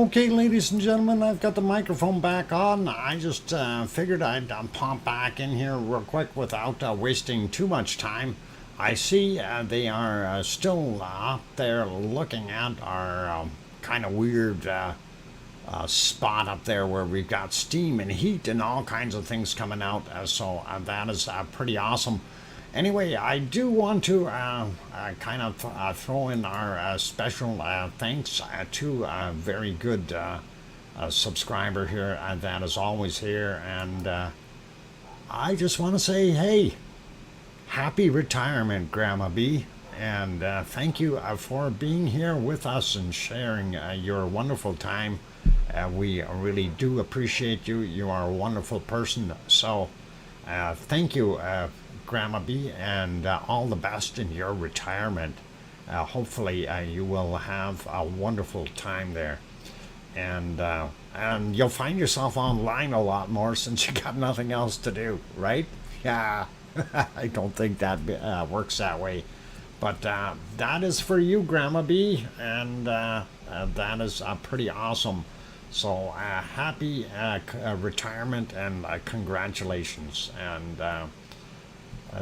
Okay, ladies and gentlemen, I've got the microphone back on. I just figured I'd pop back in here real quick without wasting too much time. I see they are still up there looking at our kind of weird spot up there where we've got steam and heat and all kinds of things coming out. So that is pretty awesome. Anyway, I do want to kind of throw in our special thanks to a very good subscriber here that is always here. And I just want to say, hey, happy retirement, Grandma B. And thank you for being here with us and sharing your wonderful time. We really do appreciate you. You are a wonderful person. So thank you, Grandma B, and all the best in your retirement. Hopefully you will have a wonderful time there. And you'll find yourself online a lot more since you got nothing else to do, right? Yeah, I don't think that works that way. But that is for you, Grandma B, and that is pretty awesome. So happy retirement and congratulations. And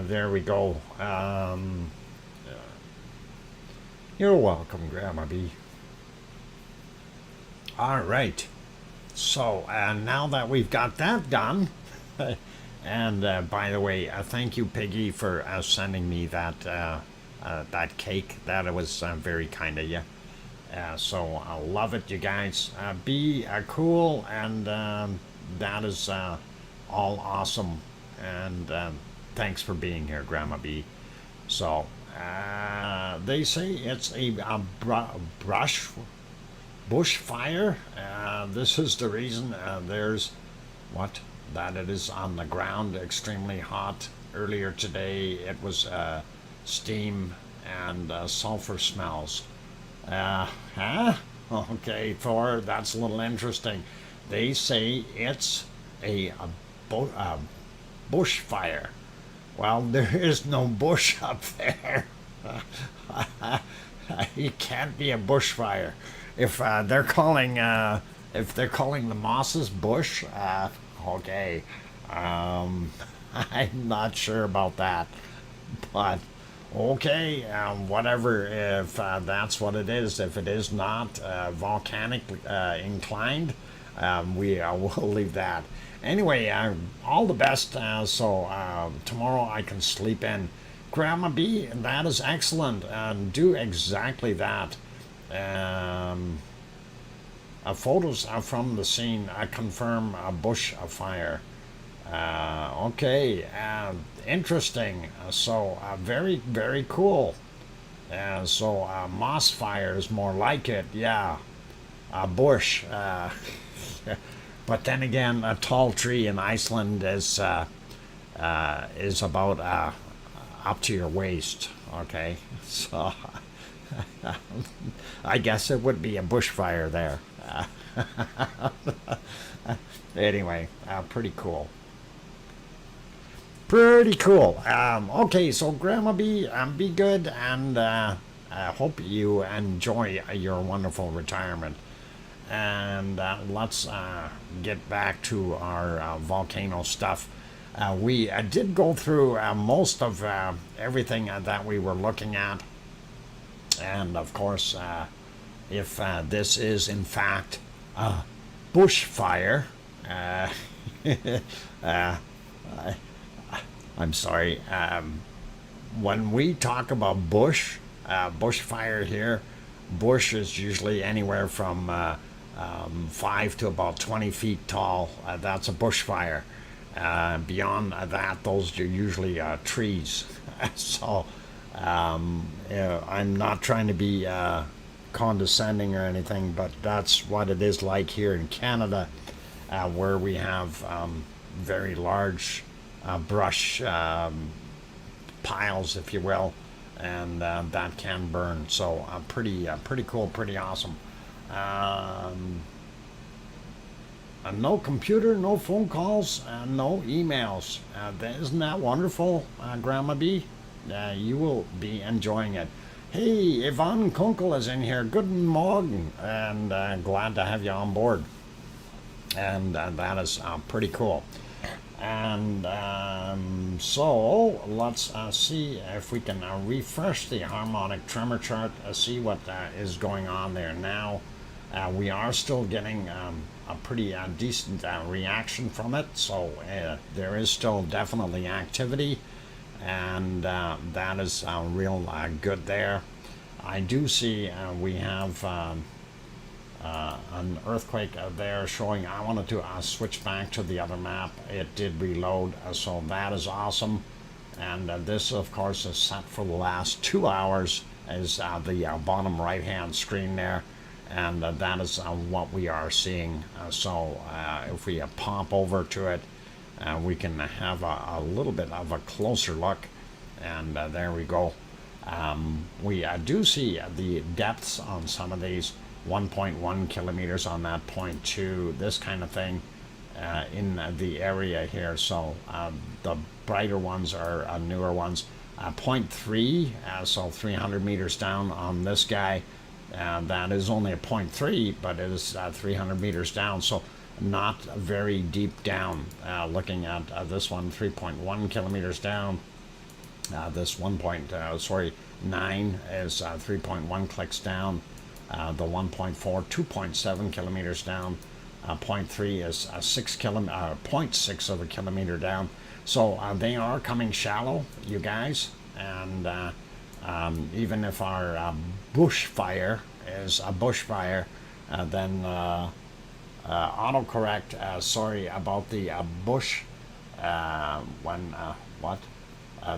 there we go. You're welcome, Grandma B. All right. So now that we've got that done, and by the way, thank you, Piggy, for sending me that that cake. That was very kind of you. So I love it, you guys. Be cool, and that is all awesome. And thanks for being here, Grandma B. So they say it's a bushfire. This is the reason. There's that it is on the ground, extremely hot. Earlier today, it was steam and sulfur smells. Okay, Thor, that's a little interesting. They say it's a bushfire. Well, there is no bush up there. It can't be a bushfire. If they're calling the mosses bush, okay. I'm not sure about that, but okay, whatever. If that's what it is, if it is not volcanic inclined, we will leave that. Anyway, all the best. So tomorrow I can sleep in. Grandma B, that is excellent. Do exactly that. Photos from the scene confirm a bush fire. Okay, interesting. So very, very cool. So moss fire is more like it. Yeah, a bush. But then again, a tall tree in Iceland is about up to your waist. Okay, so I guess it would be a bushfire there. Anyway, pretty cool. Pretty cool. Okay, so Grandma B, be good, and I hope you enjoy your wonderful retirement. And let's get back to our volcano stuff. We did go through most of everything that we were looking at. And of course, if this is in fact a bushfire, I'm sorry, when we talk about bushfire here, bush is usually anywhere from 5 to about 20 feet tall. That's a bushfire. Beyond that, those are usually trees. So I'm not trying to be condescending or anything, but that's what it is like here in Canada, where we have very large brush piles, if you will, and that can burn. So pretty cool, pretty awesome. No computer, no phone calls, no emails. Isn't that wonderful, Grandma B? You will be enjoying it. Hey, Ivan Kunkel is in here. Guten Morgen, and glad to have you on board. And that is pretty cool. And so let's see if we can refresh the harmonic tremor chart, see what is going on there now. We are still getting a pretty decent reaction from it, so there is still definitely activity, and that is real good there. I do see we have an earthquake there showing. I wanted to switch back to the other map. It did reload, so that is awesome. And this, of course, is set for the last 2 hours, is the bottom right hand screen there. And that is what we are seeing. So if we pop over to it, we can have a little bit of a closer look. And there we go. We do see the depths on some of these. 1.1 kilometers on that 0.2, this kind of thing in the area here. So the brighter ones are newer ones. 0.3, so 300 meters down on this guy. That is only a 0.3, but it is 300 meters down, so not very deep down. Looking at this one, 3.1 kilometers down. This 9 is 3.1 clicks down. The 1.4, 2.7 kilometers down. 0.3 is 0.6 of a kilometer down. So they are coming shallow, you guys. And even if our bushfire is a bushfire, then autocorrect, sorry about the bush, when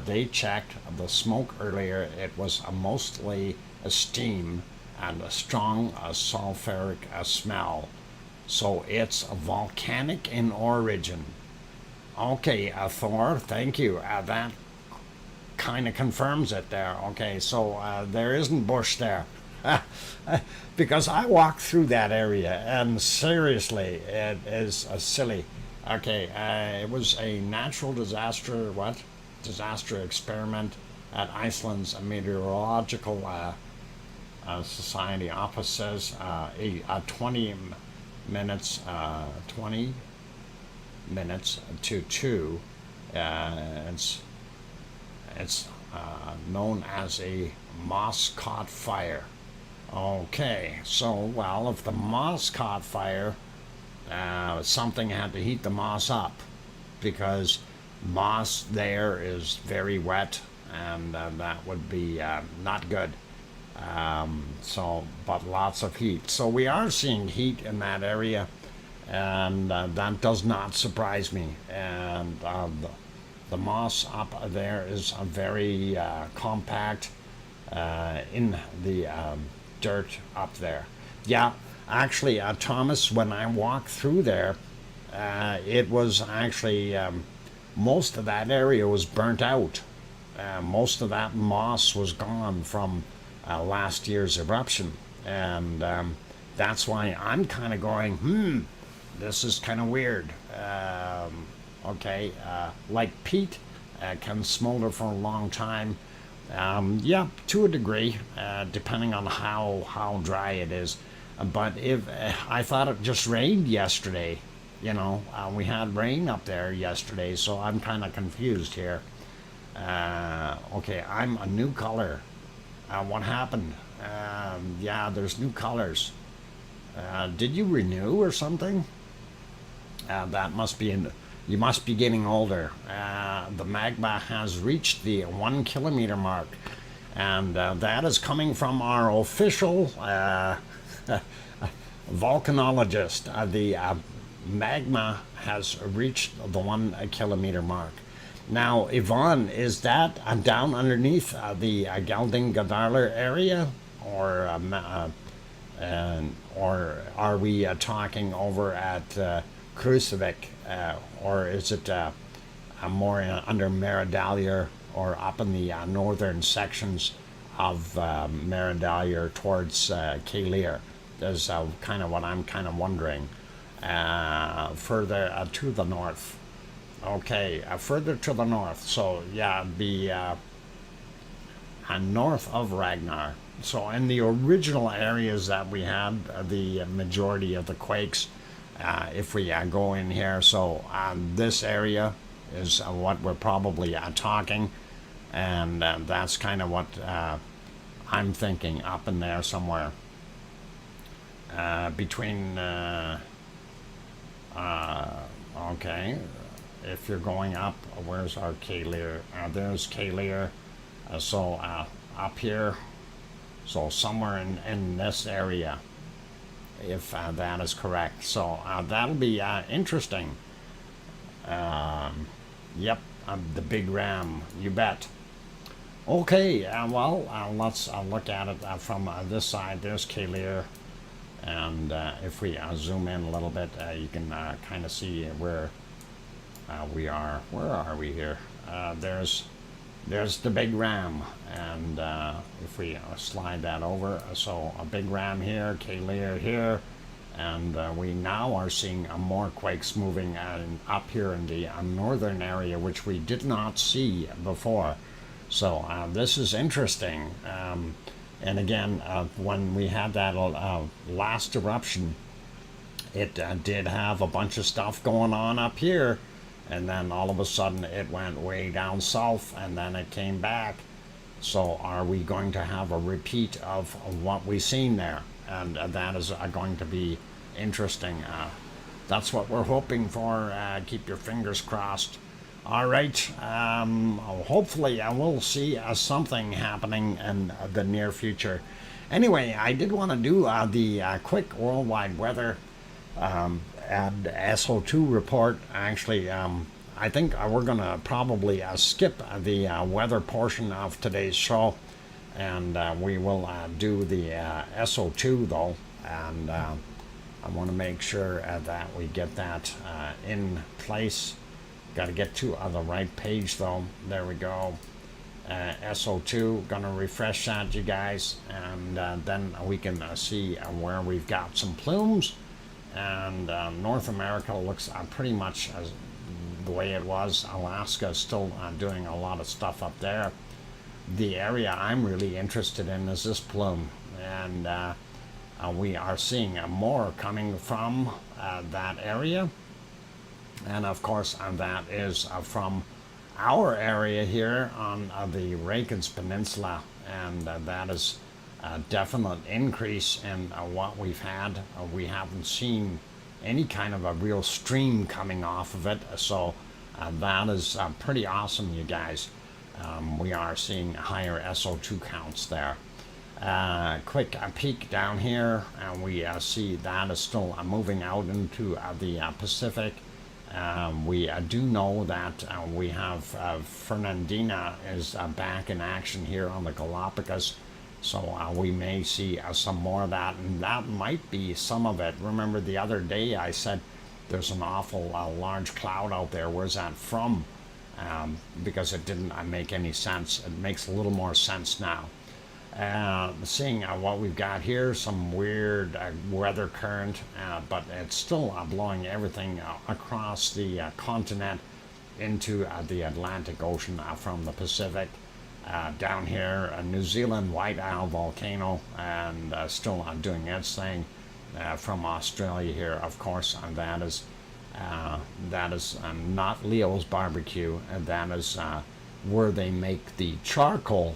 they checked the smoke earlier, it was mostly steam and a strong sulfuric smell. So it's volcanic in origin. Okay, Thor, thank you. That kind of confirms it there. Okay, so there isn't bush there. Because I walked through that area, and seriously, it is silly. Okay, it was a natural disaster, disaster experiment at Iceland's meteorological society office says 20 minutes to 2. It's known as a moss caught fire. Okay, so well, if the moss caught fire, something had to heat the moss up, because moss there is very wet, and that would be not good. But lots of heat. So we are seeing heat in that area, and that does not surprise me. And the moss up there is very compact in the dirt up there. Yeah, actually, Thomas, when I walked through there, it was actually most of that area was burnt out. Most of that moss was gone from last year's eruption, and that's why I'm kind of going, this is kind of weird. Okay, like peat can smolder for a long time. Yeah, to a degree, depending on how dry it is. But if I thought it just rained yesterday, we had rain up there yesterday, so I'm kind of confused here. Okay, I'm a new color. What happened? Yeah, there's new colors. Did you renew or something? That must be you must be getting older. The magma has reached the 1 kilometer mark, and that is coming from our official volcanologist. The magma has reached the 1 kilometer mark. Now, Yvonne, is that down underneath the Geldingadalur area, or are we talking over at Krusevik, or is it more under Meridalier, or up in the northern sections of Meridalier towards Kalir? That's kind of what I'm kind of wondering. Further to the north. Okay, further to the north. So yeah, be north of Ragnar. So in the original areas that we had the majority of the quakes, if we go in here, so this area is what we're probably talking, and that's kind of what I'm thinking, up in there somewhere between okay, if you're going up, where's our Kalir? There's Kalir. So up here, so somewhere in this area, if that is correct. So that'll be interesting. Yep, the big ram, you bet. Okay, well, let's look at it from this side. There's Kalir, and if we zoom in a little bit, you can kind of see where we are. Where are we here? There's the big ram, and if we slide that over, so a big ram here, Kalir here, and we now are seeing more quakes moving up here in the northern area, which we did not see before. So this is interesting. And again, when we had that last eruption, it did have a bunch of stuff going on up here, and then all of a sudden it went way down south, and then it came back. So are we going to have a repeat of what we've seen there? And that is going to be interesting. That's what we're hoping for. Keep your fingers crossed. All right. Hopefully we'll see something happening in the near future. Anyway, I did want to do the quick worldwide weather and SO2 report. Actually, I think we're going to probably skip the weather portion of today's show, and we will do the SO2 though, and I want to make sure that we get that in place. Got to get to the right page though. There we go. SO2, gonna refresh that, you guys, and then we can see where we've got some plumes. And North America looks pretty much as the way it was. Alaska is still doing a lot of stuff up there. The area I'm really interested in is this plume, and we are seeing more coming from that area. And of course, that is from our area here on the Reykjanes Peninsula, and that is a definite increase in what we've had. We haven't seen any kind of a real stream coming off of it, so that is pretty awesome, you guys. We are seeing higher SO2 counts there. Quick peek down here, and we see that is still moving out into the Pacific. We do know that we have Fernandina is back in action here on the Galapagos, so we may see some more of that, and that might be some of it. Remember the other day I said there's an awful large cloud out there. Where's that from? Because it didn't make any sense. It makes a little more sense now. Seeing what we've got here, some weird weather current, but it's still blowing everything across the continent into the Atlantic Ocean from the Pacific. Down here, New Zealand White Isle volcano, and still doing its thing. From Australia here, of course, and that is not Leo's barbecue, and that is where they make the charcoal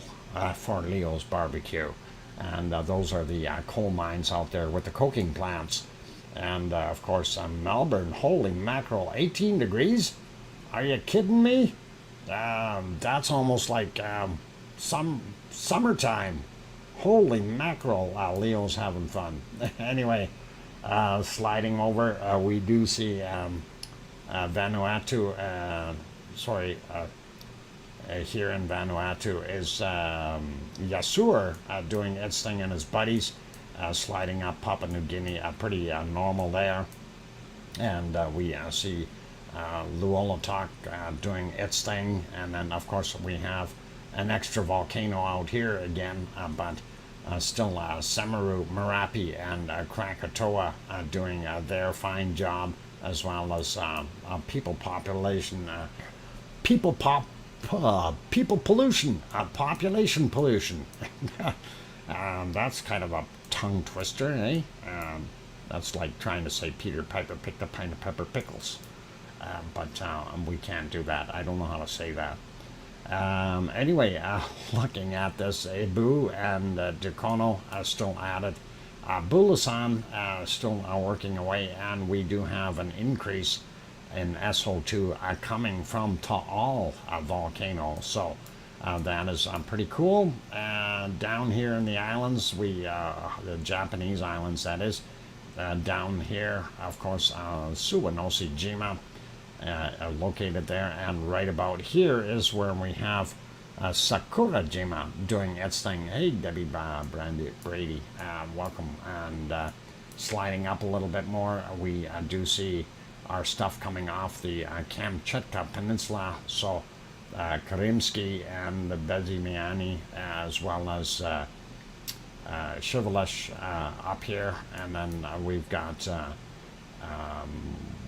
for Leo's barbecue, and those are the coal mines out there with the coking plants. And of course, Melbourne, holy mackerel, 18 degrees? Are you kidding me? That's almost like summertime. Holy mackerel, Leo's having fun. Anyway, sliding over, we do see Vanuatu, here in Vanuatu is Yasur doing its thing and his buddies, sliding up Papua New Guinea, pretty normal there. And we see Luolatok doing its thing, and then of course we have an extra volcano out here again, but still Semaru, Merapi, and Krakatoa doing their fine job, as well as people people pollution, population pollution. That's kind of a tongue twister, eh? That's like trying to say Peter Piper picked a pint of pepper pickles. But we can't do that. I don't know how to say that. Anyway, looking at this, Ebu and Dukono are still at it. Bulasan still working away, and we do have an increase in SO2 coming from Taal volcano. So that is pretty cool. Down here in the islands, the Japanese islands, that is, down here, of course, Suwanoshi-jima located there, and right about here is where we have Sakura-jima doing its thing. Hey, Debbie Brady, welcome. And sliding up a little bit more, we do see our stuff coming off the Kamchatka Peninsula, so Karimsky and the Bezimiani, as well as Shivalish up here, and then we've got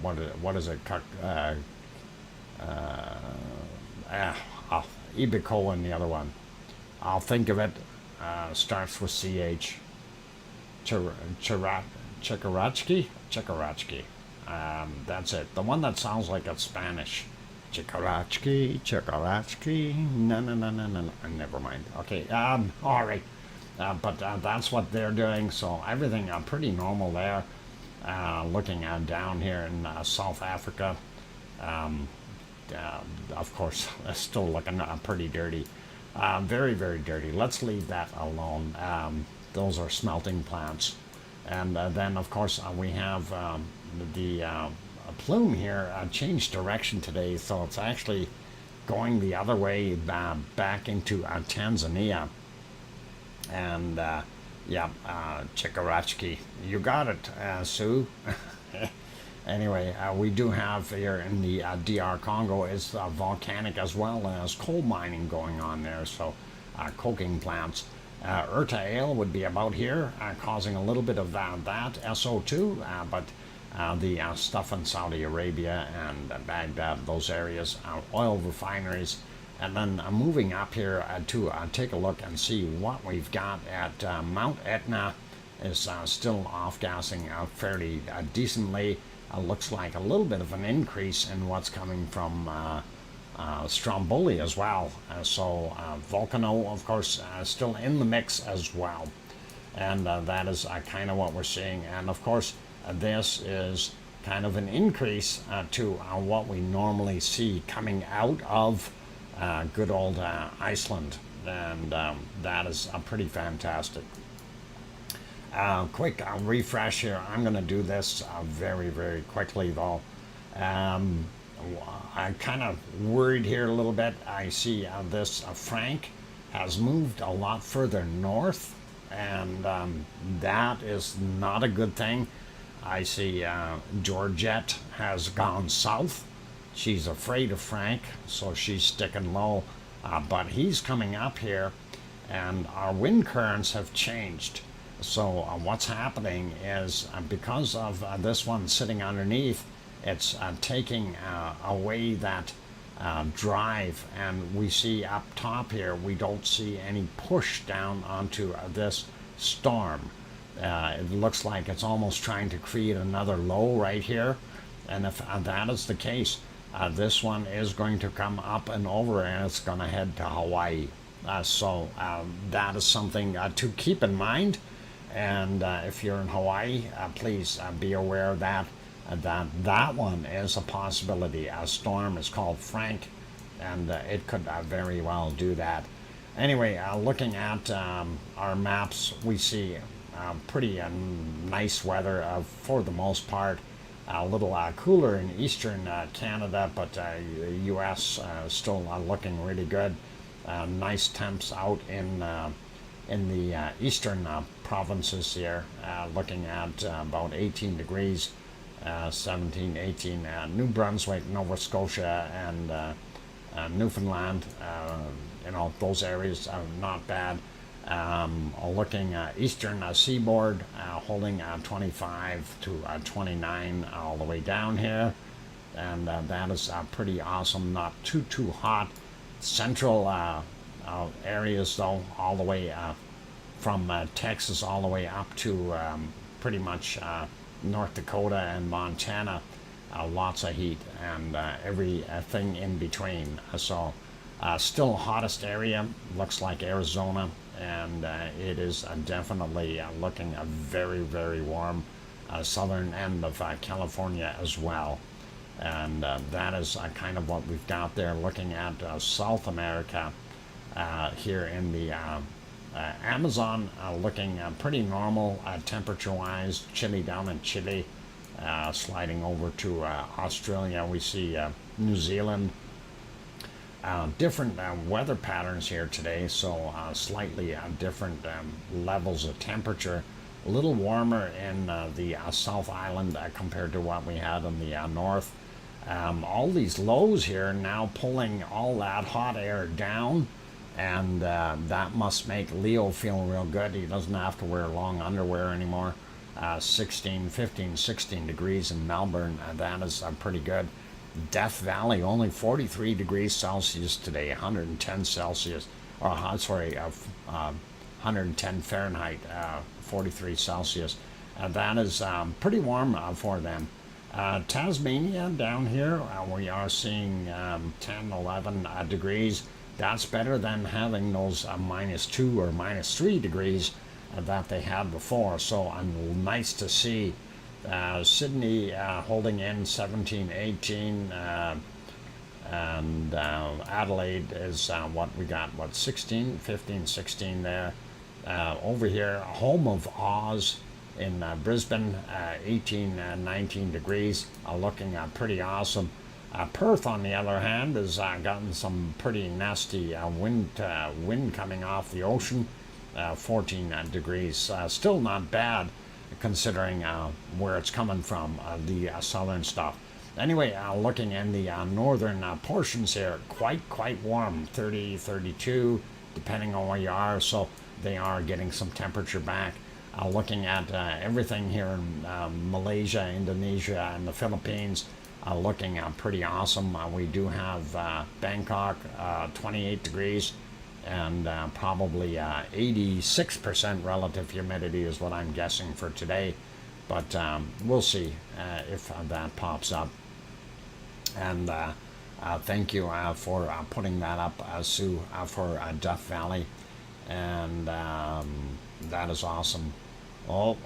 what is it? Ibiko and the other one. I'll think of it. Starts with CH. Chikarachki. That's it. The one that sounds like it's Spanish. Chikarachki. No. Never mind. Okay. All right. But that's what they're doing. So everything pretty normal there. Looking down here in South Africa. Of course, still looking pretty dirty. Very, very dirty. Let's leave that alone. Those are smelting plants. And then, of course, we have the plume here changed direction today, so it's actually going the other way back into Tanzania. And, Chikarachki. You got it, Sue. Anyway, we do have here in the DR Congo is volcanic as well as coal mining going on there, so coking plants. Erta would be about here, causing a little bit of that SO2, but the stuff in Saudi Arabia and Baghdad, those areas, oil refineries, and then moving up here to take a look and see what we've got at Mount Etna is still off-gassing fairly decently. Looks like a little bit of an increase in what's coming from Stromboli as well. So Volcano, of course, still in the mix as well. And that is kind of what we're seeing. And of course, this is kind of an increase to what we normally see coming out of good old Iceland. And that is pretty fantastic. Quick refresh here. I'm going to do this very, very quickly, though. I'm kind of worried here a little bit. I see this Frank has moved a lot further north, and that is not a good thing. I see Georgette has gone south. She's afraid of Frank, so she's sticking low. But he's coming up here, and our wind currents have changed. So what's happening is because of this one sitting underneath, it's taking away that drive, and we see up top here, we don't see any push down onto this storm. It looks like it's almost trying to create another low right here, and if that is the case, this one is going to come up and over, and it's going to head to Hawaii. So that is something to keep in mind. And if you're in Hawaii, please be aware of that. That one is a possibility. A storm is called Frank, and it could very well do that. Anyway, looking at our maps, we see pretty nice weather for the most part. A little cooler in eastern Canada, but U.S. still looking really good. Nice temps out in the eastern provinces here, looking at about 18 degrees, 17, 18, New Brunswick, Nova Scotia, and Newfoundland, those areas are not bad. Looking eastern seaboard, holding 25 to 29 all the way down here, and that is pretty awesome, not too hot. central areas, though, all the way from Texas all the way up to pretty much North Dakota and Montana, lots of heat, and everything in between. So still hottest area looks like Arizona, and it is definitely looking very, very warm. Southern end of California as well. And that is kind of what we've got there. Looking at South America here in the Amazon, looking pretty normal temperature-wise. Chilly down in Chile, sliding over to Australia. We see New Zealand. Different weather patterns here today, so slightly different levels of temperature. A little warmer in the South Island compared to what we had in the north. All these lows here now pulling all that hot air down, and that must make Leo feel real good. He doesn't have to wear long underwear anymore. 15, 16 degrees in Melbourne. That is pretty good. Death Valley only 43 degrees Celsius today, 110 Celsius, or 110 Fahrenheit, 43 Celsius. That is pretty warm for them. Tasmania down here, we are seeing 10, 11 degrees. That's better than having those -2 or -3 degrees that they had before. So nice to see. Sydney holding in 17, 18, and Adelaide is what we got, 16, 15, 16 there. Over here, home of Oz in Brisbane, 18, 19 degrees, looking pretty awesome. Perth, on the other hand, has gotten some pretty nasty wind coming off the ocean, 14 degrees. Still not bad considering where it's coming from, the southern stuff. Anyway, looking in the northern portions here, quite warm, 30, 32, depending on where you are, so they are getting some temperature back. Looking at everything here in Malaysia, Indonesia, and the Philippines, looking pretty awesome. We do have Bangkok, 28 degrees, and probably 86% relative humidity is what I'm guessing for today. But we'll see if that pops up. And thank you for putting that up, Sue, for Death Valley. And that is awesome. Oh,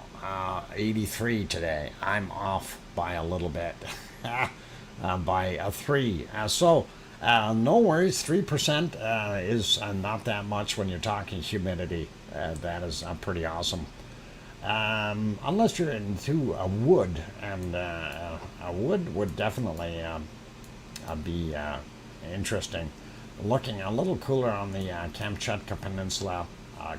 83 today. I'm off by a little bit, by 3. No worries, 3% is not that much when you're talking humidity. That is pretty awesome. Unless you're into wood, and wood would definitely be interesting. Looking a little cooler on the Kamchatka Peninsula,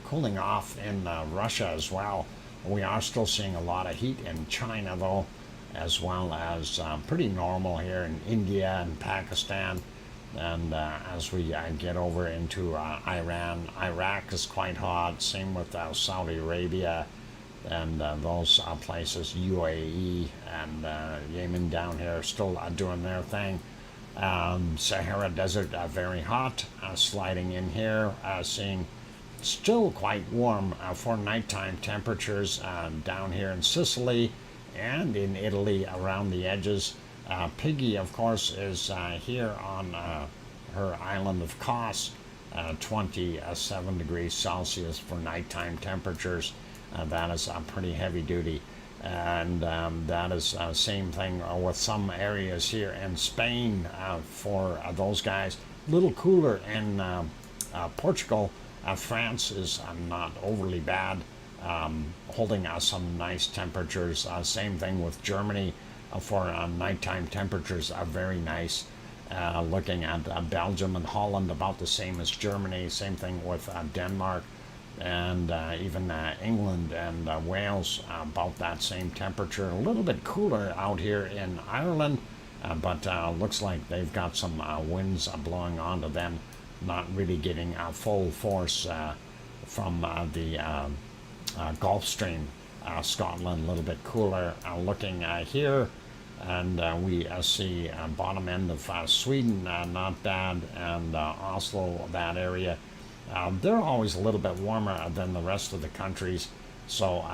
cooling off in Russia as well. We are still seeing a lot of heat in China, though, as well as pretty normal here in India and Pakistan. And as we get over into Iran, Iraq is quite hot. Same with Saudi Arabia and those places, UAE and Yemen down here, still doing their thing. Sahara Desert, very hot. Sliding in here, seeing still quite warm for nighttime temperatures down here in Sicily and in Italy around the edges. Piggy, of course, is here on her island of Kos, 27 degrees Celsius for nighttime temperatures. That is pretty heavy duty. And that is same thing with some areas here in Spain for those guys. A little cooler in Portugal. France is not overly bad, holding some nice temperatures. Same thing with Germany for nighttime temperatures are very nice. Looking at Belgium and Holland, about the same as Germany. Same thing with Denmark, and even England and Wales, about that same temperature. A little bit cooler out here in Ireland, but looks like they've got some winds blowing onto them, not really getting full force from the Gulf Stream. Scotland a little bit cooler. Looking here, and we see bottom end of Sweden, not bad, and Oslo, that area. They're always a little bit warmer than the rest of the countries, so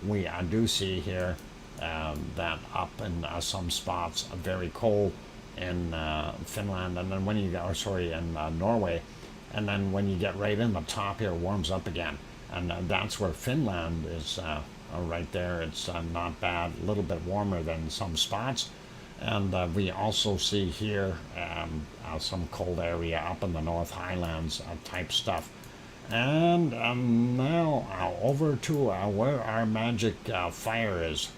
we do see here that up in some spots very cold in Finland, and then when you go, sorry, in Norway, and then when you get right in the top here, it warms up again, and that's where Finland is right there. It's not bad, a little bit warmer than some spots, and we also see here some cold area up in the North Highlands type stuff. And now over to where our magic fire is.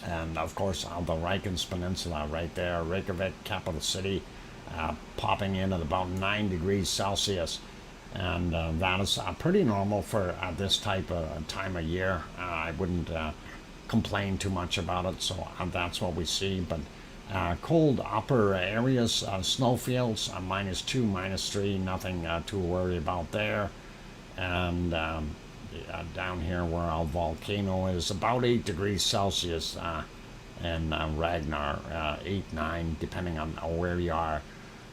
And of course, the Reykjanes Peninsula right there, Reykjavik, capital city, popping in at about 9 degrees Celsius. And that is pretty normal for this type of time of year. I wouldn't complain too much about it, so that's what we see. But cold upper areas, snowfields, -2, -3, nothing to worry about there. And down here where our volcano is, about 8 degrees Celsius in Ragnar, 8, 9, depending on where you are.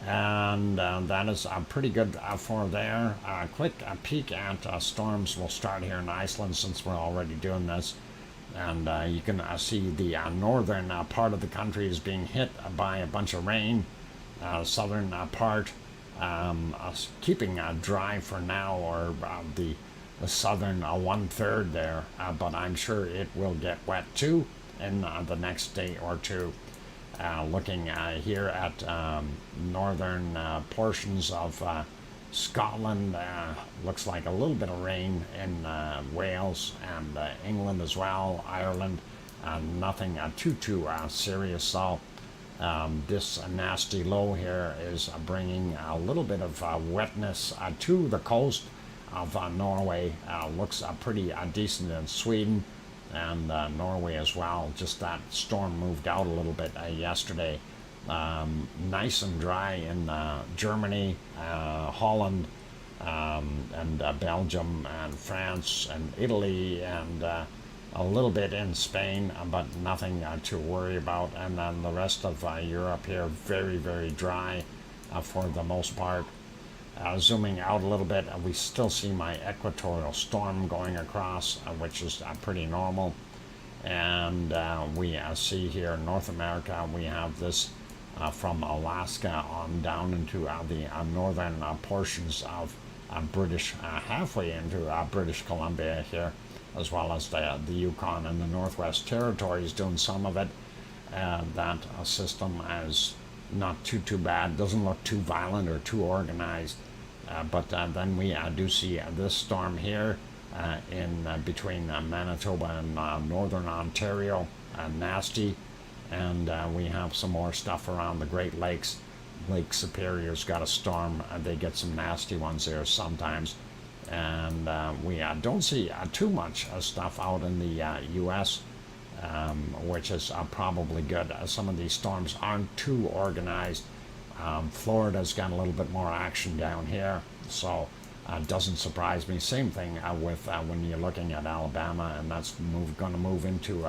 And that is pretty good for there. Quick peek at storms. We'll start here in Iceland since we're already doing this. And you can see the northern part of the country is being hit by a bunch of rain. Southern part keeping dry for now, or the southern 1/3 there, but I'm sure it will get wet too in the next day or two. Looking here at northern portions of Scotland, looks like a little bit of rain in Wales and England as well, Ireland. Nothing too serious. So this nasty low here is bringing a little bit of wetness to the coast of Norway. Looks pretty decent in Sweden and Norway as well. Just that storm moved out a little bit yesterday. Nice and dry in Germany, Holland, and Belgium and France and Italy, and a little bit in Spain, but nothing to worry about. And then the rest of Europe here, very, very dry for the most part. Zooming out a little bit, we still see my equatorial storm going across, which is pretty normal. And we see here in North America, we have this from Alaska on down into the northern portions of British, halfway into British Columbia here, as well as the Yukon and the Northwest Territories doing some of it. That system is not too bad, doesn't look too violent or too organized. But then we do see this storm here in between Manitoba and northern Ontario, nasty. And we have some more stuff around the Great Lakes. Lake Superior's got a storm. They get some nasty ones there sometimes. And we don't see too much stuff out in the U.S., which is probably good. Some of these storms aren't too organized. Florida's got a little bit more action down here, so doesn't surprise me. Same thing with when you're looking at Alabama, and that's going to move into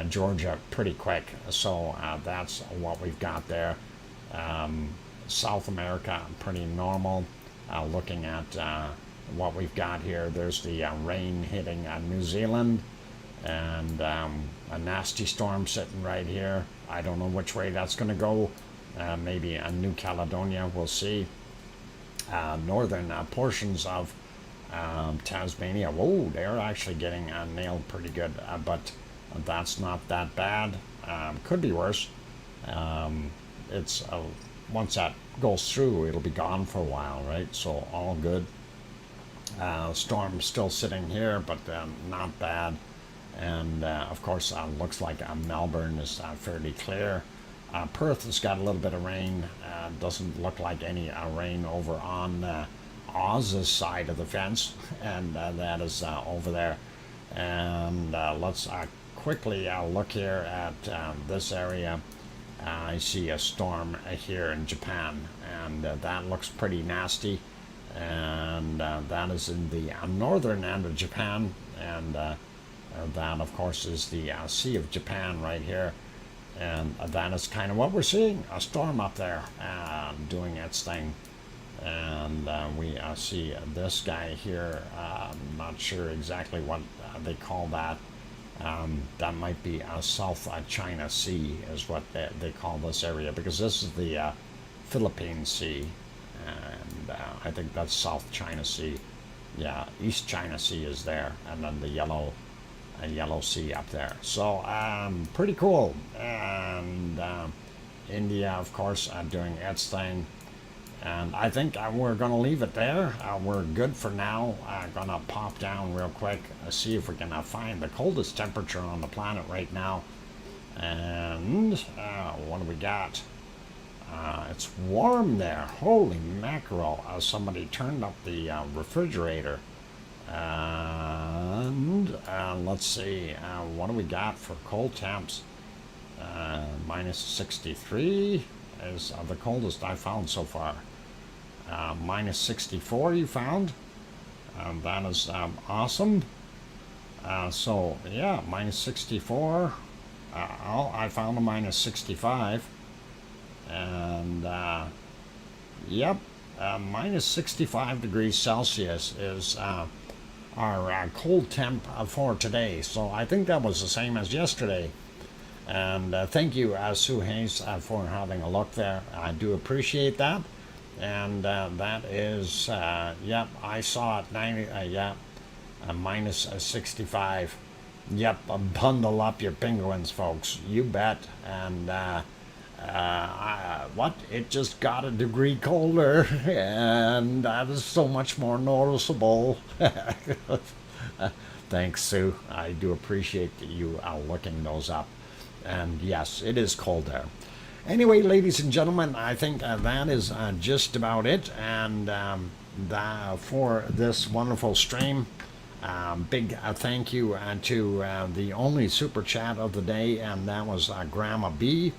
Georgia pretty quick. So that's what we've got there. South America, pretty normal. Looking at what we've got here, there's the rain hitting New Zealand, and a nasty storm sitting right here. I don't know which way that's going to go. Maybe New Caledonia, we'll see. Northern portions of Tasmania, whoa, they're actually getting nailed pretty good, but that's not that bad. Could be worse. It's once that goes through, it'll be gone for a while, right? So all good. Storm still sitting here, but not bad. And of course, looks like Melbourne is fairly clear. Perth has got a little bit of rain. Doesn't look like any rain over on Oz's side of the fence, and that is over there. And let's quickly look here at this area. I see a storm here in Japan, and that looks pretty nasty. And that is in the northern end of Japan, and that, of course, is the Sea of Japan right here. And that is kind of what we're seeing, a storm up there doing its thing. And we see this guy here. I'm not sure exactly what they call that. That might be South China Sea is what they call this area, because this is the Philippine Sea, and I think that's South China Sea. Yeah, East China Sea is there, and then the yellow sea up there. So pretty cool. And India, of course, doing its thing. And I think we're going to leave it there. We're good for now. I'm going to pop down real quick, see if we can find the coldest temperature on the planet right now. And what do we got? It's warm there. Holy mackerel. Somebody turned up the refrigerator. And let's see, what do we got for cold temps? Minus 63 is the coldest I found so far. Minus 64 you found. That is awesome. So yeah, minus 64. I found a minus 65. And yep, minus 65 degrees Celsius is our cold temp for today. So I think that was the same as yesterday. And thank you, Sue Hayes, for having a look there. I do appreciate that. And that is, yep, I saw it, 90, yeah, minus 65. Yep, bundle up your penguins, folks. You bet. And what? It just got a degree colder, and that is so much more noticeable. Thanks, Sue. I do appreciate you looking those up. And yes, it is cold there. Anyway, ladies and gentlemen, I think that is just about it. And for this wonderful stream, big thank you to the only super chat of the day, and that was Grandma B.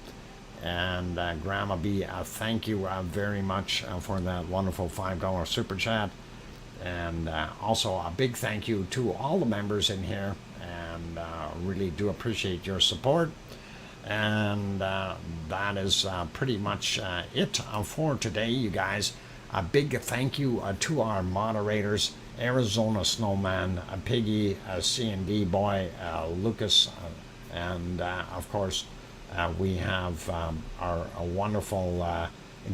And Grandma B, thank you very much for that wonderful $5 super chat. And also a big thank you to all the members in here, and really do appreciate your support. And that is pretty much it for today, you guys. A big thank you to our moderators, Arizona Snowman, Piggy, C&D Boy, Lucas, and of course we have our wonderful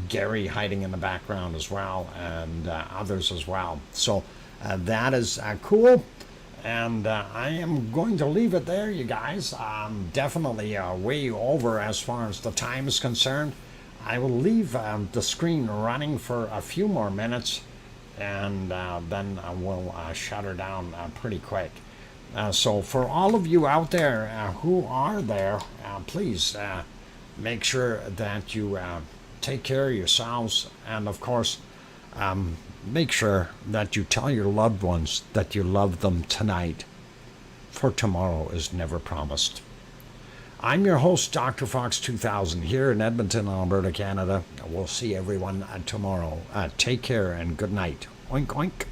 Gary hiding in the background as well, and others as well. So that is cool. And I am going to leave it there, you guys. Definitely way over as far as the time is concerned. I will leave the screen running for a few more minutes, and then we'll shut her down pretty quick. So for all of you out there who are there, please make sure that you take care of yourselves, and of course, make sure that you tell your loved ones that you love them tonight, for tomorrow is never promised. I'm your host, DrFox2000, here in Edmonton, Alberta, Canada. We'll see everyone tomorrow. Take care and good night. Oink, oink.